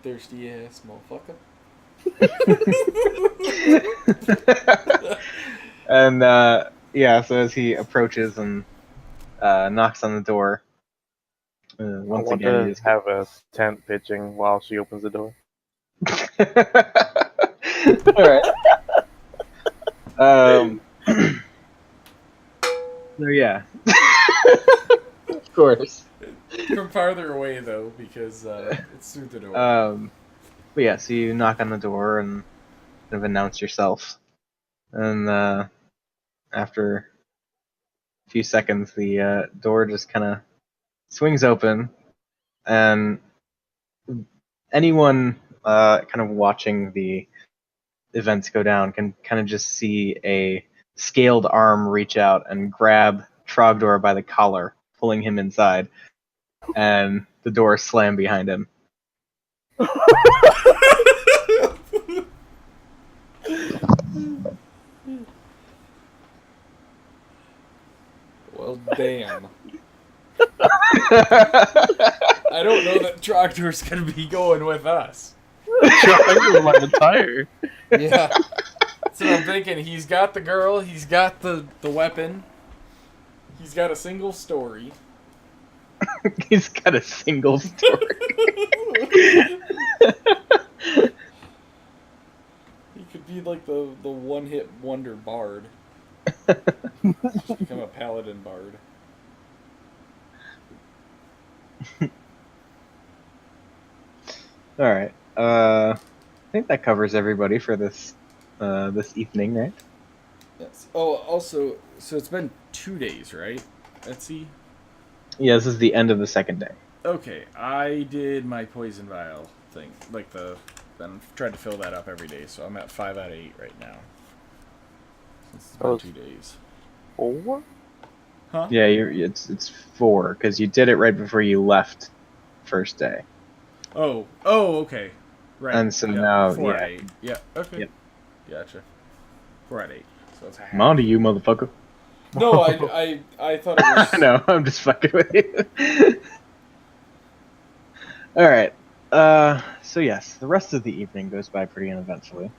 Thirsty ass motherfucker. And yeah, so as he approaches and knocks on the door, once I want again, he to just have a tent pitching while she opens the door. All right. So yeah, of course. From farther away though, because it's through the door. But yeah, so you knock on the door and kind of announce yourself, and after a few seconds, the door just kind of swings open, and anyone kind of watching the events go down can kind of just see a scaled arm reach out and grab Trogdor by the collar, pulling him inside, and the door slam behind him. Well, damn. I don't know that Trogdor's gonna be going with us. Trogdor might retire. Yeah. So I'm thinking he's got the girl, he's got the weapon, he's got a single story. He's got a single story. He could be like the one-hit wonder bard. Just become a paladin bard. All right. I think that covers everybody for this evening, right? Yes. Oh, also, so it's been 2 days, right? Etsy? Yeah, this is the end of the second day. Okay, I did my poison vial thing, then tried to fill that up every day, so I'm at 5 out of 8 right now. Since it's been 2 days. 4? Huh? Yeah, it's 4 because you did it right before you left first day, Oh, okay. Right. and so Yep. now 4 out yeah, of 8. Yeah, okay. Yep. Gotcha. 4 out of 8. So it's a half. I'm on to you, motherfucker. No, I thought it was. No, I'm just fucking with you. All right. So yes, the rest of the evening goes by pretty uneventfully.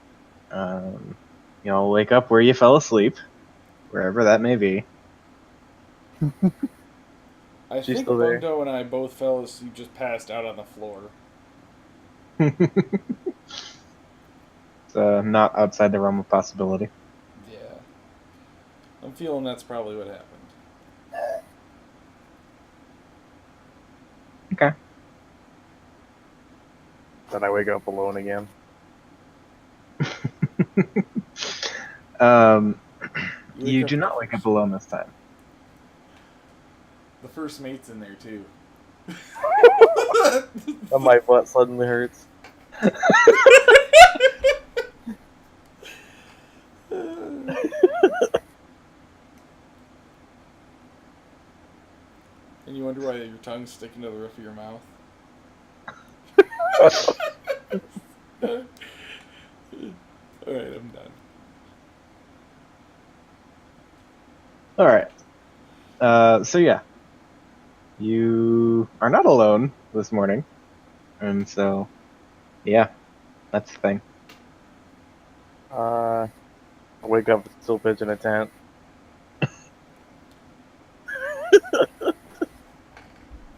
You'll wake up where you fell asleep, wherever that may be. I She's think still there. Bundo and I both fell asleep, just passed out on the floor. It's not outside the realm of possibility. Yeah. I'm feeling that's probably what happened. Okay. Then I wake up alone again. You do not wake up alone this time. The first mate's in there, too. And my butt suddenly hurts. And you wonder why your tongue's sticking to the roof of your mouth. Alright, I'm done. Alright. So yeah. You are not alone this morning. And so, yeah, that's the thing. I wake up still pitching a tent.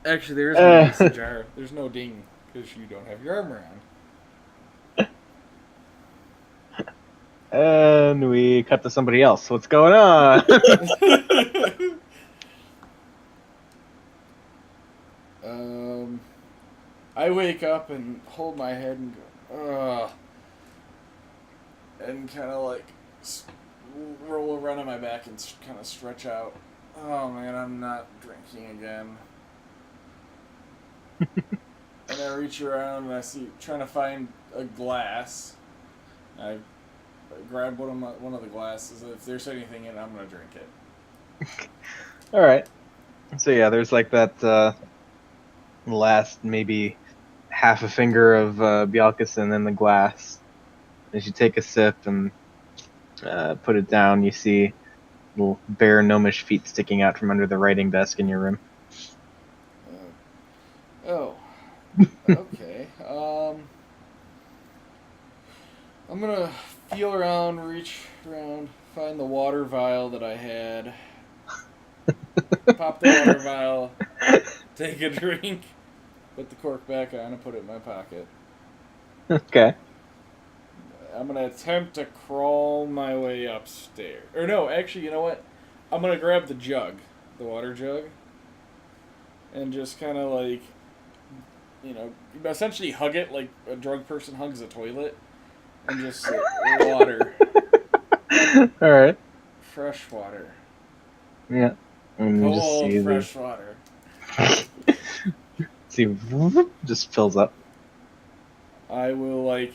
Actually, there is no mason jar. There's no ding, because you don't have your armor on. And we cut to somebody else. What's going on? I wake up and hold my head and go, ugh. And kind of like roll around on my back and kind of stretch out. Oh man, I'm not drinking again. And I reach around and I see, trying to find a glass. I grab one of the glasses. If there's anything in it, I'm gonna drink it. Alright. So yeah, there's like that last maybe half a finger of Bjelkesen in the glass. As you take a sip and put it down, you see little bare gnomish feet sticking out from under the writing desk in your room. Oh. Okay. I'm gonna feel around, reach around, find the water vial that I had. Pop the water vial, take a drink, put the cork back on, and put it in my pocket. Okay. I'm gonna attempt to crawl my way upstairs. Or no, actually, you know what? I'm gonna grab the jug, the water jug, and just kind of like, essentially hug it like a drug person hugs a toilet, and just water, Alright. fresh water, Yeah. And you just cold see fresh water. just fills up. I will like.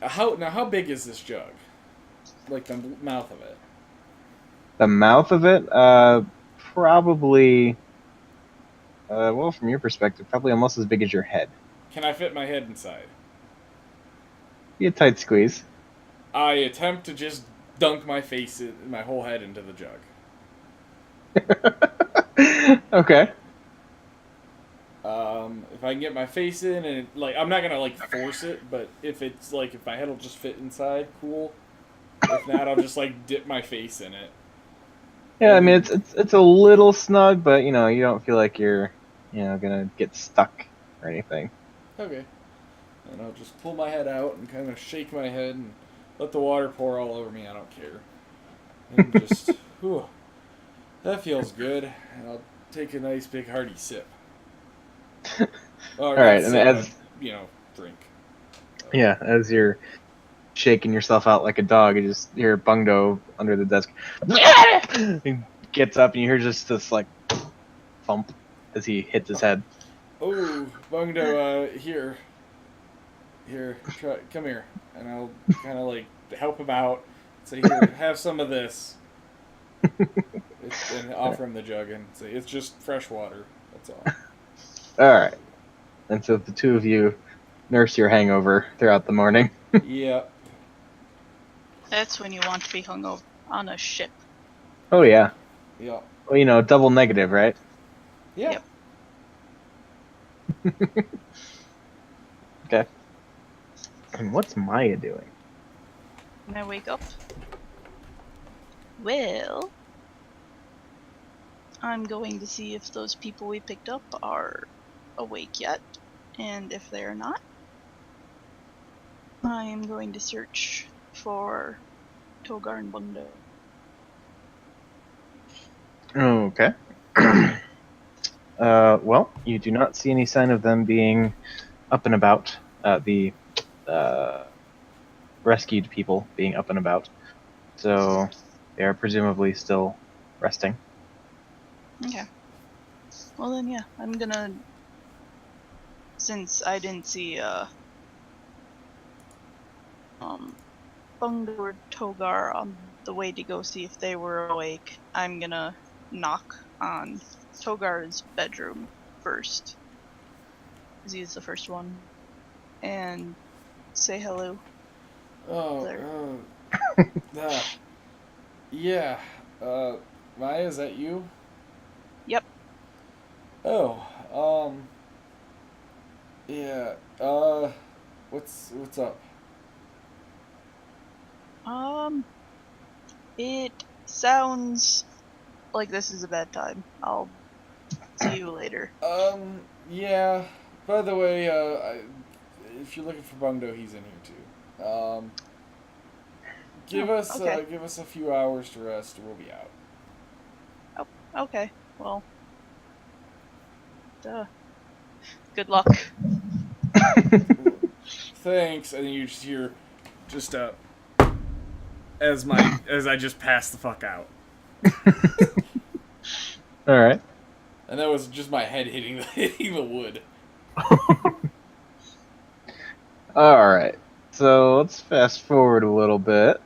How big is this jug? Like the mouth of it. The mouth of it, probably. Well, from your perspective, probably almost as big as your head. Can I fit my head inside? Be a tight squeeze. I attempt to just dunk my whole head into the jug. Okay. If I can get my face in, and I'm not gonna force it, but if my head will just fit inside, cool. If not, I'll just dip my face in it. Yeah, I mean it's a little snug, but you don't feel like you're gonna get stuck or anything. Okay. And I'll just pull my head out and kind of shake my head and let the water pour all over me. I don't care. And just, whew, that feels good. And I'll take a nice big hearty sip. All right, and sip, as drink. Yeah, as you're shaking yourself out like a dog, you just hear Bungdo under the desk. He gets up and you hear just this thump as he hits his head. Oh, Bungdo, here. Here, come here. And I'll kind of like help him out. Say, here, have some of this. And offer him the jug and say, it's just fresh water. That's all. All right. And so the two of you nurse your hangover throughout the morning. Yep. That's when you want to be hungover on a ship. Oh yeah. Yep. Well, double negative, right? Yeah. Yep. Okay. And what's Maya doing? When I wake up, well, I'm going to see if those people we picked up are awake yet, and if they're not, I am going to search for Togar and Bundo. Okay. Well, you do not see any sign of them being up and about. The rescued people being up and about. So they are presumably still resting. Okay. Well then, yeah, I'm gonna. Since I didn't see Bundo or Togar on the way to go see if they were awake, I'm gonna knock on Togar's bedroom first, because he's the first one, and say hello. There. Yeah. Maya, is that you? Yep. Oh, yeah. What's up? It sounds like this is a bad time. I'll see you later. Yeah. By the way, if you're looking for Bungdo, he's in here too. Give okay. us a few hours to rest. We'll be out. Oh, okay. Well, good luck. Thanks. And then you just hear, as I just pass the fuck out. All right. And that was just my head hitting the wood. All right. So let's fast forward a little bit.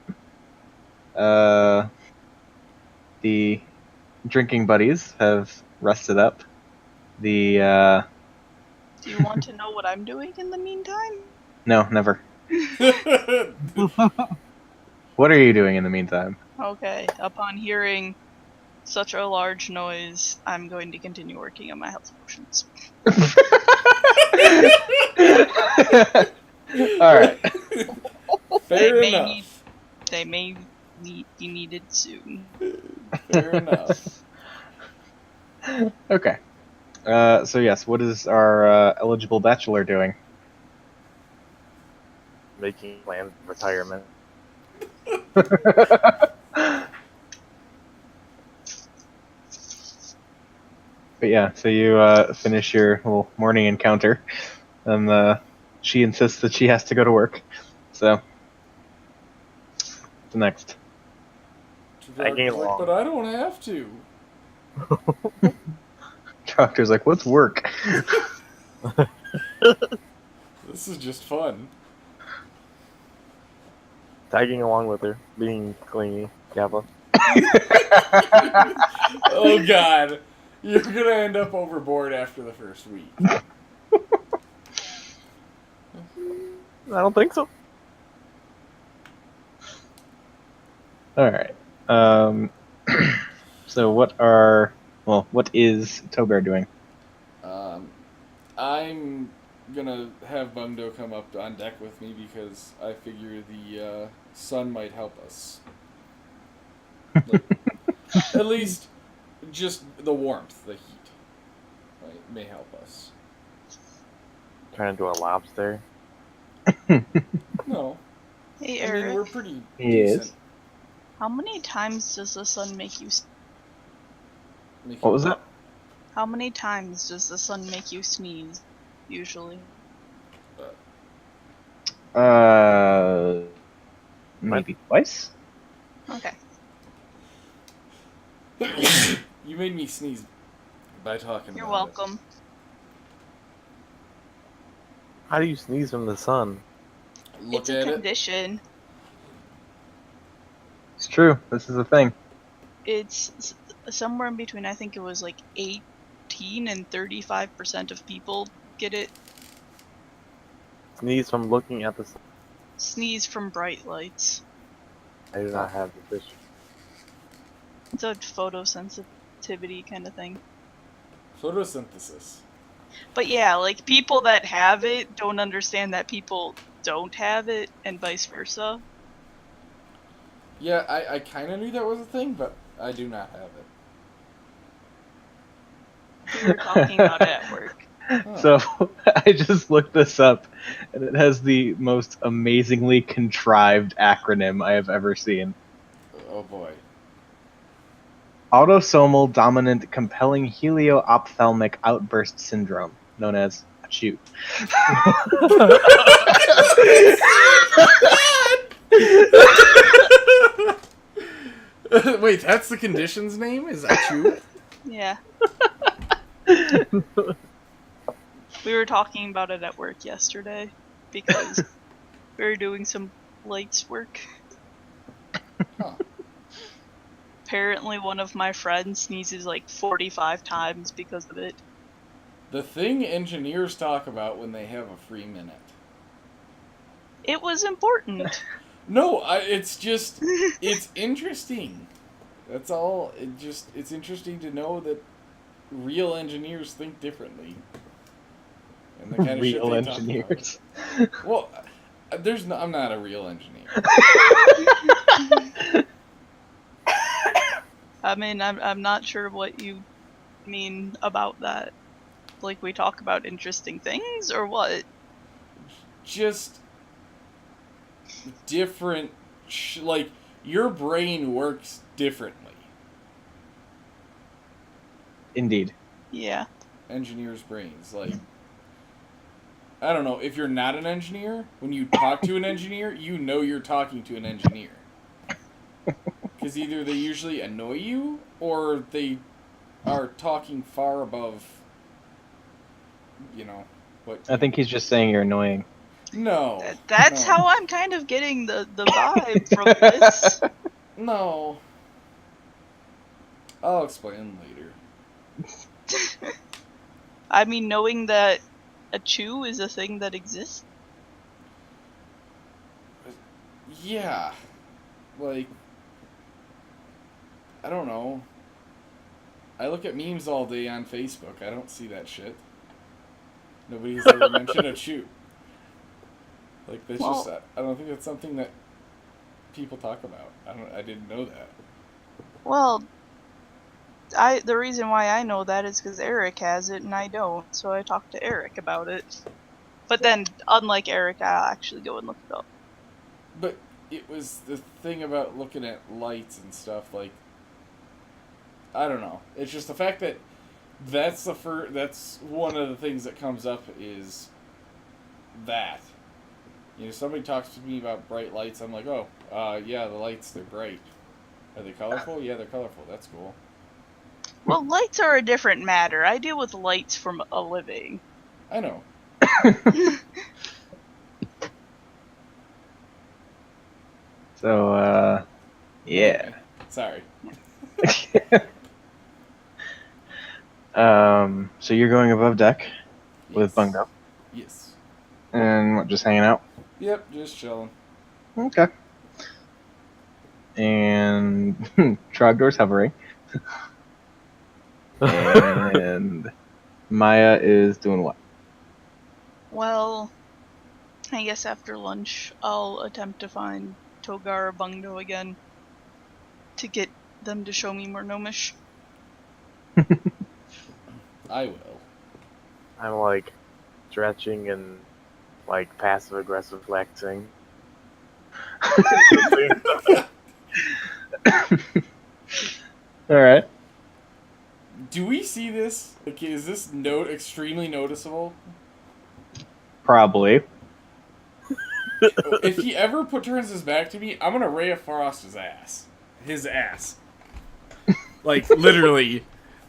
The drinking buddies have rested up. The Do you want to know what I'm doing in the meantime? no, never. What are you doing in the meantime? Okay. Upon hearing such a large noise, I'm going to continue working on my health potions. All right. Fair enough. They may be needed soon. Fair enough. Okay. So yes, what is our eligible bachelor doing? Making planned retirement. But yeah, so you finish your little morning encounter, and she insists that she has to go to work. So, the next. Tagging along. But I don't have to. Doctor's like, what's work? This is just fun. Tagging along with her, being clingy. Kappa. Oh god. You're gonna end up overboard after the first week. I don't think so. Alright. So what is Togar doing? I'm gonna have Bungdo come up on deck with me because I figure the sun might help us. Like, at least just the warmth, the heat, may help us. Turn into a lobster. No. Hey, I Eric. mean, we're pretty Yes. decent. How many times does the sun make you? What was that? How many times does the sun make you sneeze? Usually. Maybe twice? Okay. You made me sneeze by talking You're about welcome. How do you sneeze from the sun? Look It's a at it. condition. It's true. This is a thing. It's somewhere in between. I think it was like 18 and 35% of people get it. Sneeze from looking at the sun. Sneeze from bright lights. I do not have this issue. It's a photosensitivity kind of thing. Photosynthesis. But yeah, like people that have it don't understand that people don't have it, and vice versa. Yeah, I kind of knew that was a thing, but I do not have it. We were talking about it at work. So I just looked this up, and it has the most amazingly contrived acronym I have ever seen. Oh boy. Autosomal dominant compelling helio-ophthalmic outburst syndrome, known as ACHOO. Wait, that's the condition's name? Is that true? Yeah. We were talking about it at work yesterday because we were doing some lights work. Huh. Apparently one of my friends sneezes like 45 times because of it. The thing engineers talk about when they have a free minute. It was important. No, it's just, it's interesting. That's all. It's interesting to know that real engineers think differently. And the kind of Real shit they engineers. talk about. Well, I'm not a real engineer. I mean, I'm not sure what you mean about that. Like we talk about interesting things or what? Just different, like, your brain works differently. Indeed. Yeah. Engineers' brains, like, I don't know, if you're not an engineer, when you talk to an engineer, you know you're talking to an engineer. Because either they usually annoy you, or they are talking far above, what... I think he's just saying you're annoying. No. That's no. how I'm kind of getting the vibe from this. No. I'll explain later. I mean, knowing that a chew is a thing that exists. Yeah. Like, I don't know. I look at memes all day on Facebook. I don't see that shit. Nobody's ever mentioned a chew. Like, that's Well, just, I don't think that's something that people talk about. I didn't know that. Well, the reason why I know that is because Eric has it and I don't, so I talked to Eric about it. But then, unlike Eric, I'll actually go and look it up. But it was the thing about looking at lights and stuff, like, I don't know. It's just the fact that that's one of the things that comes up is that. Somebody talks to me about bright lights, I'm like, oh, yeah, the lights, they're bright. Are they colorful? Yeah, they're colorful. That's cool. Well, lights are a different matter. I deal with lights from a living. I know. So, yeah. Okay. Sorry. So you're going above deck with Yes. Bungo. Yes. And what, just hanging out? Yep, just chilling. Okay. And Trogdor's hovering. And Maya is doing what? Well, I guess after lunch, I'll attempt to find Togar or Bungo again to get them to show me more gnomish. I will. I'm like stretching and like passive aggressive flexing. Alright. Do we see this? Like, is this extremely noticeable? Probably. If he ever turns his back to me, I'm gonna Ray of Frost his ass. His ass. Like, literally,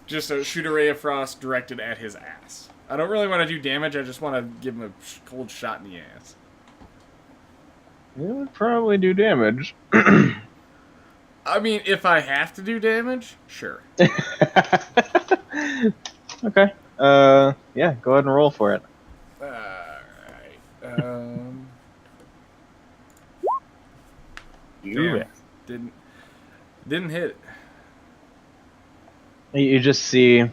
just shoot a Ray of Frost directed at his ass. I don't really want to do damage. I just want to give him a cold shot in the ass. It would probably do damage. I mean, if I have to do damage, sure. Okay. Yeah, go ahead and roll for it. Alright. You Damn. Didn't hit. You just see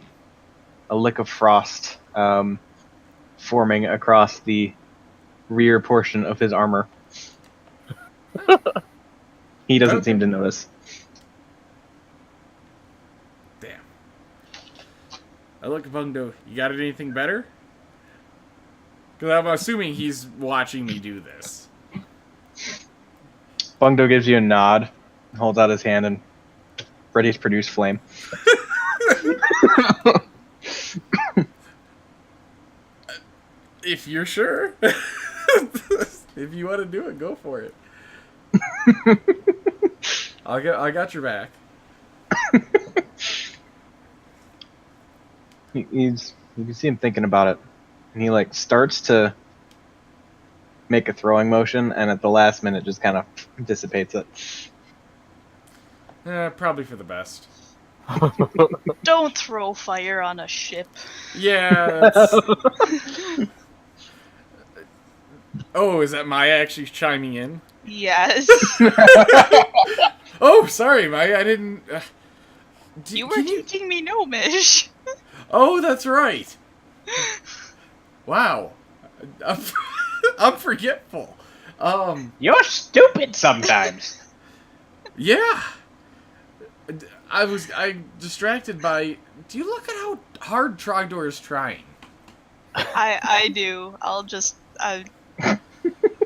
a lick of frost forming across the rear portion of his armor. He doesn't seem to notice. Damn. I look at Bungdo. You got anything better? Because I'm assuming he's watching me do this. Bungdo gives you a nod, holds out his hand, and ready to produce flame. If you're sure. If you want to do it, go for it. I got your back. You can see him thinking about it, and he like starts to make a throwing motion, and at the last minute just kind of dissipates it. Probably for the best. Don't throw fire on a ship. Yeah. Oh, is that Maya actually chiming in? Yes. Oh, sorry, Maya. I didn't. You were teaching me Gnomish. Oh, that's right. Wow. I'm forgetful. You're stupid sometimes. Yeah. I distracted by. Do you look at how hard Trogdor is trying? I do. I'll just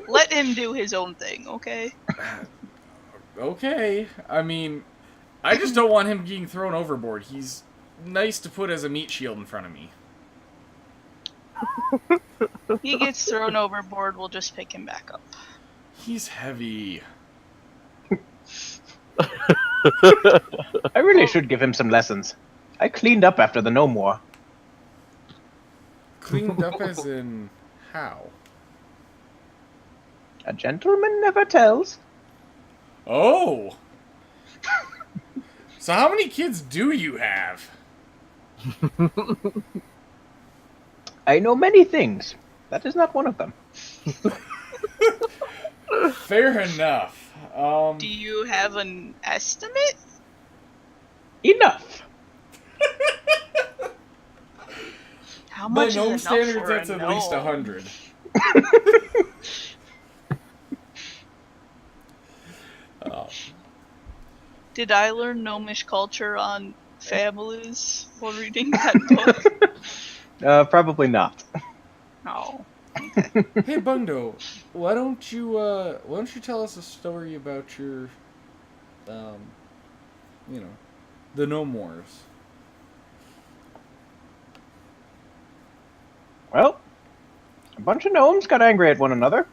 let him do his own thing, okay? Okay. I mean, I just don't want him getting thrown overboard. He's nice to put as a meat shield in front of me. He gets thrown overboard, we'll just pick him back up. He's heavy. I really should give him some lessons. I cleaned up after the Gnome War. Cleaned up as in how? A gentleman never tells. Oh! So how many kids do you have? I know many things. That is not one of them. Fair enough. Do you have an estimate? Enough. How By much is gnome enough standards, for that's a at least gnome? 100. Oh. Did I learn Gnomish culture on families while reading that book? Probably not. No. Hey Bungdo, why don't you tell us a story about your, the Gnome Wars? Well, a bunch of gnomes got angry at one another,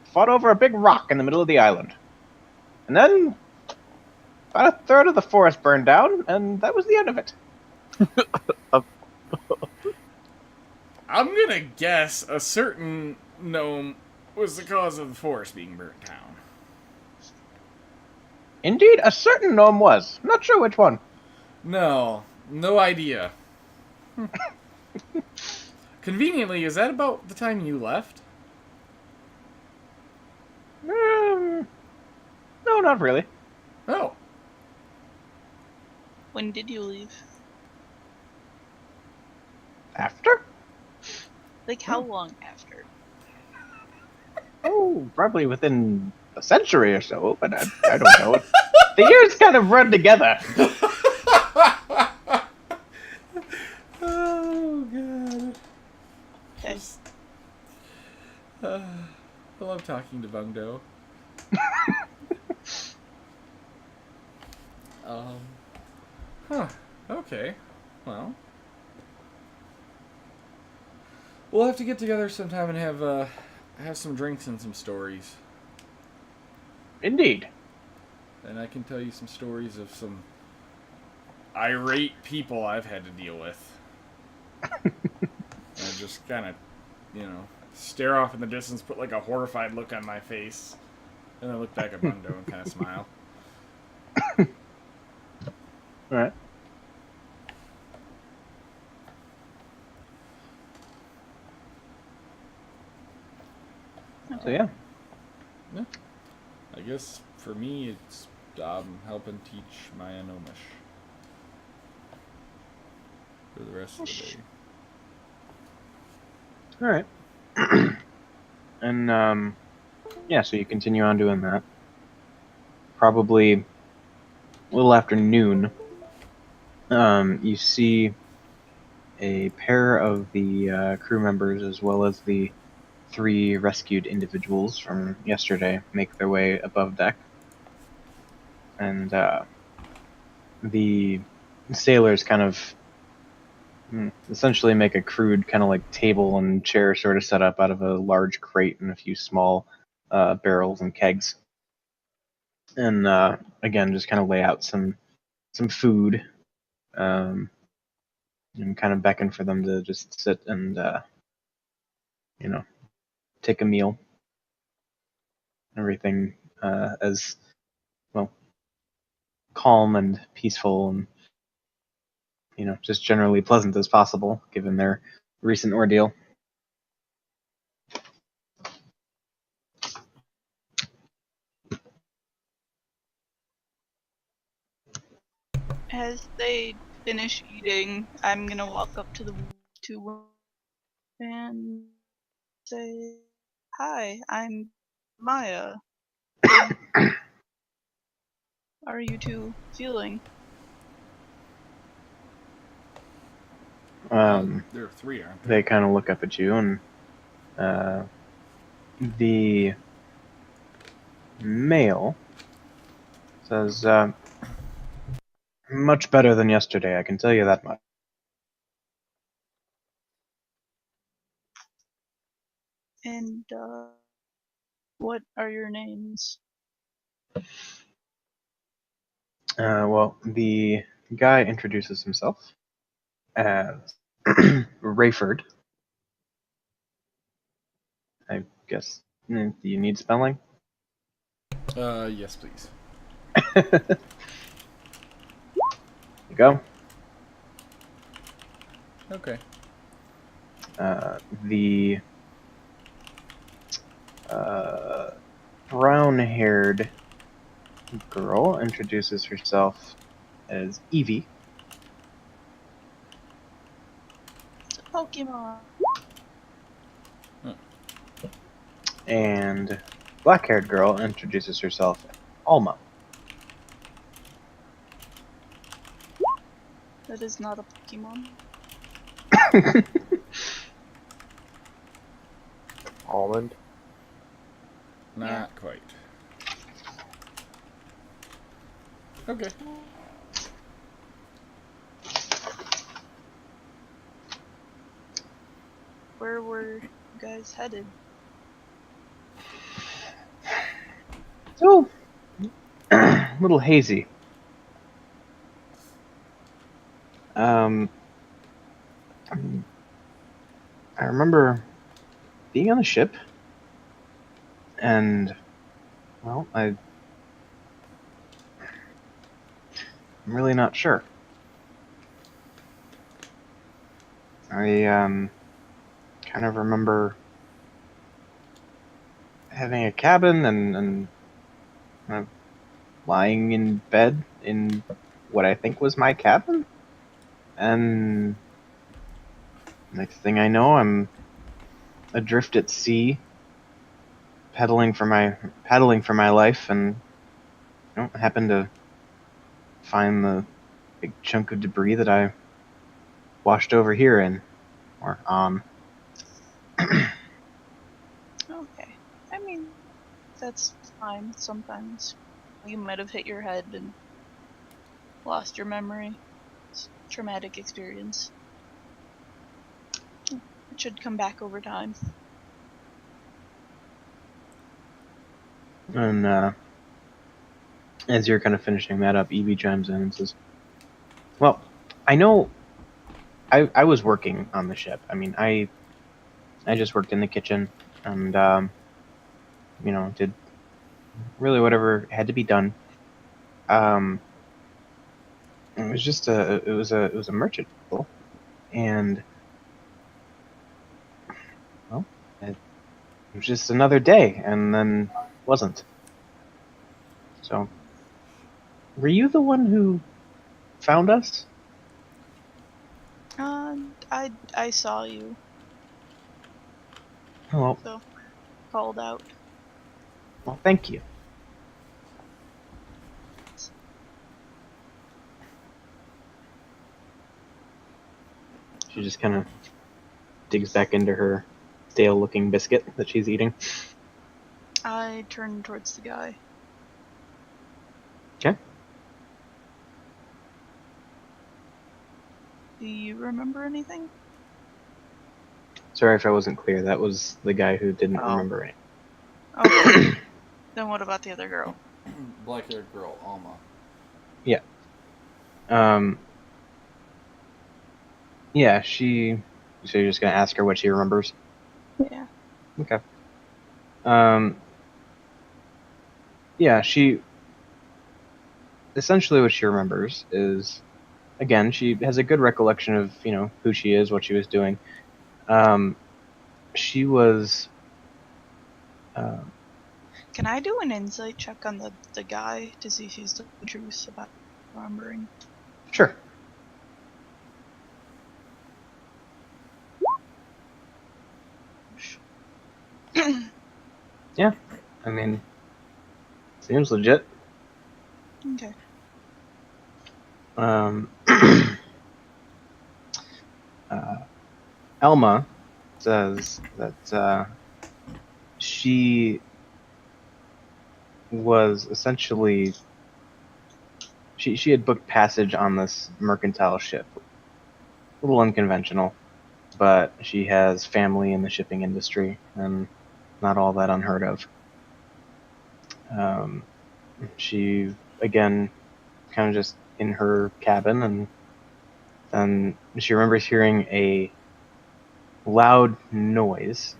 fought over a big rock in the middle of the island. And then, about a third of the forest burned down, and that was the end of it. I'm gonna guess a certain gnome was the cause of the forest being burnt down. Indeed, a certain gnome was. Not sure which one. No idea. Conveniently, is that about the time you left? No, not really. Oh. When did you leave? After? Like, how long after? Oh, probably within a century or so, but I don't know. The years kind of run together. Oh, God. Okay. I love talking to Bungdo. Huh. Okay. Well. We'll have to get together sometime and have some drinks and some stories. Indeed. And I can tell you some stories of some irate people I've had to deal with. I just kind of, stare off in the distance, put like a horrified look on my face, and then look back at Bundo and kind of smile. All right. So yeah. I guess for me, it's helping teach Maya Nomish for the rest of the day. All right. And yeah, so you continue on doing that. Probably a little after noon, you see a pair of the crew members, as well as the 3 rescued individuals from yesterday, make their way above deck. And the sailors kind of essentially make a crude kind of like table and chair sort of setup out of a large crate and a few small barrels and kegs. And again, just kind of lay out some food, and kind of beckon for them to just sit and take a meal. Everything as well calm and peaceful and just generally pleasant as possible given their recent ordeal. As they finish eating, I'm gonna walk up to the 2 women and say, "Hi, I'm Maya. How are you 2 feeling?" There are 3, aren't there? They kind of look up at you, and the male says, "Much better than yesterday, I can tell you that much." And what are your names? Well, the guy introduces himself as Rayford. I guess. Do you need spelling? Yes, please. There you go. Okay. The brown-haired girl introduces herself as Evie. It's a Pokemon. And black-haired girl introduces herself as Alma. That is not a Pokemon. Almond. Not quite. Okay. Where were you guys headed? So, a little hazy. I remember being on a ship, and, well, I'm really not sure. I kind of remember having a cabin and kind of lying in bed in what I think was my cabin, and next thing I know, I'm adrift at sea, paddling for my life, and happen to find the big chunk of debris that I washed over here in, or on. Okay. I mean, that's fine sometimes. You might have hit your head and lost your memory. It's a traumatic experience. It should come back over time. And as you're kind of finishing that up, Evie chimes in and says, "Well, I know I was working on the ship. I mean, I just worked in the kitchen and did really whatever had to be done. It was just it was a merchant vessel, and well, it was just another day, and then wasn't. So, were you the one who found us? I saw you, Oh, so called out. well, thank you. She just kind of digs back into her stale-looking biscuit that she's eating. I turned towards the guy. Okay. Do you remember anything? Sorry if I wasn't clear. That was the guy who didn't Oh. remember it. Okay. Then what about the other girl? Black-haired girl, Alma. Yeah. Yeah, she... So you're just gonna ask her what she remembers? Yeah. Okay. Yeah, she... Essentially what she remembers is... Again, she has a good recollection of, who she is, what she was doing. She was... Can I do an insight check on the guy to see if he's the truth about remembering? Sure. Yeah. I mean... Seems legit. Okay. Elma says that she was essentially she had booked passage on this mercantile ship. A little unconventional, but she has family in the shipping industry and not all that unheard of. She again kind of just in her cabin, and then she remembers hearing a loud noise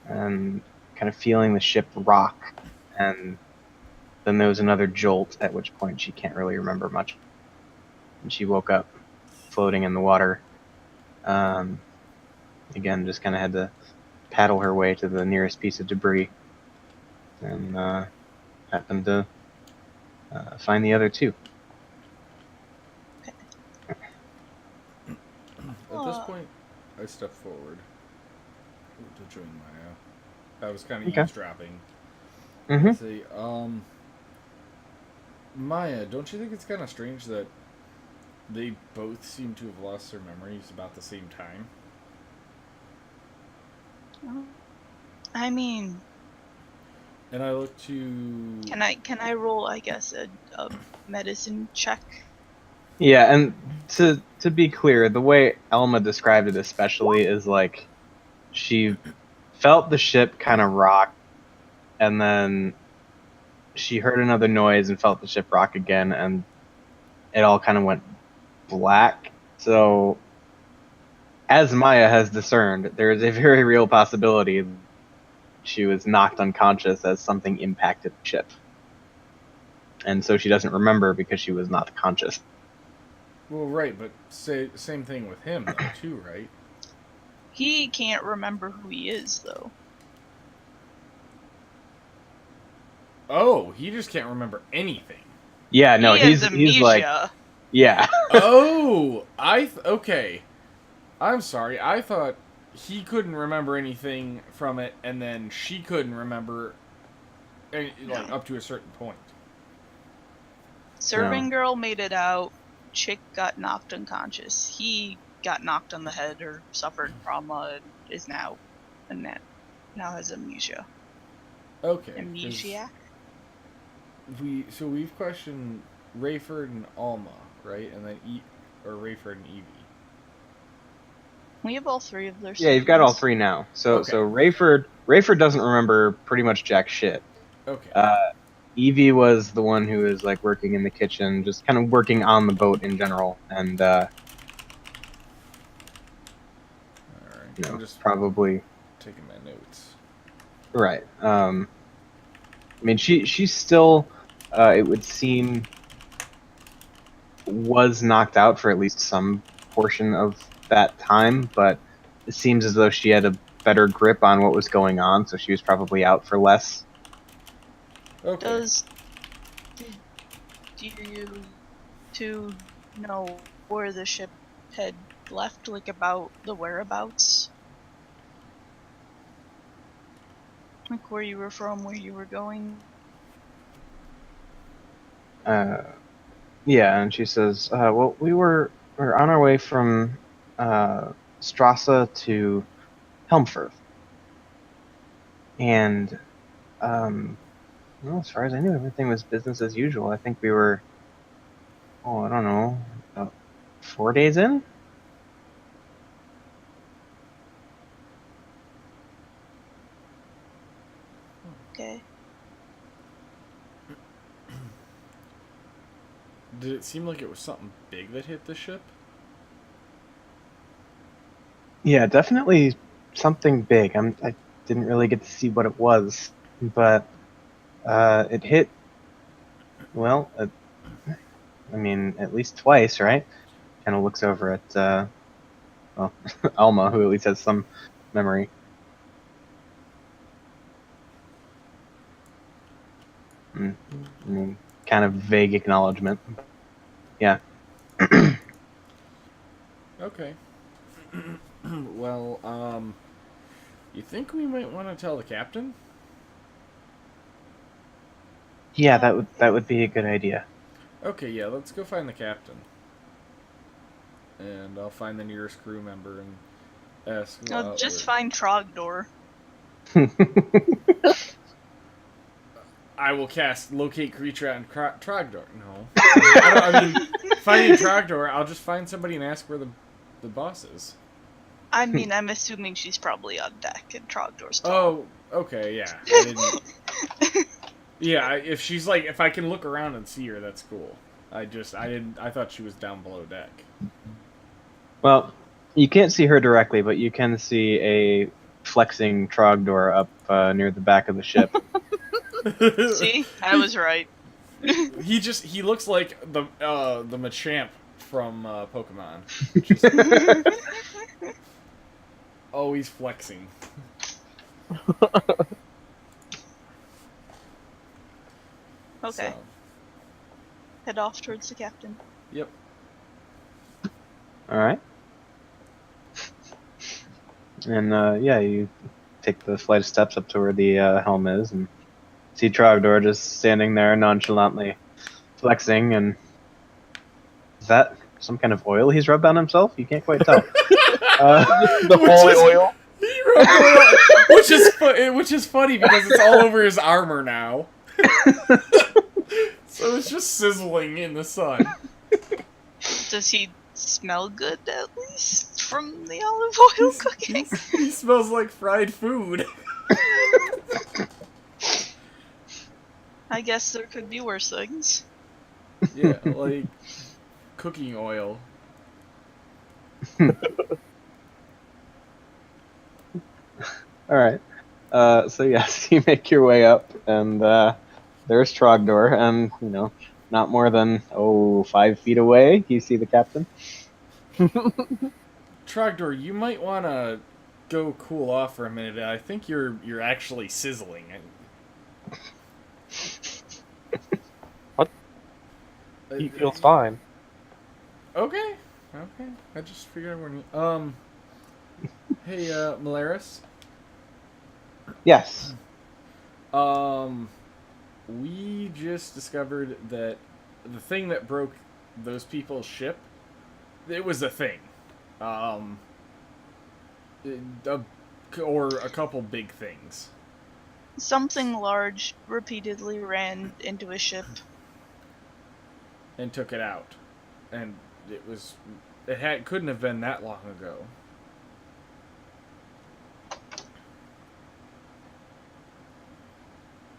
and kind of feeling the ship rock, and then there was another jolt, at which point she can't really remember much. And she woke up floating in the water. Again, just kind of had to paddle her way to the nearest piece of debris, and happened to find the other two. At this point, I step forward to join Maya. I was kind of Okay. eavesdropping. Mm-hmm. I say, Maya, don't you think it's kind of strange that they both seem to have lost their memories about the same time? I mean, And I look to... can I roll, I guess, a medicine check? Yeah, and to be clear, the way Elma described it especially is like she felt the ship kind of rock, and then she heard another noise and felt the ship rock again, and it all kind of went black. So, as Maya has discerned, there is a very real possibility she was knocked unconscious as something impacted the ship. And so she doesn't remember because she was not conscious. Well, right, but same thing with him, though, too, right? He can't remember who he is, though. Oh, he just can't remember anything. Yeah, no, he has he's like, yeah. Oh, okay. I'm sorry. I thought he couldn't remember anything from it, and then she couldn't remember, like, up to a certain point. Serving girl made it out. Chick got knocked unconscious. He got knocked on the head or suffered trauma and is now has amnesia. Okay. Amnesiac? We've questioned Rayford and Alma, right? And then Rayford and Evie. We have all three of their Yeah, you've got all three now. So Rayford doesn't remember pretty much jack shit. Okay. Evie was the one who was like working in the kitchen, just kind of working on the boat in general, and I'm just probably taking my notes. right. I mean, she's still, it would seem, was knocked out for at least some portion of that time, but it seems as though she had a better grip on what was going on, so she was probably out for less. Okay. Do you two know where the ship had left, like about the whereabouts? Like where you were from, where you were going? Yeah, and she says, well, we're on our way from Strassa to Helmfirth, and well, as far as I knew, everything was business as usual. I think we were, I don't know, about 4 days in. Okay. Did it seem like it was something big that hit the ship? Yeah, definitely something big. I didn't really get to see what it was, but it hit, well, I mean, at least twice, right? Kind of looks over at, well, Alma, who at least has some memory. I mean, kind of vague acknowledgement. Yeah. Okay. Well, you think we might want to tell the captain? Yeah, that would be a good idea. Okay, yeah, let's go find the captain. And I'll find the nearest crew member and ask. Oh, just find Trogdor. I will cast locate creature on Trogdor. No, I mean, finding Trogdor, I'll just find somebody and ask where the boss is. I mean, I'm assuming she's probably on deck and Trogdor's tall. Oh, okay, yeah. I didn't. Yeah, if she's like, if I can look around and see her, that's cool. I thought she was down below deck. Well, you can't see her directly, but you can see a flexing Trogdor up near the back of the ship. See? I was right. He looks like the Machamp from Pokemon. Always flexing. Okay. So, Head off towards the captain. yep. All right. And yeah, you take the flight of steps up to where the helm is, and see Trogdor just standing there nonchalantly flexing. And is that some kind of oil he's rubbed on himself? You can't quite tell. The holy oil. He rubbed oil, which is funny because it's all over his armor now. So it's just sizzling in the sun. Does he smell good, at least, from the olive oil cooking? He smells like fried food. I guess there could be worse things. Yeah, like cooking oil. All right. So yes, you make your way up, and there's Trogdor, and not more than 5 feet away, you see the captain. Trogdor, you might want to go cool off for a minute. I think you're actually sizzling. What? He feels fine. Okay. I just figured I wouldn't. Hey, Malaris. Yes. We just discovered that the thing that broke those people's ship, it was a thing. Or a couple big things. Something large repeatedly ran into a ship. And took it out. And couldn't have been that long ago.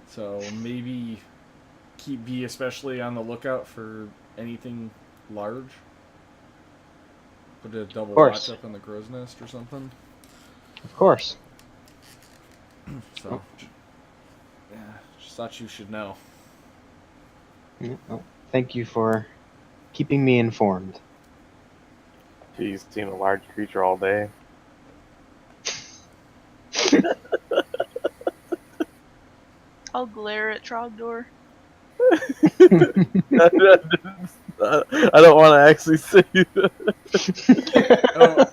So maybe be especially on the lookout for anything large. Put a double watch up on the crow's nest or something. Of course. So, yeah, just thought you should know. Yeah, well, thank you for keeping me informed. He's seen a large creature all day. I'll glare at Trogdor. I don't want to actually say that. Oh,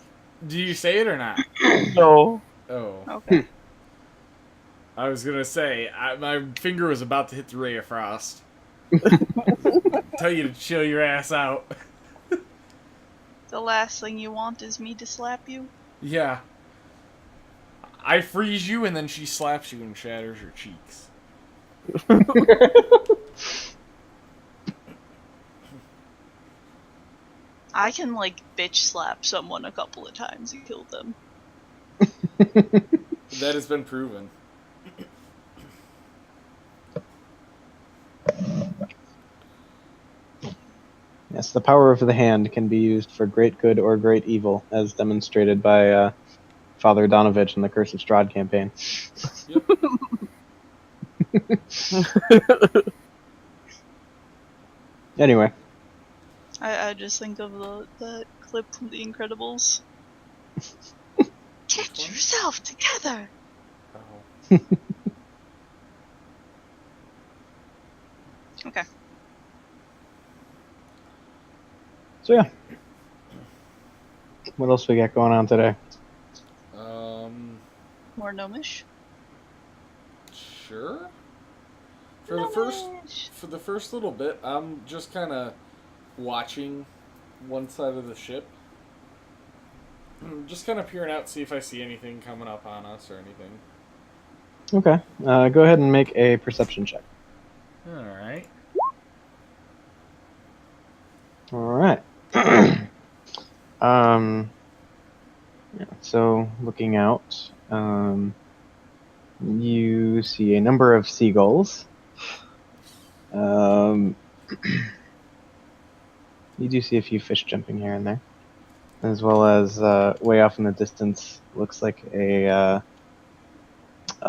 do you say it or not? No. Oh, Okay. I was gonna say my finger was about to hit the ray of frost. Tell you to chill your ass out. The last thing you want is me to slap you? Yeah. I freeze you and then she slaps you and shatters your cheeks. I can, like, bitch slap someone a couple of times and kill them. That has been proven. Yes, the power of the hand can be used for great good or great evil, as demonstrated by Father Donovich in the Curse of Strahd campaign. Yep. Anyway, I just think of the clip from The Incredibles. Get one? yourself together! Oh. Okay. so yeah. What else we got going on today? More gnomish? Sure. Gnomish! For the first little bit, I'm just kind of watching one side of the ship. Just kind of peering out, see if I see anything coming up on us or anything. Okay, go ahead and make a perception check. All right. All right. Yeah, so looking out, you see a number of seagulls. You do see a few fish jumping here and there, as well as way off in the distance looks like a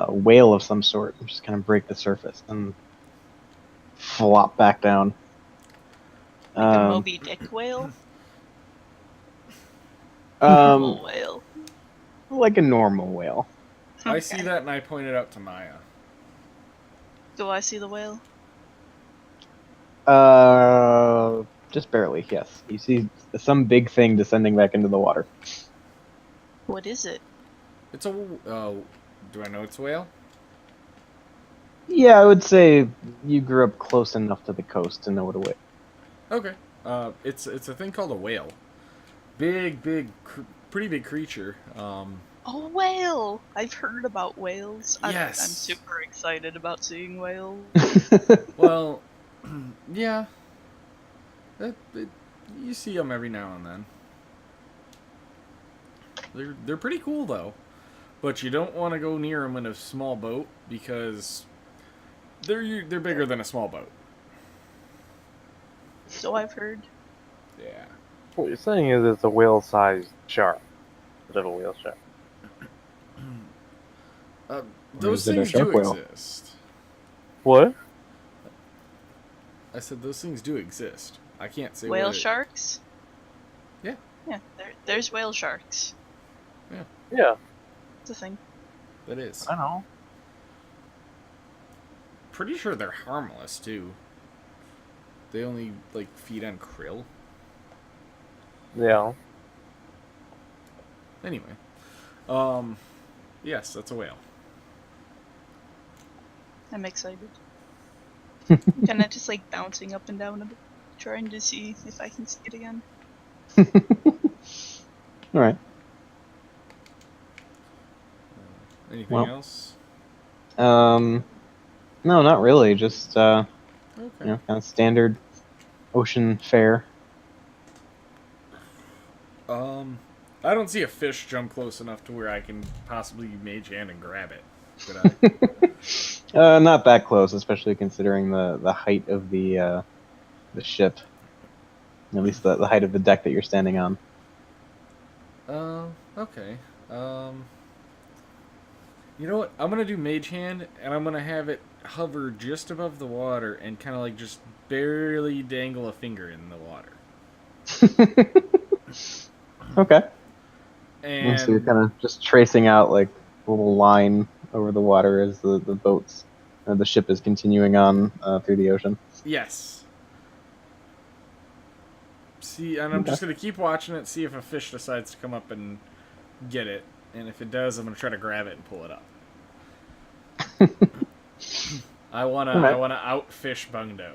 whale of some sort, just kind of break the surface and flop back down. Like a Moby Dick whale? Um, Whale. like a normal whale. I see Okay. that and I point it out to Maya. Do I see the whale? Just barely, yes. You see some big thing descending back into the water. What is it? It's a. Do I know it's a whale? Yeah, I would say you grew up close enough to the coast to know what a whale. Okay. It's a thing called a whale. Pretty big creature. Oh, a whale! I've heard about whales. I'm Yes. super excited about seeing whales. Well, yeah. You see them every now and then. They're pretty cool though, but you don't want to go near them in a small boat because they're bigger than a small boat. So I've heard. Yeah. What you're saying is it's a whale-sized shark. Instead of a whale shark. Those is it a things shark do whale? exist. What? I said those things do exist. I can't say Whale what it- sharks? Yeah. Yeah, there's whale sharks. Yeah, It's a thing. That is. I know. Pretty sure they're harmless too. They only like feed on krill. Yeah. Anyway, yes, that's a whale. I'm excited. I'm kind of just like bouncing up and down a bit, trying to see if I can see it again. All right. Anything Well. else? No, not really. Just Okay. kind of standard ocean fare. I don't see a fish jump close enough to where I can possibly mage hand and grab it. Could I? Not that close, especially considering the height of the ship. At least the height of the deck that you're standing on. Okay. You know what? I'm gonna do Mage Hand, and I'm gonna have it hover just above the water and kind of like just barely dangle a finger in the water. Okay. And So you're kind of just tracing out like a little line over the water as the boats, the ship is continuing on through the ocean. yes. See, and I'm Okay. just gonna keep watching it, see if a fish decides to come up and get it, and if it does, I'm gonna try to grab it and pull it up. I wanna outfish Bungdo.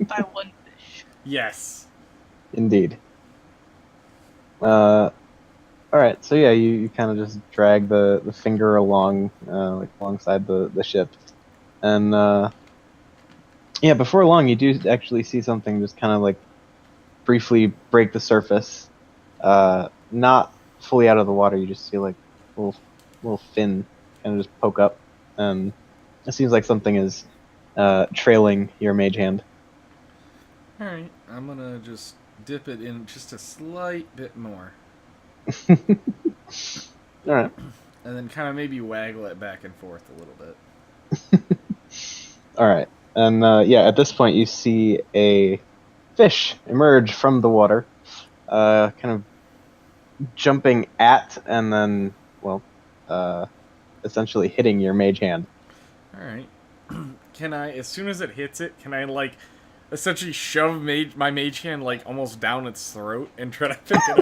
By one fish. Yes. Indeed. All right. So yeah, you kind of just drag the finger along, like alongside the ship, and yeah, before long you do actually see something just kind of like briefly break the surface. Not fully out of the water. You just see like little fin kind of just poke up, and it seems like something is trailing your mage hand. Alright, I'm gonna just dip it in just a slight bit more. All right. And then kind of maybe waggle it back and forth a little bit. All right. And yeah, at this point you see a fish emerge from the water, kind of jumping at and then, well, essentially hitting your mage hand. Alright. Can I, as soon as it hits it, can I, like, essentially shove my mage hand, like, almost down its throat and try to pick it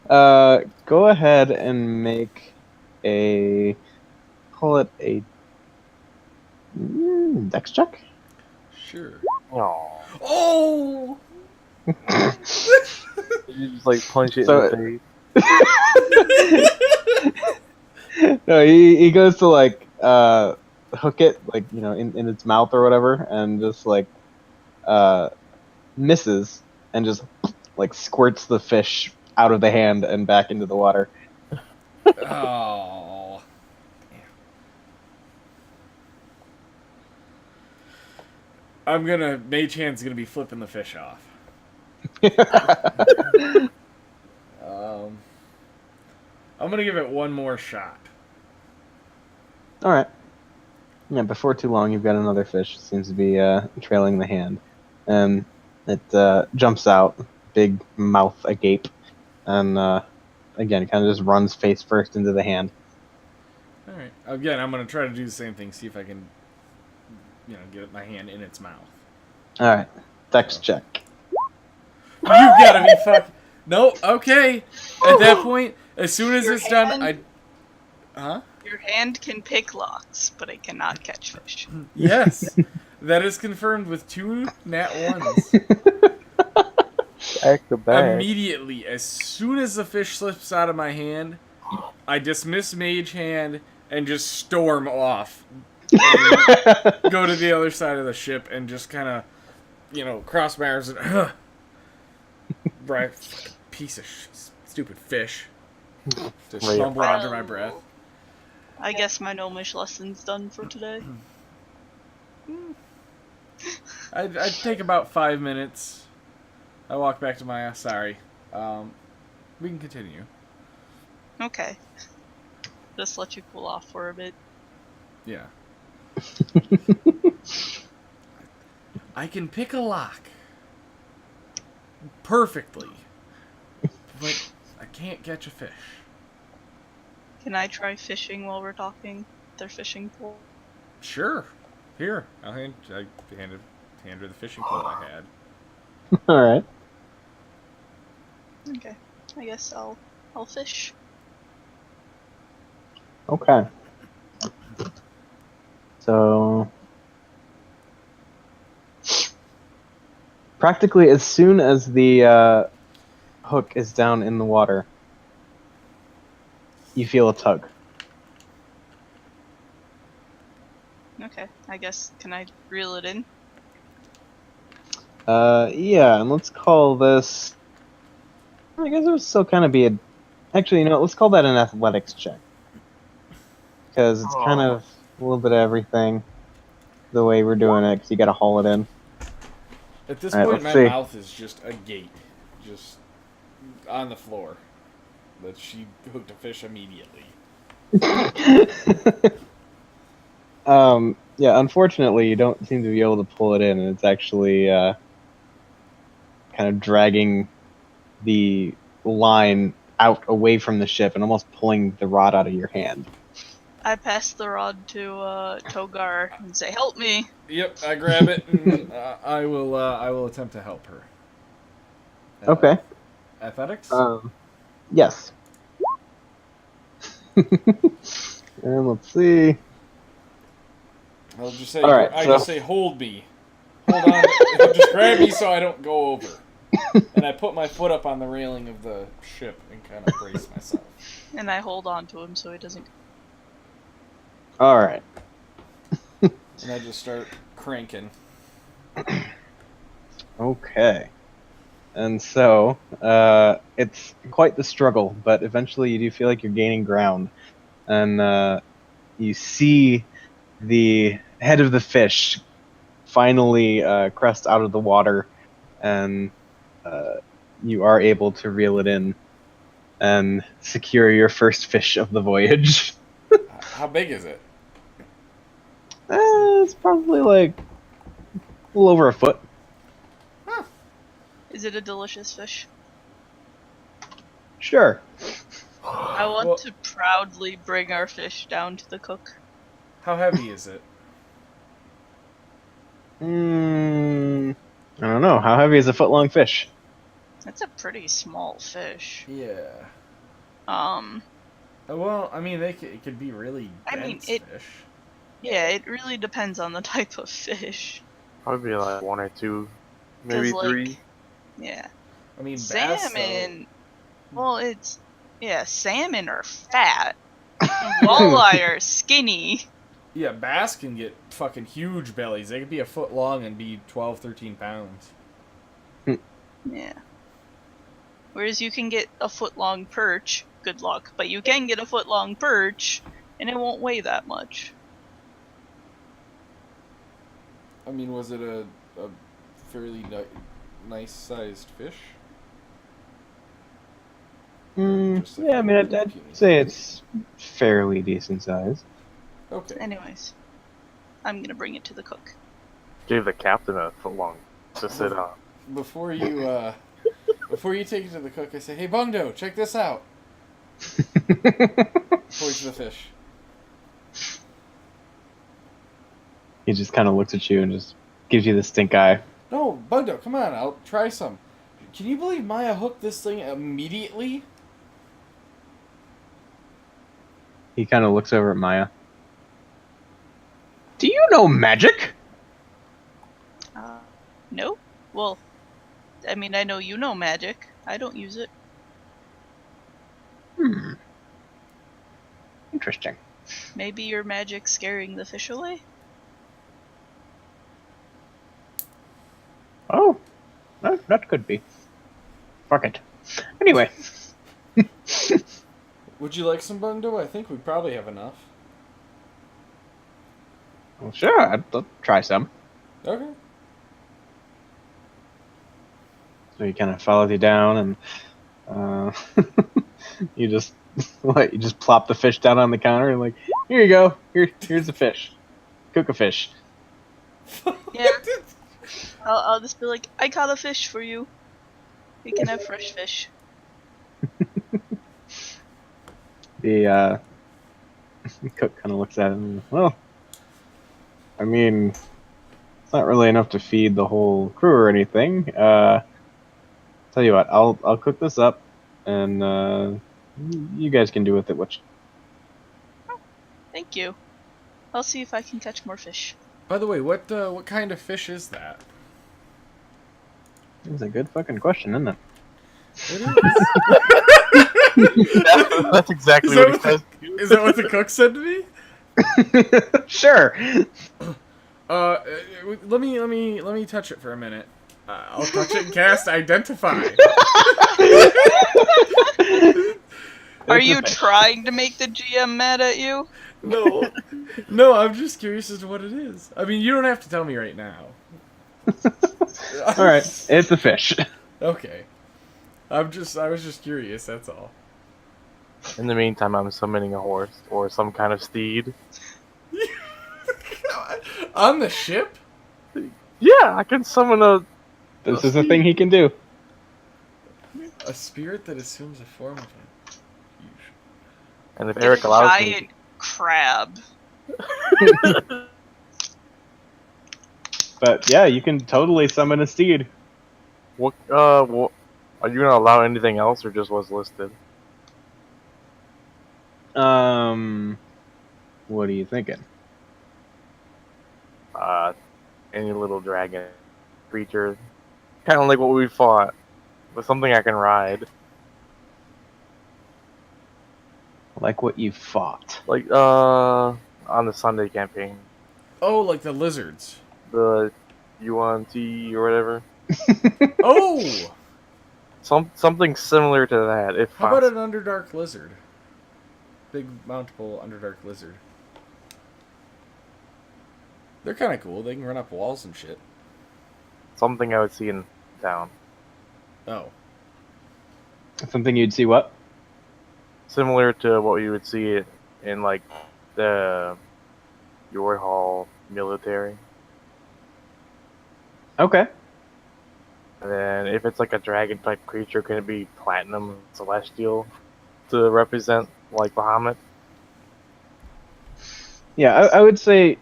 up? Go ahead and make a, call it a dex check. Sure. Aww. Oh! You just like punch it So- in the face. No, he goes to like hook it like in its mouth or whatever, and just like misses and just like squirts the fish out of the hand and back into the water. Oh. Mage Hand's gonna be flipping the fish off. I'm gonna give it one more shot. All right. Yeah, before too long, you've got another fish. Seems to be trailing the hand, and it jumps out, big mouth agape, and again, kind of just runs face first into the hand. Alright. Again, I'm gonna try to do the same thing, see if I can, get my hand in its mouth. All right, dex check. You gotta be fuck. No, okay. At that point, as soon as Your it's done, hand? Huh? Your hand can pick locks, but it cannot catch fish. Yes. That is confirmed with 2 nat 1s. Back to back. Immediately, as soon as the fish slips out of my hand, I dismiss Mage Hand and just storm off. And go to the other side of the ship and just kind of, cross my arms and, right, piece of stupid fish. Just Right. mumble under my breath. I guess my gnomish lesson's done for today. I'd take about 5 minutes. I walk back to my sorry. We can continue. Okay. Just let you cool off for a bit. Yeah. I can pick a lock perfectly, but I can't catch a fish. Can I try fishing while we're talking? Their fishing pole? Sure. Here, I handed her the fishing pole I had. All right. Okay. I guess I'll fish. Okay. So, practically as soon as the hook is down in the water, you feel a tug. Okay. I guess, can I reel it in? Yeah, and let's call this. I guess it would still kind of be a. Actually, let's call that an athletics check. Because it's kind of a little bit of everything the way we're doing it, because you gotta haul it in. At this All right, point, my let's see. mouth is just agape, just on the floor. that she hooked a fish immediately. Yeah, unfortunately, you don't seem to be able to pull it in, and it's actually kind of dragging the line out away from the ship and almost pulling the rod out of your hand. I pass the rod to Togar and say, "Help me." Yep, I grab it and I will attempt to help her. Okay. Athletics? Yes. And let's see. I'll just say, All right, just say, hold me. Hold on. Just grab me so I don't go over. And I put my foot up on the railing of the ship and kind of brace myself. And I hold on to him so he doesn't. All right. And I just start cranking. Okay. And so, it's quite the struggle, but eventually you do feel like you're gaining ground. And you see the head of the fish finally crest out of the water, and you are able to reel it in and secure your first fish of the voyage. How big is it? It's probably like a little over a foot. Is it a delicious fish? Sure. I want to proudly bring our fish down to the cook. How heavy is it? I don't know. How heavy is a foot-long fish? That's a pretty small fish. Yeah. Well, I mean, it could be really dense fish. Yeah, it really depends on the type of fish. Probably like 1 or 2, maybe 3. Yeah. I mean, salmon. Salmon are fat. Walleye are skinny. Yeah, bass can get fucking huge bellies. They could be a foot long and be 12, 13 pounds. Yeah. Whereas you can get a foot long perch, good luck, but you can get a foot long perch, and it won't weigh that much. I mean, was it a fairly nice sized fish? Yeah, I mean, I'd say it's fairly decent size. Okay. Anyways, I'm gonna bring it to the cook. Gave the captain a foot long to sit on. Before you take it to the cook, I say, "Hey, Bungdo, check this out." Point to the fish. He just kind of looks at you and just gives you the stink eye. No, Bungdo, come on, I'll try some. Can you believe Maya hooked this thing immediately? He kind of looks over at Maya. Do you know magic? No. Well, I mean, I know you know magic. I don't use it. Interesting. Maybe your magic's scaring the fish away? Oh, that could be. Fuck it. Anyway. Would you like some Bungdo? I think we probably have enough. Well, sure, I'll try some. Okay. So he kind of follows you down, and you just plop the fish down on the counter and like, here you go. Here's the fish. Cook a fish. Yeah. I'll just be like, I caught a fish for you. You can have fresh fish. The cook kind of looks at him. Well, I mean, it's not really enough to feed the whole crew or anything. Tell you what, I'll cook this up, and you guys can do with it what. Thank you. I'll see if I can catch more fish. By the way, what kind of fish is that? That's a good fucking question, isn't it? It is. That's exactly what he says. Is that what the cook said to me? Sure. Let me touch it for a minute. I'll touch it and cast identify. Are you trying to make the GM mad at you? No, I'm just curious as to what it is. I mean, you don't have to tell me right now. All right, it's a fish. Okay. I was just curious, that's all. In the meantime, I'm summoning a horse or some kind of steed. On the ship? Yeah, I can summon a. This is a thing he can do. A spirit that assumes a form of a huge. And if Get Eric a allows giant me, crab. But yeah, you can totally summon a steed. what are you gonna allow anything else or just what's listed? What are you thinking? Uh, any little dragon creature, kind of like what we fought, with something I can ride. Like what you fought. Like on the Sunday campaign, Oh, like the lizards. the UNT or whatever. Oh! Something similar to that, if How about possible. an Underdark lizard? Big mountable Underdark lizard. They're kind of cool. They can run up walls and shit. Something I would see in town. Oh. Something you'd see what? Similar to what you would see it in like the Your Hall military. Okay. And then if it's like a dragon type creature, can it be platinum celestial to represent like Bahamut? Yeah, I would say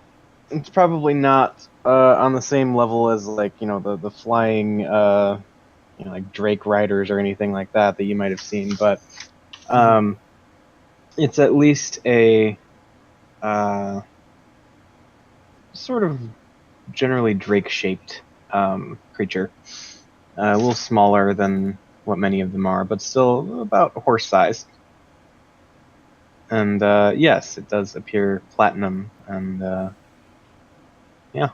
it's probably not on the same level as like the flying like Drake riders or anything like that you might have seen, but it's at least a sort of generally Drake shaped creature, a little smaller than what many of them are, but still about horse size. And yes, it does appear platinum, and yeah.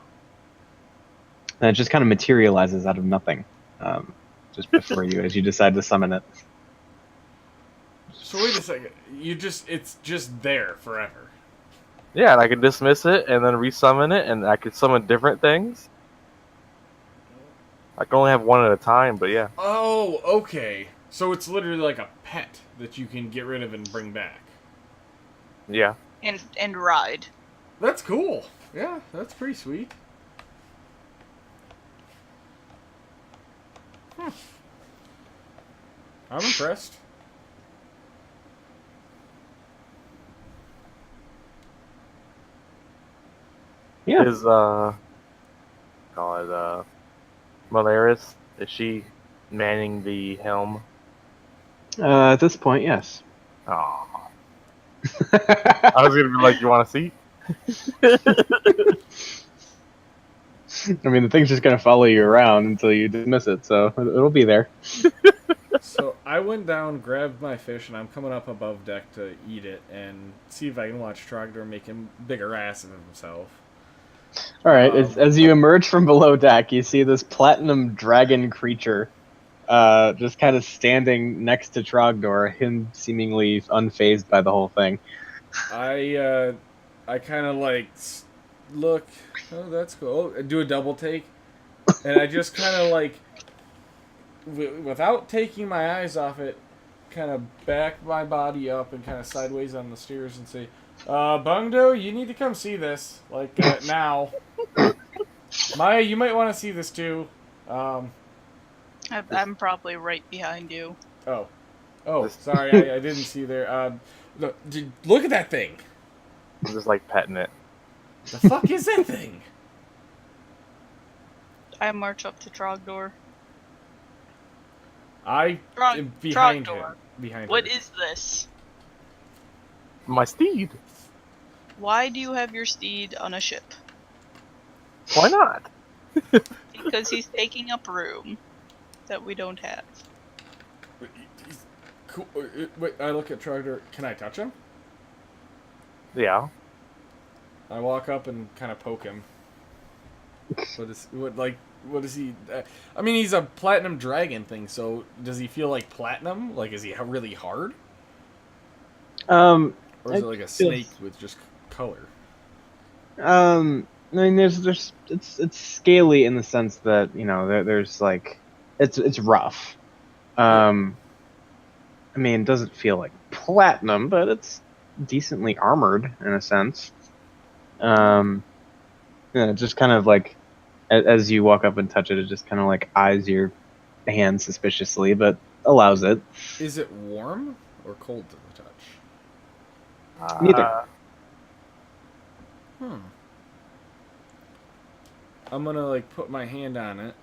And it just kind of materializes out of nothing, just before you, as you decide to summon it. So wait a second. It's just there forever. Yeah, and I can dismiss it and then resummon it, and I could summon different things. I can only have one at a time, but yeah. Oh, okay. So it's literally like a pet that you can get rid of and bring back. Yeah. And ride. That's cool. Yeah, that's pretty sweet. I'm impressed. Yeah. Is call it Malaris, is she manning the helm? At this point, yes. Aw. I was gonna be like, you wanna see? I mean, the thing's just gonna follow you around until you dismiss it, so it'll be there. So I went down, grabbed my fish, and I'm coming up above deck to eat it and see if I can watch Trogdor make him bigger ass of himself. All right. As you emerge from below deck, you see this platinum dragon creature, just kind of standing next to Trogdor, him seemingly unfazed by the whole thing. I kind of like look. Oh, that's cool. Oh, do a double take, and I just kind of like, without taking my eyes off it, kind of back my body up and kind of sideways on the stairs and say, Bungdo, you need to come see this. Like, now. Maya, you might want to see this too. I'm probably right behind you. Oh, sorry, I didn't see there. Look at that thing. I'm just like petting it. The fuck is that thing? I march up to Trogdor. I am behind Trogdor. him. Behind What her. is this? My steed. Why do you have your steed on a ship? Why not? Because he's taking up room that we don't have. Cool. Wait, I look at Trogdor. Can I touch him? Yeah. I walk up and kind of poke him. What is he? I mean, he's a platinum dragon thing. So does he feel like platinum? Like, is he really hard? Or is it like a snake with just color? I mean, it's scaly in the sense that there's like it's rough. I mean, it doesn't feel like platinum, but it's decently armored in a sense. Yeah, just kind of like as you walk up and touch it, it just kind of like eyes your hand suspiciously, but allows it. Is it warm or cold to the touch? Neither. Hmm. I'm gonna like put my hand on it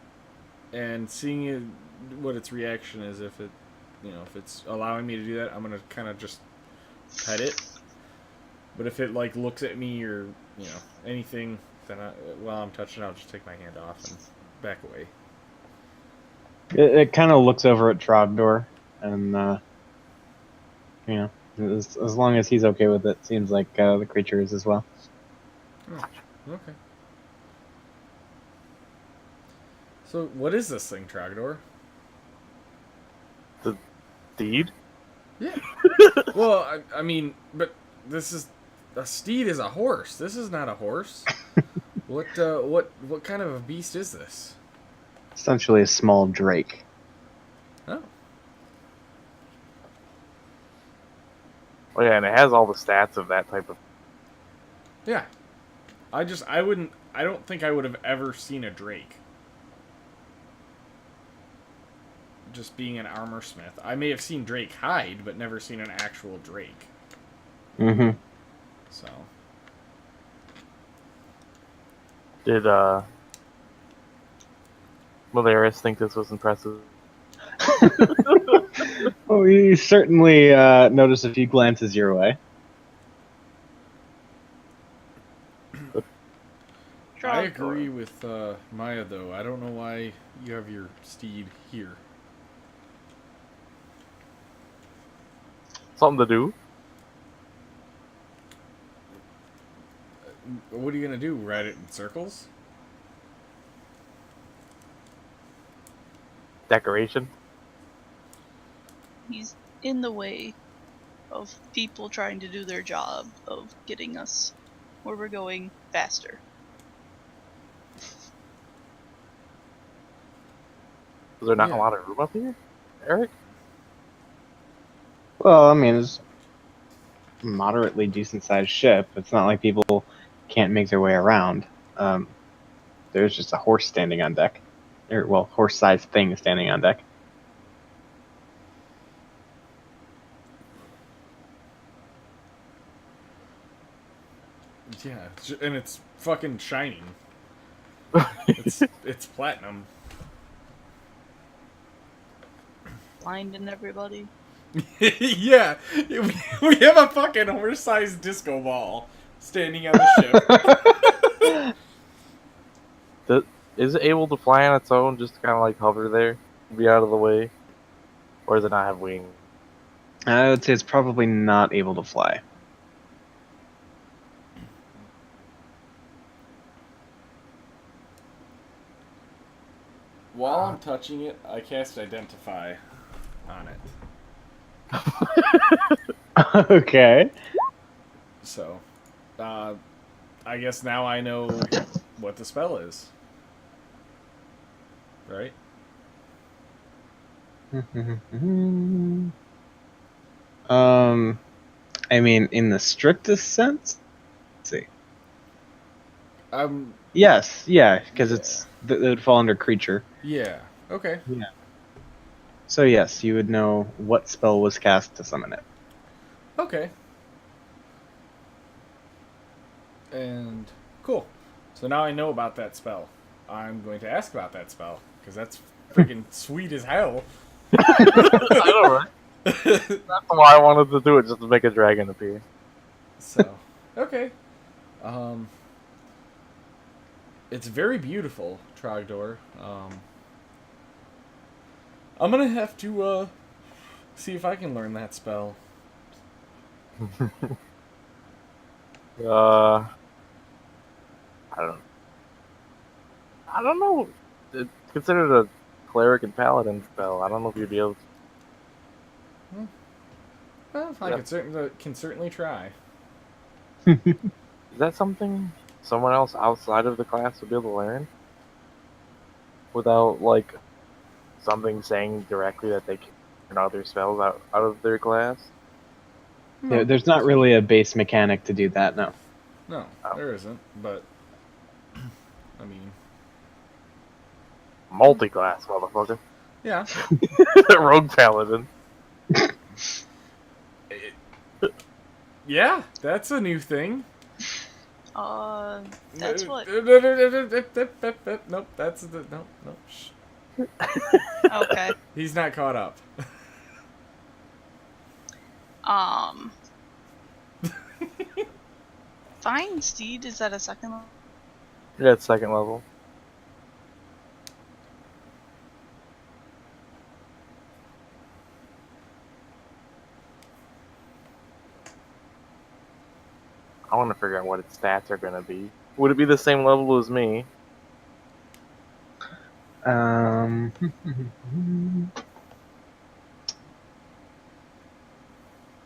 and seeing it, what its reaction is. If it, if it's allowing me to do that, I'm gonna kind of just pet it. But if it like looks at me or anything, then while I'm touching, I'll just take my hand off and back away. It kind of looks over at Trogdor, and as long as he's okay with it, seems like the creature is as well. Oh, okay. So, what is this thing, Trogdor? The steed? Yeah. Well, I mean, but this is a steed is a horse. This is not a horse. What kind of a beast is this? Essentially a small drake. Oh. Oh yeah, and it has all the stats of that type of. Yeah. I don't think I would have ever seen a drake. Just being an armor smith. I may have seen drake hide, but never seen an actual drake. Mm-hmm. So. Did Malaris think this was impressive? Oh, you certainly notice a few glances your way. I agree with Maya, though. I don't know why you have your steed here. Something to do. What are you going to do? Ride it in circles? Decoration. He's in the way of people trying to do their job of getting us where we're going faster. Is there not a lot of room up here, Eric? Well, I mean, it's a moderately decent-sized ship. It's not like people can't make their way around. There's just a horse standing on deck. Horse-sized thing standing on deck. Yeah, and it's fucking shining. It's platinum. Blinding everybody. Yeah, we have a fucking horse-sized disco ball standing on the ship. Is it able to fly on its own, just kind of like hover there, be out of the way, or does it not have wings? I would say it's probably not able to fly. While I'm touching it, I cast Identify on it. Okay. So, I guess now I know what the spell is. Right? I mean, in the strictest sense? Let's see. Yes, yeah, because it would fall under creature. Yeah. Okay. Yeah. So yes, you would know what spell was cast to summon it. Okay. And cool. So now I know about that spell. I'm going to ask about that spell because that's freaking sweet as hell. I know, right? That's why I wanted to do it, just to make a dragon appear. So, okay. It's very beautiful, Trogdor. I'm gonna have to see if I can learn that spell. I don't know. It's considered a cleric and paladin spell. I don't know if you'd be able to. Well, I can certainly try. Is that something someone else outside of the class would be able to learn? Without, like, something saying directly that they can? other spells out of their class? No, There's not really a base mechanic to do that, no. no, Oh. there isn't. But I mean, Multi-class, motherfucker. yeah. Rogue Paladin. Yeah, that's a new thing. That's what. Nope, that's the nope. Shh. Okay. He's not caught up. Fine Steed, is that a second level? Yeah, it's second level. I want to figure out what its stats are going to be. Would it be the same level as me?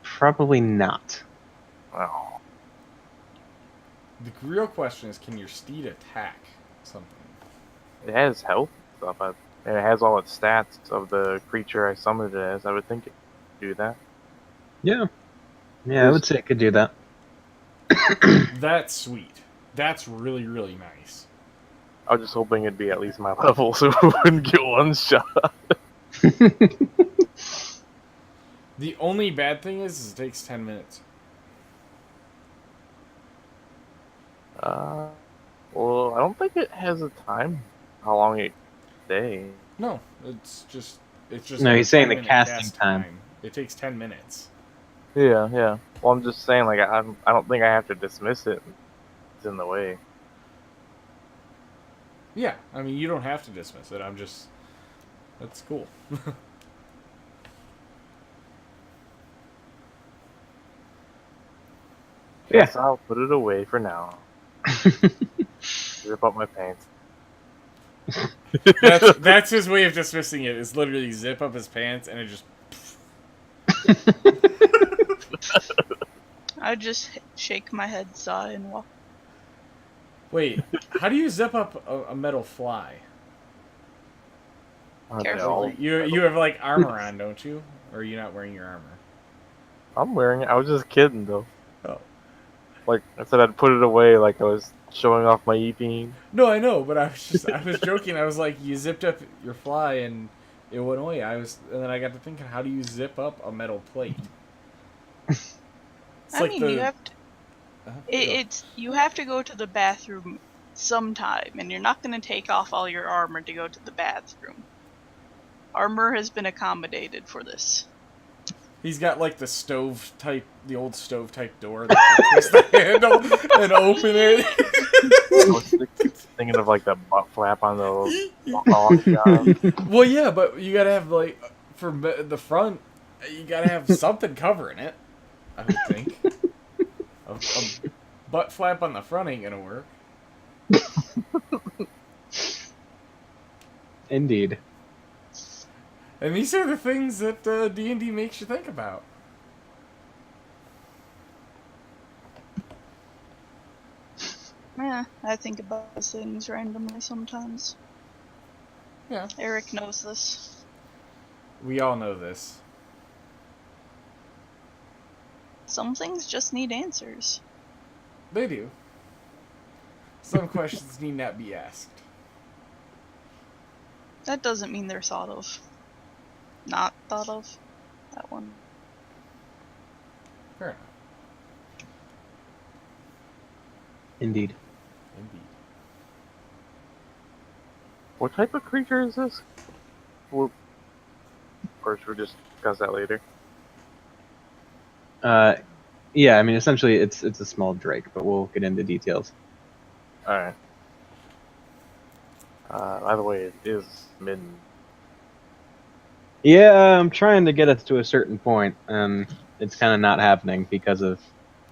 Probably not. Oh. The real question is, can your steed attack something? It has health stuff, and it has all its stats of the creature I summoned it as. I would think it could do that. Yeah. Yeah, I would say it could do that. That's sweet. That's really, really nice. I was just hoping it'd be at least my level so it wouldn't get one shot. The only bad thing is it takes 10 minutes. Well, I don't think it has a time. How long it day? No, it's just No, he's saying the 10-minute casting cast time. It takes 10 minutes. Yeah, yeah. Well, I'm just saying, like, I don't think I have to dismiss it. It's in the way. Yeah, I mean, you don't have to dismiss it. I'm just... That's cool. Yes, I'll put it away for now. Rip up my pants. That's his way of dismissing it, is literally zip up his pants and it just... I just shake my head, sigh, and walk. Wait, how do you zip up a metal fly? Careful. You have, like, armor on, don't you? Or are you not wearing your armor? I'm wearing it. I was just kidding, though. Oh. Like, I said I'd put it away like I was showing off my E-beam. No, I know, but I was joking. I was like, you zipped up your fly and it went away. And then I got to thinking, how do you zip up a metal plate? It's I mean, you have to. Yeah. You have to go to the bathroom sometime, and you're not going to take off all your armor to go to the bathroom. Armor has been accommodated for this. He's got like the old stove type door that you twist the handle and open it. I was thinking of like the butt flap on the off job. Well, yeah, but you gotta have like for the front, you gotta have something covering it. I would think a butt flap on the front ain't gonna work. Indeed. And these are the things that D&D makes you think about. Yeah, I think about those things randomly sometimes. Yeah. Eric knows this. We all know this. Some things just need answers. They do. Some questions need not be asked. That doesn't mean they're thought of. Not thought of. That one. Fair enough. Indeed. Indeed. What type of creature is this? Well, of course, we'll just discuss that later. Yeah, I mean, essentially, it's a small drake, but we'll get into details. Alright. By the way, it is mid. Yeah, I'm trying to get us to a certain point, and it's kind of not happening because of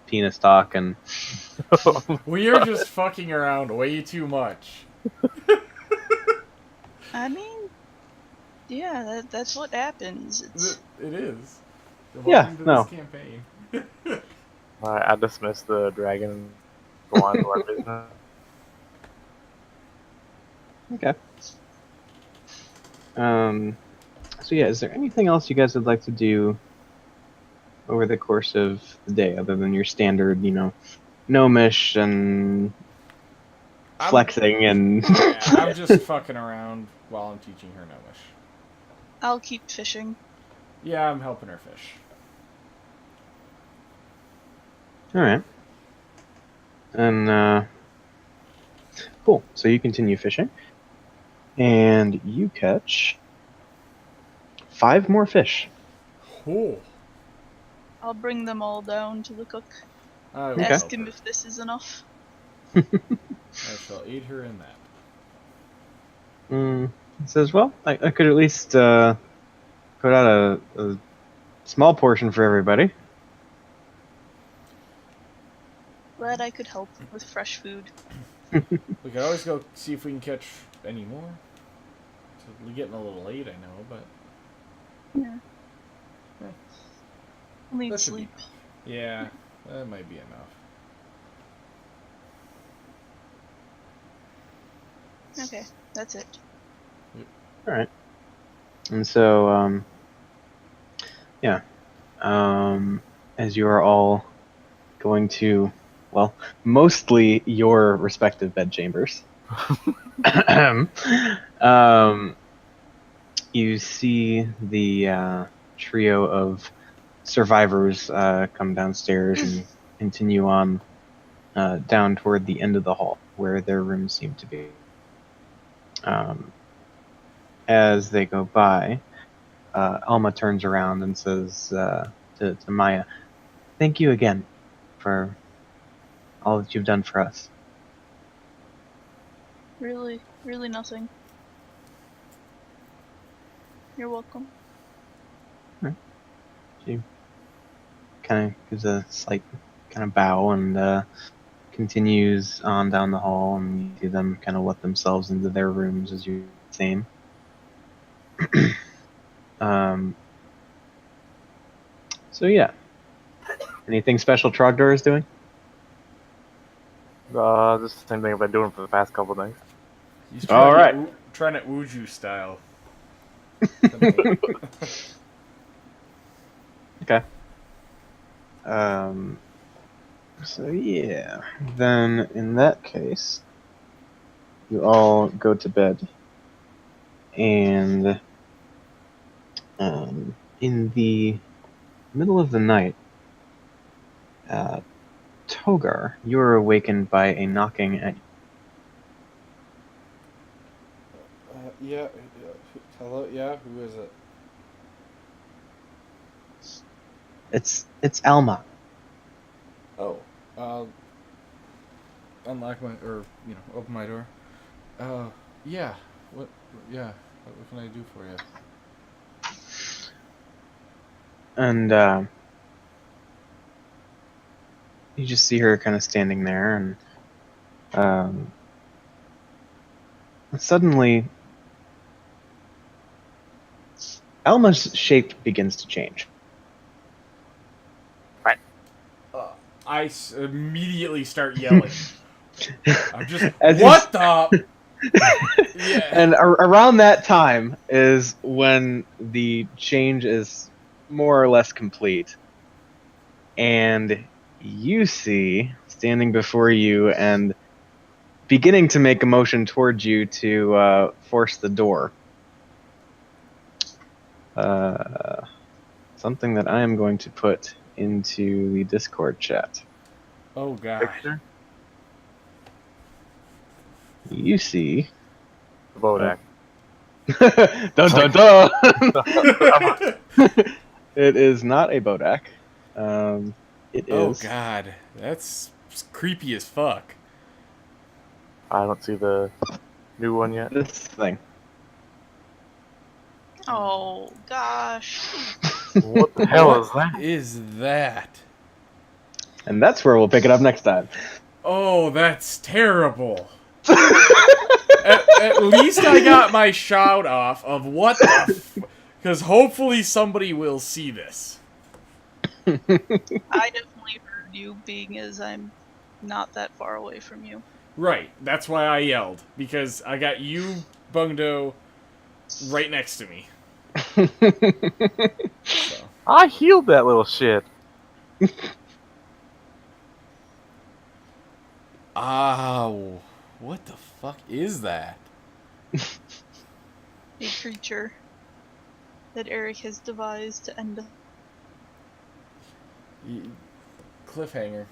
penis talk and... We are just fucking around way too much. I mean, yeah, that's what happens. It is. Yeah, Welcome to no. this campaign. I dismiss the dragon and go on to our business. So yeah, is there anything else you guys would like to do over the course of the day, other than your standard, gnomish and I'm, flexing and? yeah, I'm just fucking around while I'm teaching her Gnomish. I'll keep fishing. Yeah, I'm helping her fish. All right. And cool. So you continue fishing, and you catch 5 more fish. Cool. I'll bring them all down to the cook. I will Okay. Ask help him her. if this is enough. I shall aid her in that. It says, well, I could at least put out a small portion for everybody. Glad I could help with fresh food. We could always go see if we can catch any more. We're getting a little late, I know, but Yeah. Yeah. I'll need that should be sleep. enough. Yeah, that might be enough. Okay, that's it. All right. And so, yeah. As you are all going to, well, mostly your respective bedchambers, you see the trio of survivors come downstairs and continue on down toward the end of the hall where their rooms seem to be. As they go by, Alma turns around and says to Maya, "Thank you again for all that you've done for us." Really, really nothing. You're welcome. She kind of gives a slight kind of bow and continues on down the hall, and you see them kind of let themselves into their rooms as you same. So yeah. Anything special Trogdor is doing? Just the same thing I've been doing for the past couple days. He's All right. Trying to Uju style. Okay. So yeah. Then in that case, you all go to bed, and in the middle of the night, Togar, you are awakened by a knocking at. Yeah. Hello. Yeah. Who is it? It's Alma. Oh. Unlock my open my door. Yeah. What? Yeah. What can I do for you? And you just see her kind of standing there, and suddenly Alma's shape begins to change. I immediately start yelling. I'm just As what the? Yeah. And around that time is when the change is more or less complete, and you see standing before you and beginning to make a motion towards you to force the door. Something that I am going to put into the Discord chat. Oh god. Picture? You see. The Bodak. Dun dun dun! It is not a Bodak. It Oh is. god, that's creepy as fuck. I don't see the new one yet. This thing. Oh gosh. What the hell What is that? is that? And that's where we'll pick it up next time. Oh, that's terrible. at least I got my shout off of what the because hopefully somebody will see this. I definitely heard you, being as I'm not that far away from you. Right, that's why I yelled. Because I got you, Bungdo, right next to me. So. I healed that little shit. Ow. What the fuck is that? A creature that Eric has devised to end. Cliffhanger.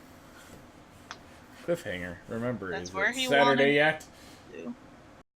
Cliffhanger. Remember, That's is where it he Saturday wanted yet? to.